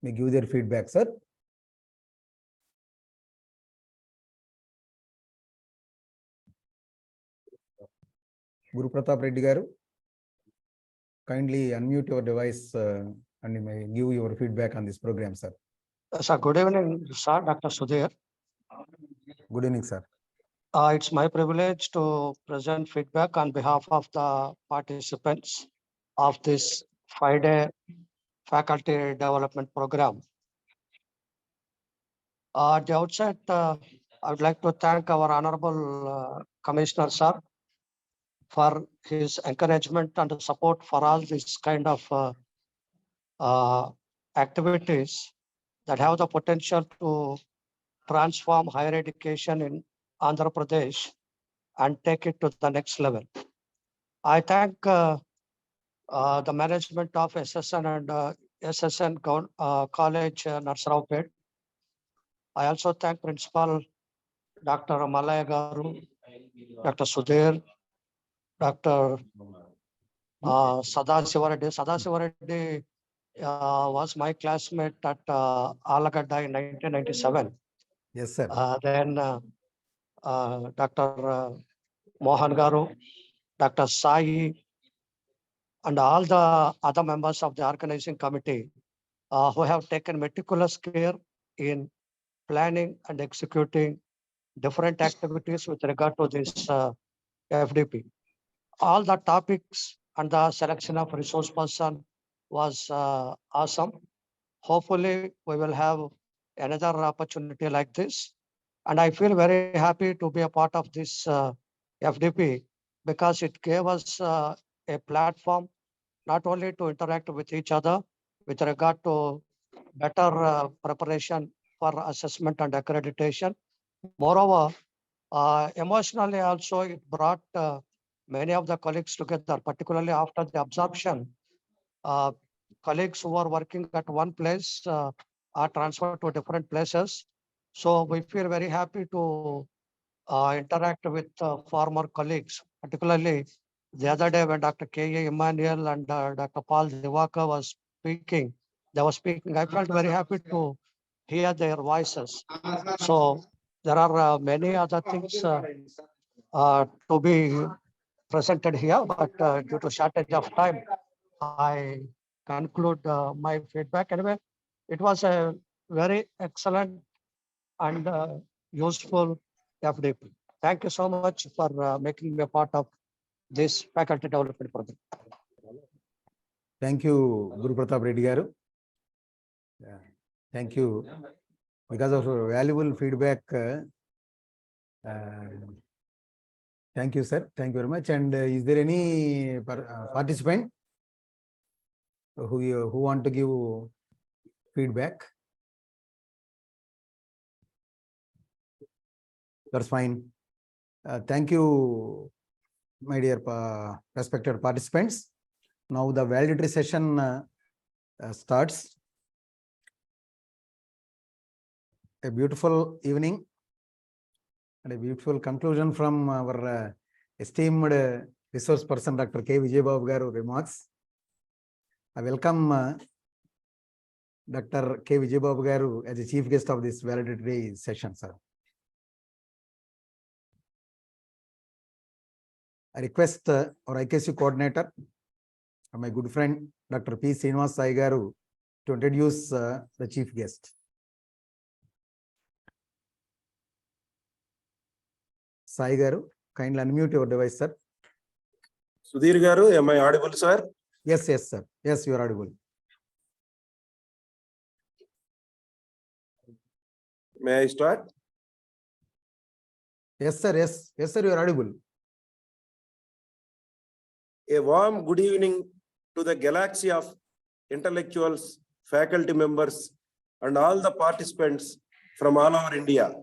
may give their feedback, sir. Guru Pratap Reddy garu, kindly unmute your device and you may give your feedback on this program, sir. Sir, good evening, sir. Dr. Sudhir. Good evening, sir. It's my privilege to present feedback on behalf of the participants of this 5-day faculty development program. At the outset, I would like to thank our Honorable Commissioner, sir, for his encouragement and support for all this kind of activities that have the potential to transform higher education in Andhra Pradesh and take it to the next level. I thank the management of SS&N and SS&N College, NARASARAOPET. I also thank Principal Dr. Malaya Garu, Dr. Sudhir, Dr. Sadasivareddy. Sadasivareddy was my classmate at Alagadda in 1997. Yes, sir. Then Dr. Mohan Garu, Dr. Sai, and all the other members of the organizing committee who have taken meticulous care in planning and executing different activities with regard to this FDP. All the topics and the selection of resource person was awesome. Hopefully, we will have another opportunity like this. And I feel very happy to be a part of this FDP because it gave us a platform not only to interact with each other with regard to better preparation for assessment and accreditation. Moreover, emotionally also it brought many of the colleagues together, particularly after the absorption. Colleagues who are working at one place are transferred to different places. So we feel very happy to interact with former colleagues, particularly the other day when Dr. K.A. Emmanuel and Dr. Paul Divakar was speaking, I felt very happy to hear their voices. So there are many other things to be presented here, but due to shortage of time, I conclude my feedback. Anyway, it was a very excellent and useful FDP. Thank you so much for making me a part of this faculty development program. Thank you, Guru Pratap Reddy garu. Thank you. Because of your valuable feedback. Thank you, sir. Thank you very much. And is there any participant who want to give feedback? That's fine. Thank you, my dear respected participants. Now the validatory session starts. A beautiful evening and a beautiful conclusion from our esteemed resource person, Dr. K. Vijayababu garu remarks. I welcome Dr. K. Vijayababu garu as the chief guest of this validatory session, sir. I request our IKC coordinator, my good friend, Dr. P. Srinivas Sai Garu to introduce the chief guest. Sai Garu, kindly unmute your device, sir. Sudhir Garu, am I audible, sir? Yes, yes, sir. Yes, you are audible. May I start? Yes, sir. Yes, yes, sir. You are audible. A warm good evening to the galaxy of intellectuals, faculty members, and all the participants from all over India.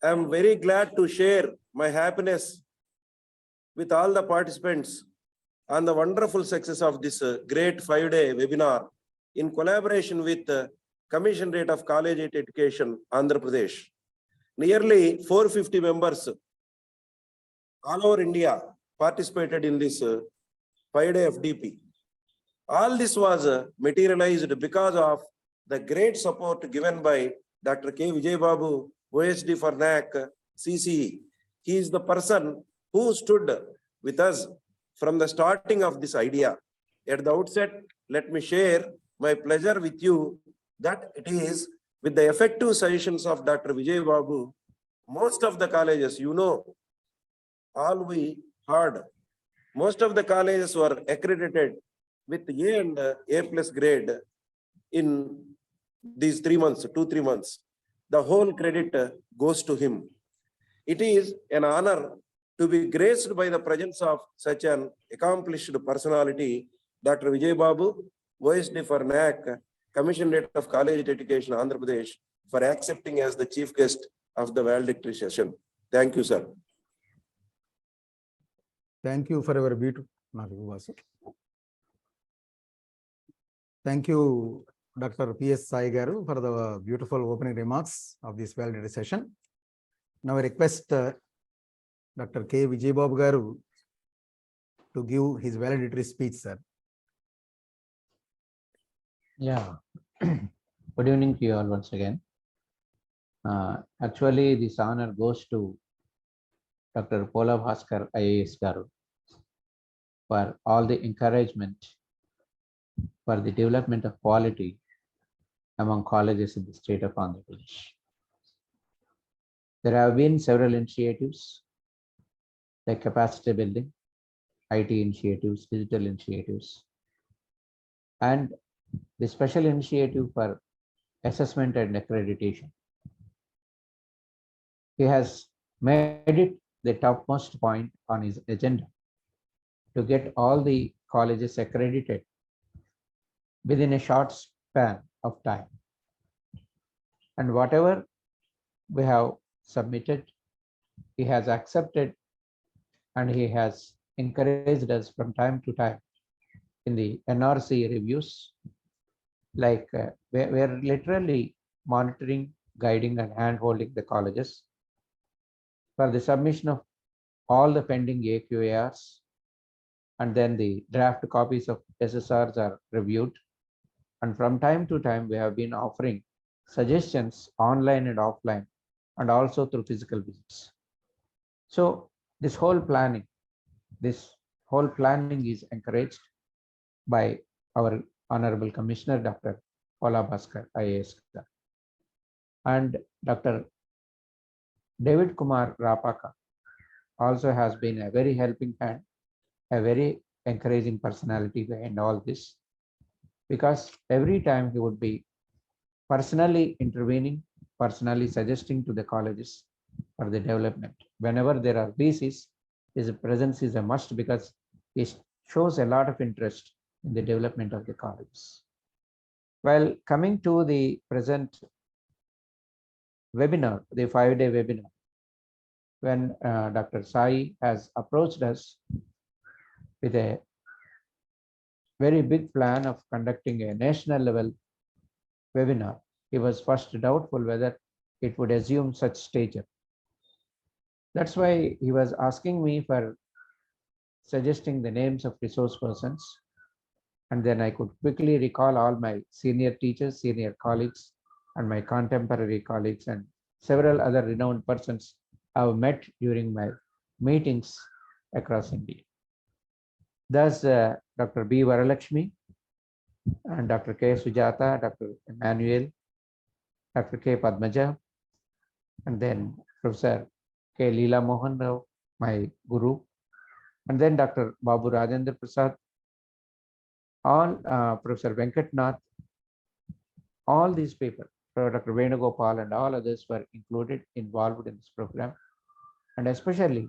I am very glad to share my happiness with all the participants on the wonderful success of this great 5-day webinar in collaboration with the Commissionerate of Collegiate Education, Andhra Pradesh. Nearly 450 members all over India participated in this 5-day FDP. All this was materialized because of the great support given by Dr. K. Vijay Babu, OSD for NAAC, CCE. He is the person who stood with us from the starting of this idea. At the outset, let me share my pleasure with you that it is with the effective suggestions of Dr. Vijay Babu, most of the colleges, all we heard, most of the colleges were accredited with A and A+ grade in these 3 months, 2-3 months. The whole credit goes to him. It is an honor to be graced by the presence of such an accomplished personality, Dr. Vijay Babu, OSD for NAAC, Commissionerate of Collegiate Education, Andhra Pradesh, for accepting as the chief guest of the valedictory session. Thank you, sir. Thank you for your beautiful. Thank you, Dr. P.S. Sai Garu, for the beautiful opening remarks of this valedictory session. Now I request Dr. K. Vijay Babu Garu to give his valedictory speech, sir. Yeah. Good evening to you all once again. Actually, this honor goes to Dr. Pola Bhaskar IAS Garu for all the encouragement for the development of quality among colleges in the state of Andhra Pradesh. There have been several initiatives like capacity building, IT initiatives, digital initiatives, and the special initiative for assessment and accreditation. He has made it the topmost point on his agenda to get all the colleges accredited within a short span of time. And whatever we have submitted, he has accepted, and he has encouraged us from time to time in the NRC reviews. Like we're literally monitoring, guiding, and hand-holding the colleges for the submission of all the pending AQARs, and then the draft copies of SSRs are reviewed. And from time to time, we have been offering suggestions online and offline, and also through physical visits. So this whole planning is encouraged by our Honorable Commissioner, Dr. Pola Bhaskar IAS, and Dr. David Kumar Rapaka also has been a very helping hand, a very encouraging personality behind all this, because every time he would be personally intervening, personally suggesting to the colleges for the development. Whenever there are VCs, his presence is a must because he shows a lot of interest in the development of the colleges. Well, coming to the present webinar, the 5-day webinar, when Dr. Sai has approached us with a very big plan of conducting a national level webinar, he was first doubtful whether it would assume such stature. That's why he was asking me for suggesting the names of resource persons, and then I could quickly recall all my senior teachers, senior colleagues, and my contemporary colleagues, and several other renowned persons I have met during my meetings across India. Thus, Dr. B. Varalakshmi and Dr. K. Sujata, Dr. Emmanuel, Dr. K. Padmaja, and then Professor K. Leela Mohan Rao, my guru, and then Dr. Babu Rajendra Prasad, all Professor Venkatnath, all these people, Dr. Venugopal and all others were included, involved in this program, and especially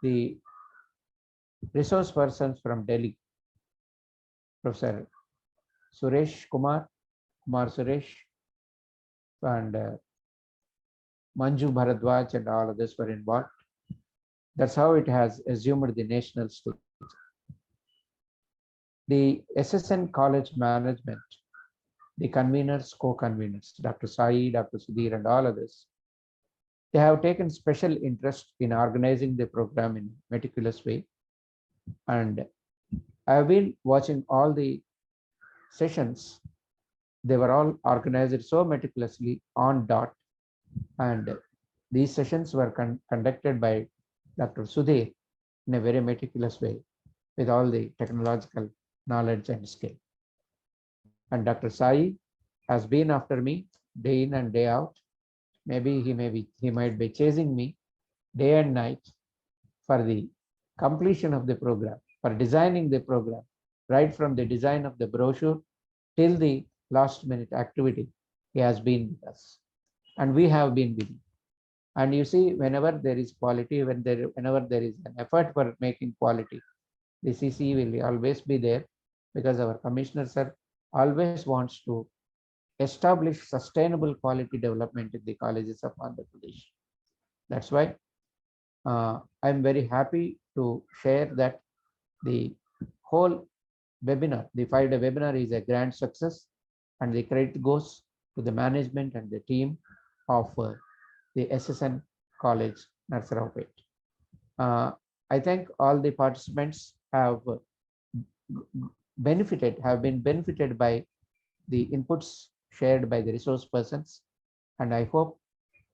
the resource persons from Delhi, Professor Suresh Kumar Suresh, and Manju Bharadwaj and all others were involved. That's how it has assumed the national stage. The SS&N college management, the conveners, co-conveners, Dr. Sai, Dr. Sudhir, and all others, they have taken special interest in organizing the program in a meticulous way. And I have been watching all the sessions. They were all organized so meticulously on dot. And these sessions were conducted by Dr. Sudhir in a very meticulous way with all the technological knowledge and skill. And Dr. Sai has been after me day in and day out. Maybe he might be chasing me day and night for the completion of the program, for designing the program, right from the design of the brochure till the last minute activity. He has been with us, and we have been with him. And you see, whenever there is quality, whenever there is an effort for making quality, the CCE will always be there, because our commissioner sir always wants to establish sustainable quality development in the colleges of Andhra Pradesh. That's why I'm very happy to share that the whole webinar, the 5-day webinar, is a grand success, and the credit goes to the management and the team of the SS&N College, NARASARAOPET. I think all the participants have been benefited by the inputs shared by the resource persons, and I hope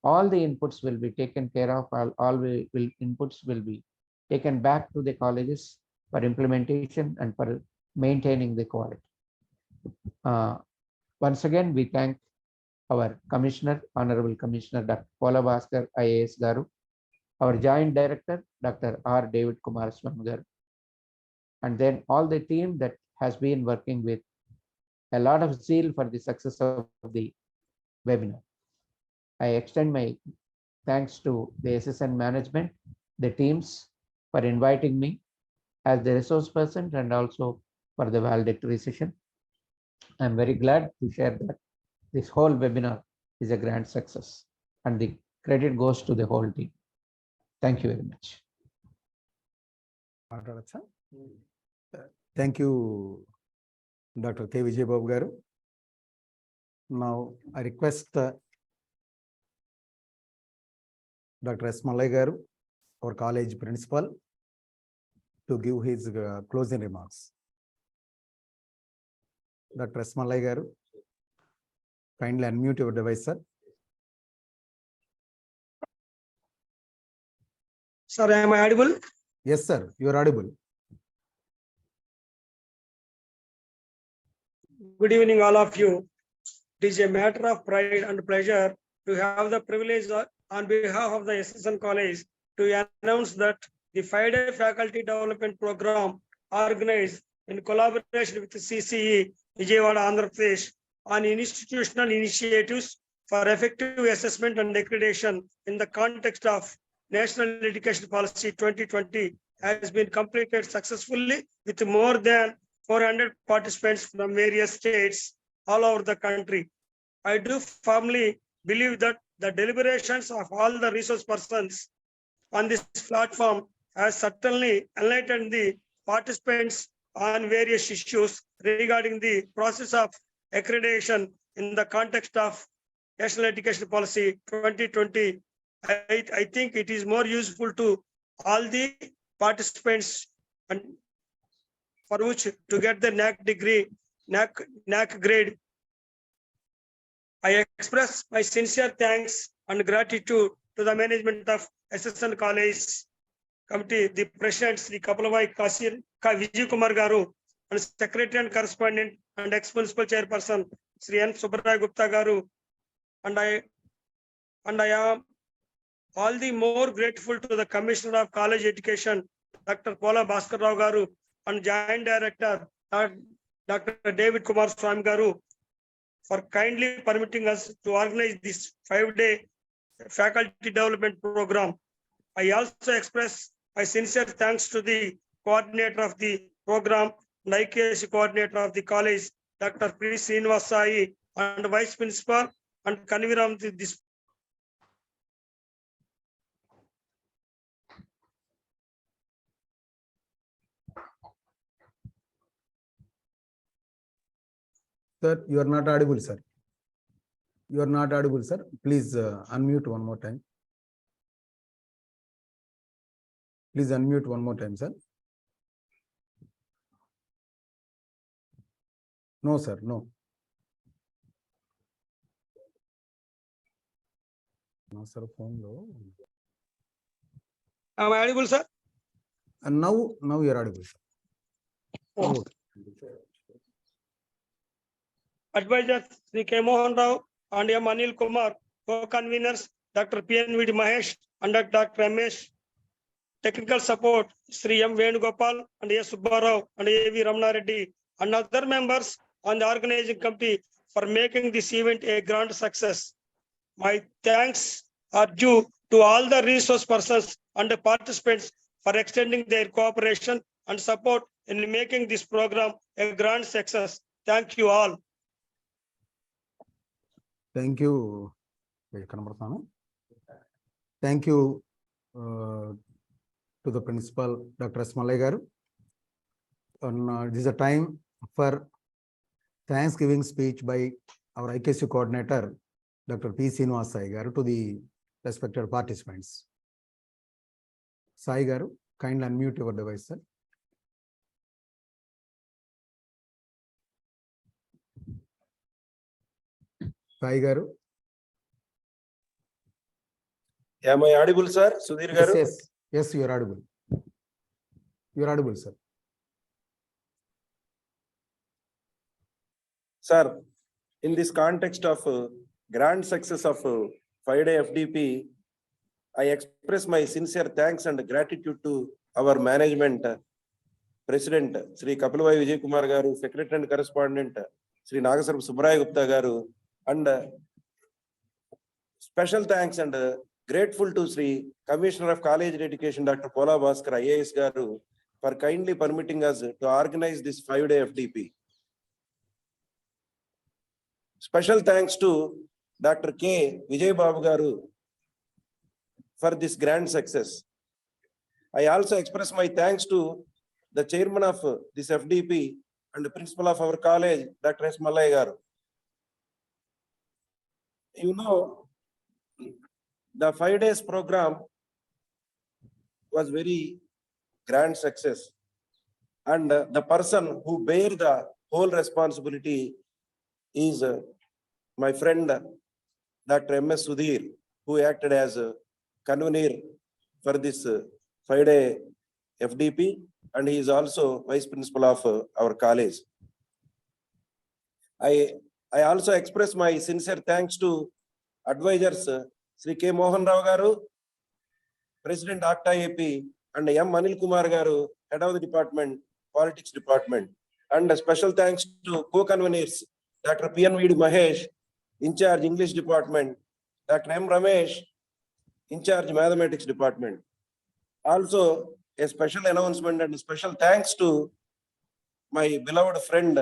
all the inputs will be taken care of. Inputs will be taken back to the colleges for implementation and for maintaining the quality. Once again, we thank our Commissioner, Honorable Commissioner Dr. Pola Bhaskar IAS Garu, our Joint Director Dr. R. David Kumaraswamy Garu, and then all the team that has been working with a lot of zeal for the success of the webinar. I extend my thanks to the SS&N management, the teams, for inviting me as the resource person and also for the valedictory session. I'm very glad to share that this whole webinar is a grand success, and the credit goes to the whole team. Thank you very much. Thank you, Dr. K. Vijay Babu Garu. Now I request Dr. S. Mallai Garu, our college principal, to give his closing remarks. Dr. S. Mallai Garu, kindly unmute your device, sir. Sir, am I audible? Yes, sir, you are audible. Good evening, all of you. It is a matter of pride and pleasure to have the privilege on behalf of the SS&N College to announce that the 5-day faculty development program organized in collaboration with the CCE, Vijayawada, Andhra Pradesh, on institutional initiatives for effective assessment and accreditation in the context of National Education Policy 2020 has been completed successfully with more than 400 participants from various states all over the country. I do firmly believe that the deliberations of all the resource persons on this platform has certainly enlightened the participants on various issues regarding the process of accreditation in the context of National Education Policy 2020. I think it is more useful to all the participants and for which to get the NAAC degree, NAAC grade. I express my sincere thanks and gratitude to the management of SS&N College, committee, the president, Sri Kapalabhai Vijay Kumar Garu, and secretary and correspondent and ex-principal chairperson, Sri N. Subramanian Gupta Garu, and I am all the more grateful to the Commissioner of College Education, Dr. Pola Bhaskar Rao Garu, and Joint Director, Dr. David Kumar Swami Garu, for kindly permitting us to organize this 5-day faculty development program. I also express my sincere thanks to the coordinator of the program, and IKS coordinator of the college, Dr. P. Srinivas Sai, and vice principal and convener of this. Sir, you are not audible, sir. You are not audible, sir. Please unmute one more time. Please unmute one more time, sir. No, sir, no. No, sir, phone low. Am I audible, sir? And now you are audible, sir. Oh. Advisors Sri K. Mohan Rao and M. Anil Kumar, co-conveners Dr. PNV Mahesh and Dr. Ramesh. Technical support Sri M. Venugopal and S. Subbarao and A.V. Ramana Reddy and other members on the organizing committee for making this event a grand success. My thanks are due to all the resource persons and the participants for extending their cooperation and support in making this program a grand success. Thank you all. Thank you. Thank you to the principal, Dr. S. Malay Garu. This is a time for Thanksgiving speech by our IKSU coordinator, Dr. P. Srinivas Sai Garu, to the respected participants. Sai Garu, kindly unmute your device, sir. Sai Garu. Am I audible, sir? Sudhir Garu? Yes, you are audible. You are audible, sir. Sir, in this context of grand success of 5-day FDP, I express my sincere thanks and gratitude to our management, President Sri Kapalabhai Vijay Kumar Garu, Secretary and Correspondent Sri Nagasarap Subramanian Gupta Garu, and special thanks and grateful to Sri Commissioner of College Education, Dr. Pola Bhaskar IAS Garu, for kindly permitting us to organize this 5-day FDP. Special thanks to Dr. K. Vijay Babu Garu for this grand success. I also express my thanks to the chairman of this FDP and the principal of our college, Dr. S. Malay Garu. You know, the 5 days program was very grand success, and the person who bear the whole responsibility is my friend Dr. M.S. Sudhir, who acted as a convener for this 5-day FDP, and he is also vice principal of our college. I also express my sincere thanks to advisors Sri K. Mohan Rao Garu, President Acta AP, and M. Anil Kumar Garu, head of the department, politics department, and a special thanks to co-conveners Dr. PNV Mahesh, in charge English department, Dr. M. Ramesh, in charge mathematics department. Also, a special announcement and special thanks to my beloved friend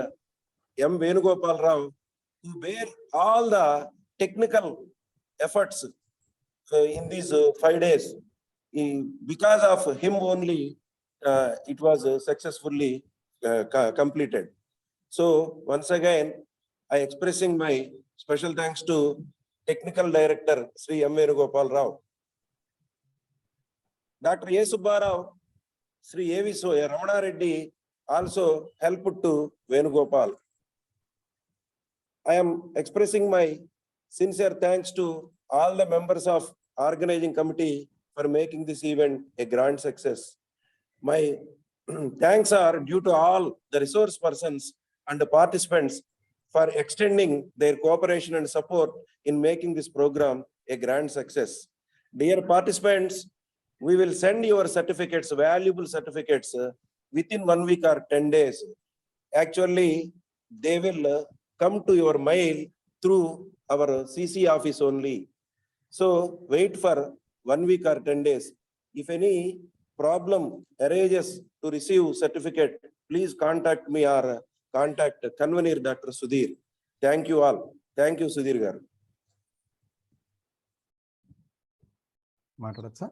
M. Venugopal Rao, who bear all the technical efforts in these 5 days. Because of him only, it was successfully completed. So once again, I expressing my special thanks to Technical Director Sri M. Venugopal Rao. Dr. A. Subbarao, Sri A.V. Ramana Reddy also helped to Venugopal. I am expressing my sincere thanks to all the members of organizing committee for making this event a grand success. My thanks are due to all the resource persons and the participants for extending their cooperation and support in making this program a grand success. Dear participants, we will send your certificates, valuable certificates, within 1 week or 10 days. Actually, they will come to your mail through our CCE office only. So wait for 1 week or 10 days. If any problem arises to receive certificate, please contact me or contact convener Dr. Sudhir. Thank you all. Thank you, Sudhir garu. మాట్లాడచ్చా?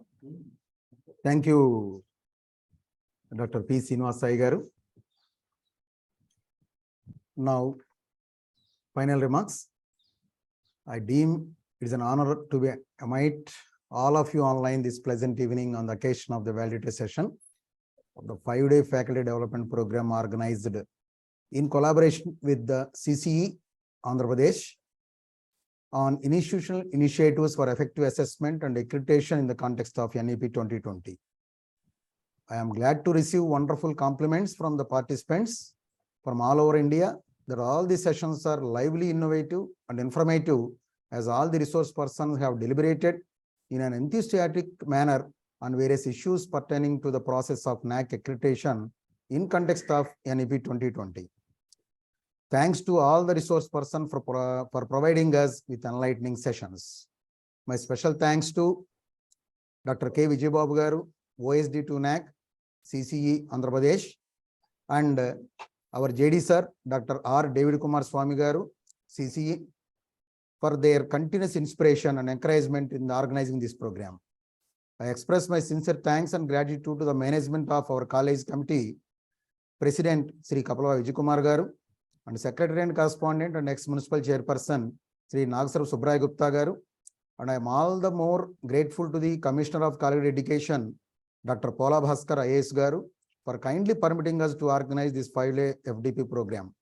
Thank you, Dr. P. Srinivas Sai garu. Now, final remarks. I deem it is an honor to be amid all of you online this pleasant evening on the occasion of the validity session of the 5-day faculty development program organized in collaboration with the CCE, Andhra Pradesh, on institutional initiatives for effective assessment and accreditation in the context of NEP 2020. I am glad to receive wonderful compliments from the participants from all over India that all the sessions are lively, innovative and informative, as all the resource persons have deliberated in an enthusiastic manner on various issues pertaining to the process of NAAC accreditation in context of NEP 2020. Thanks to all the resource persons for providing us with enlightening sessions. My special thanks to Dr. K. Vijayababu garu, OSD to NAAC, CCE, Andhra Pradesh, and our JD sir, Dr. R. David Kumar Swami garu, CCE, for their continuous inspiration and encouragement in organizing this program. I express my sincere thanks and gratitude to the management of our college committee, President Sri Kapalwa Vijayakumar garu, and Secretary and Correspondent and ex-municipal chairperson Sri Nagasar Subrai Gupta garu, and I am all the more grateful to the Commissioner of College Education, Dr. Pola Bhaskar IAS garu, for kindly permitting us to organize this 5-day FDP program.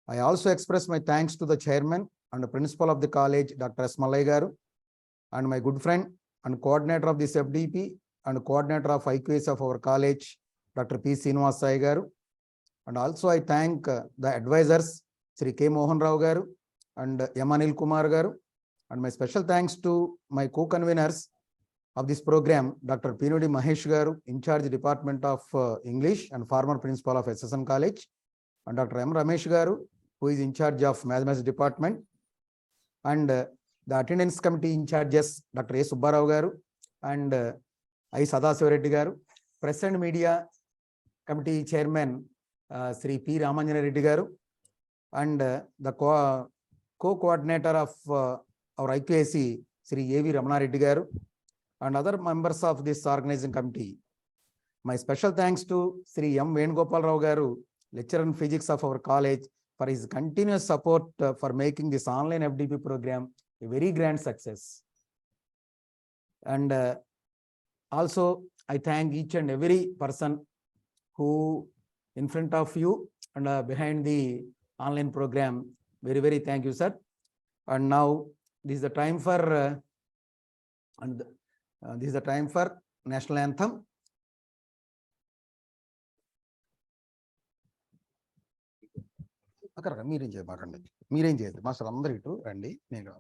I also express my thanks to the chairman and the principal of the college, Dr. S. Malai garu, and my good friend and coordinator of this FDP and coordinator of IQS of our college, Dr. P. Srinivas Sai garu. And also I thank the advisors, Sri K. Mohan Rao garu and M. Anil Kumar garu. And my special thanks to my co-conveners of this program, Dr. Pinudi Mahesh garu, in charge Department of English and former principal of SS&N College, and Dr. M. Ramesh garu, who is in charge of Mathematics Department, and the attendance committee in charges, Dr. A. Subbarao garu and I. Sadasivareddy garu, press and media committee chairman, Sri P. Ramanjana Reddy garu, and the co-coordinator of our IQAC, Sri A.V. Ramana Reddy garu, and other members of this organizing committee. My special thanks to Sri M. Venugopal Rao garu, lecturer in physics of our college, for his continuous support for making this online FDP program a very grand success. And also I thank each and every person who in front of you and behind the online program. Very, very thank you, sir. And now this is the time for national anthem. అక్కడ మీరేం చేయమాకండి, మీరేం చేయదు master అందరూ ఇటు రండి, నేను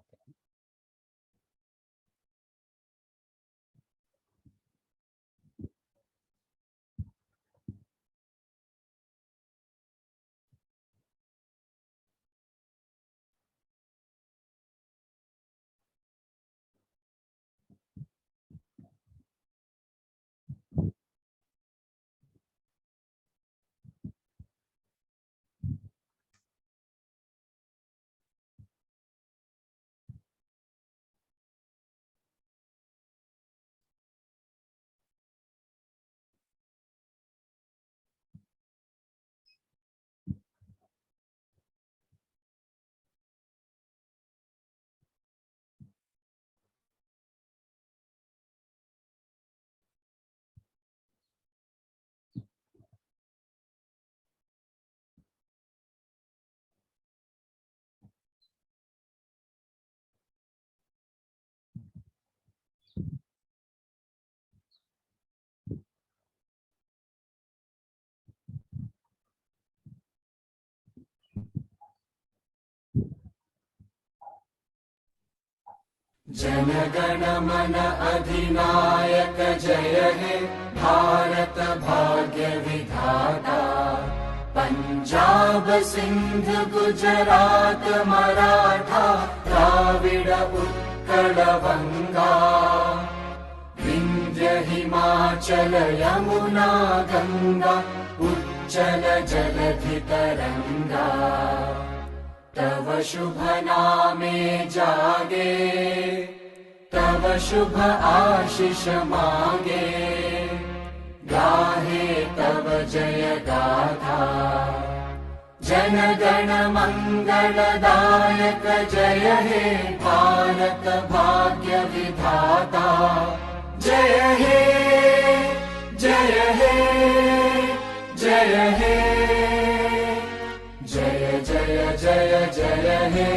जनगण मन अधिनायक जय हे भारत भाग्य विधाता पंजाब सिंध गुजरात मराठा द्राविड उत्कल बंगा विंध्य हिमाचल यमुना गंगा उच्चल जलधि तरंगा तव शुभ नामे जागे तव शुभ आशीष मांगे गाहे तव जय गाथा जन गण मंगलदायक जय हे भारत भाग्य विधाता जय हे जय हे जय हे जय जय जय जय हे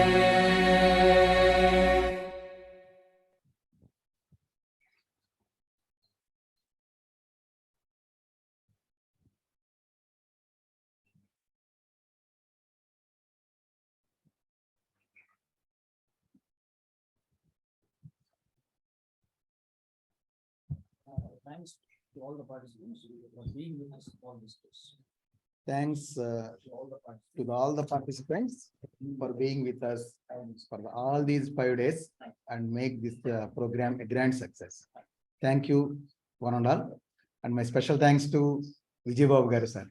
Thanks to all the participants for being with us all this days. Thanks to all the participants for being with us for all these 5 days and make this program a grand success. Thank you, one and all. And my special thanks to Vijay Babu Garu, sir.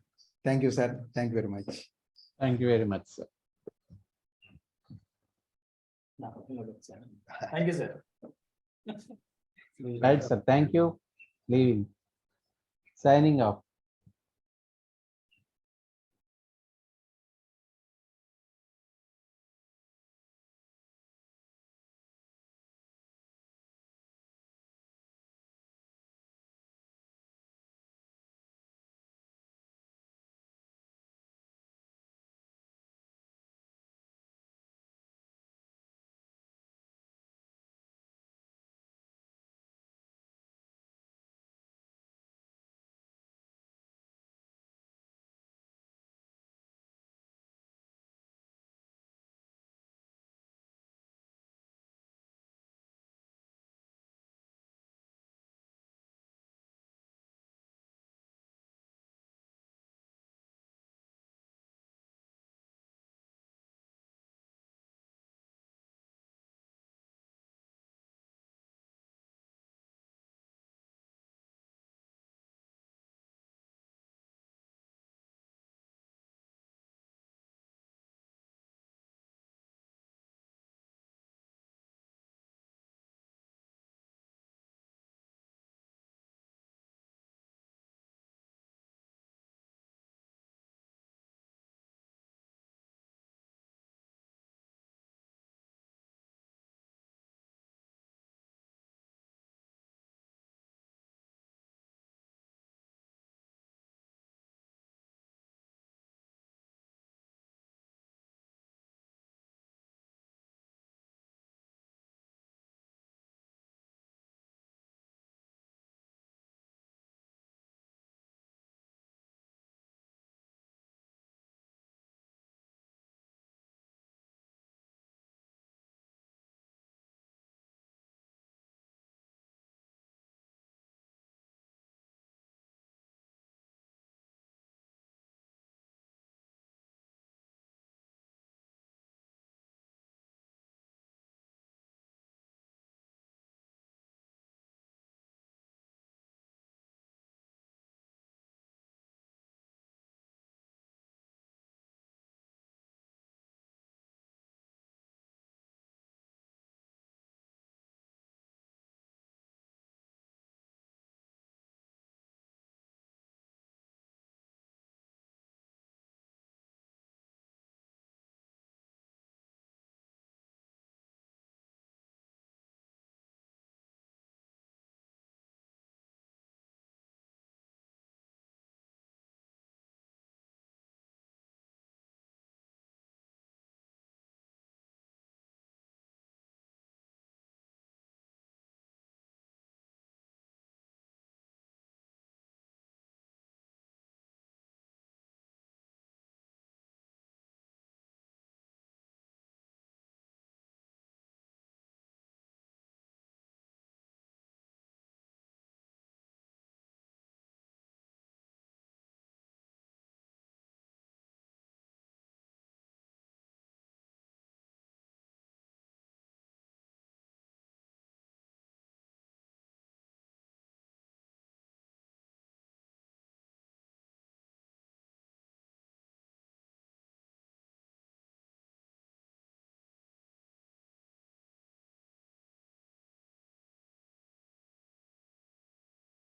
Thank you, sir. Thank you very much. Thank you very much, sir. Thank you, sir. Right, sir. Thank you. Leaving. Signing off.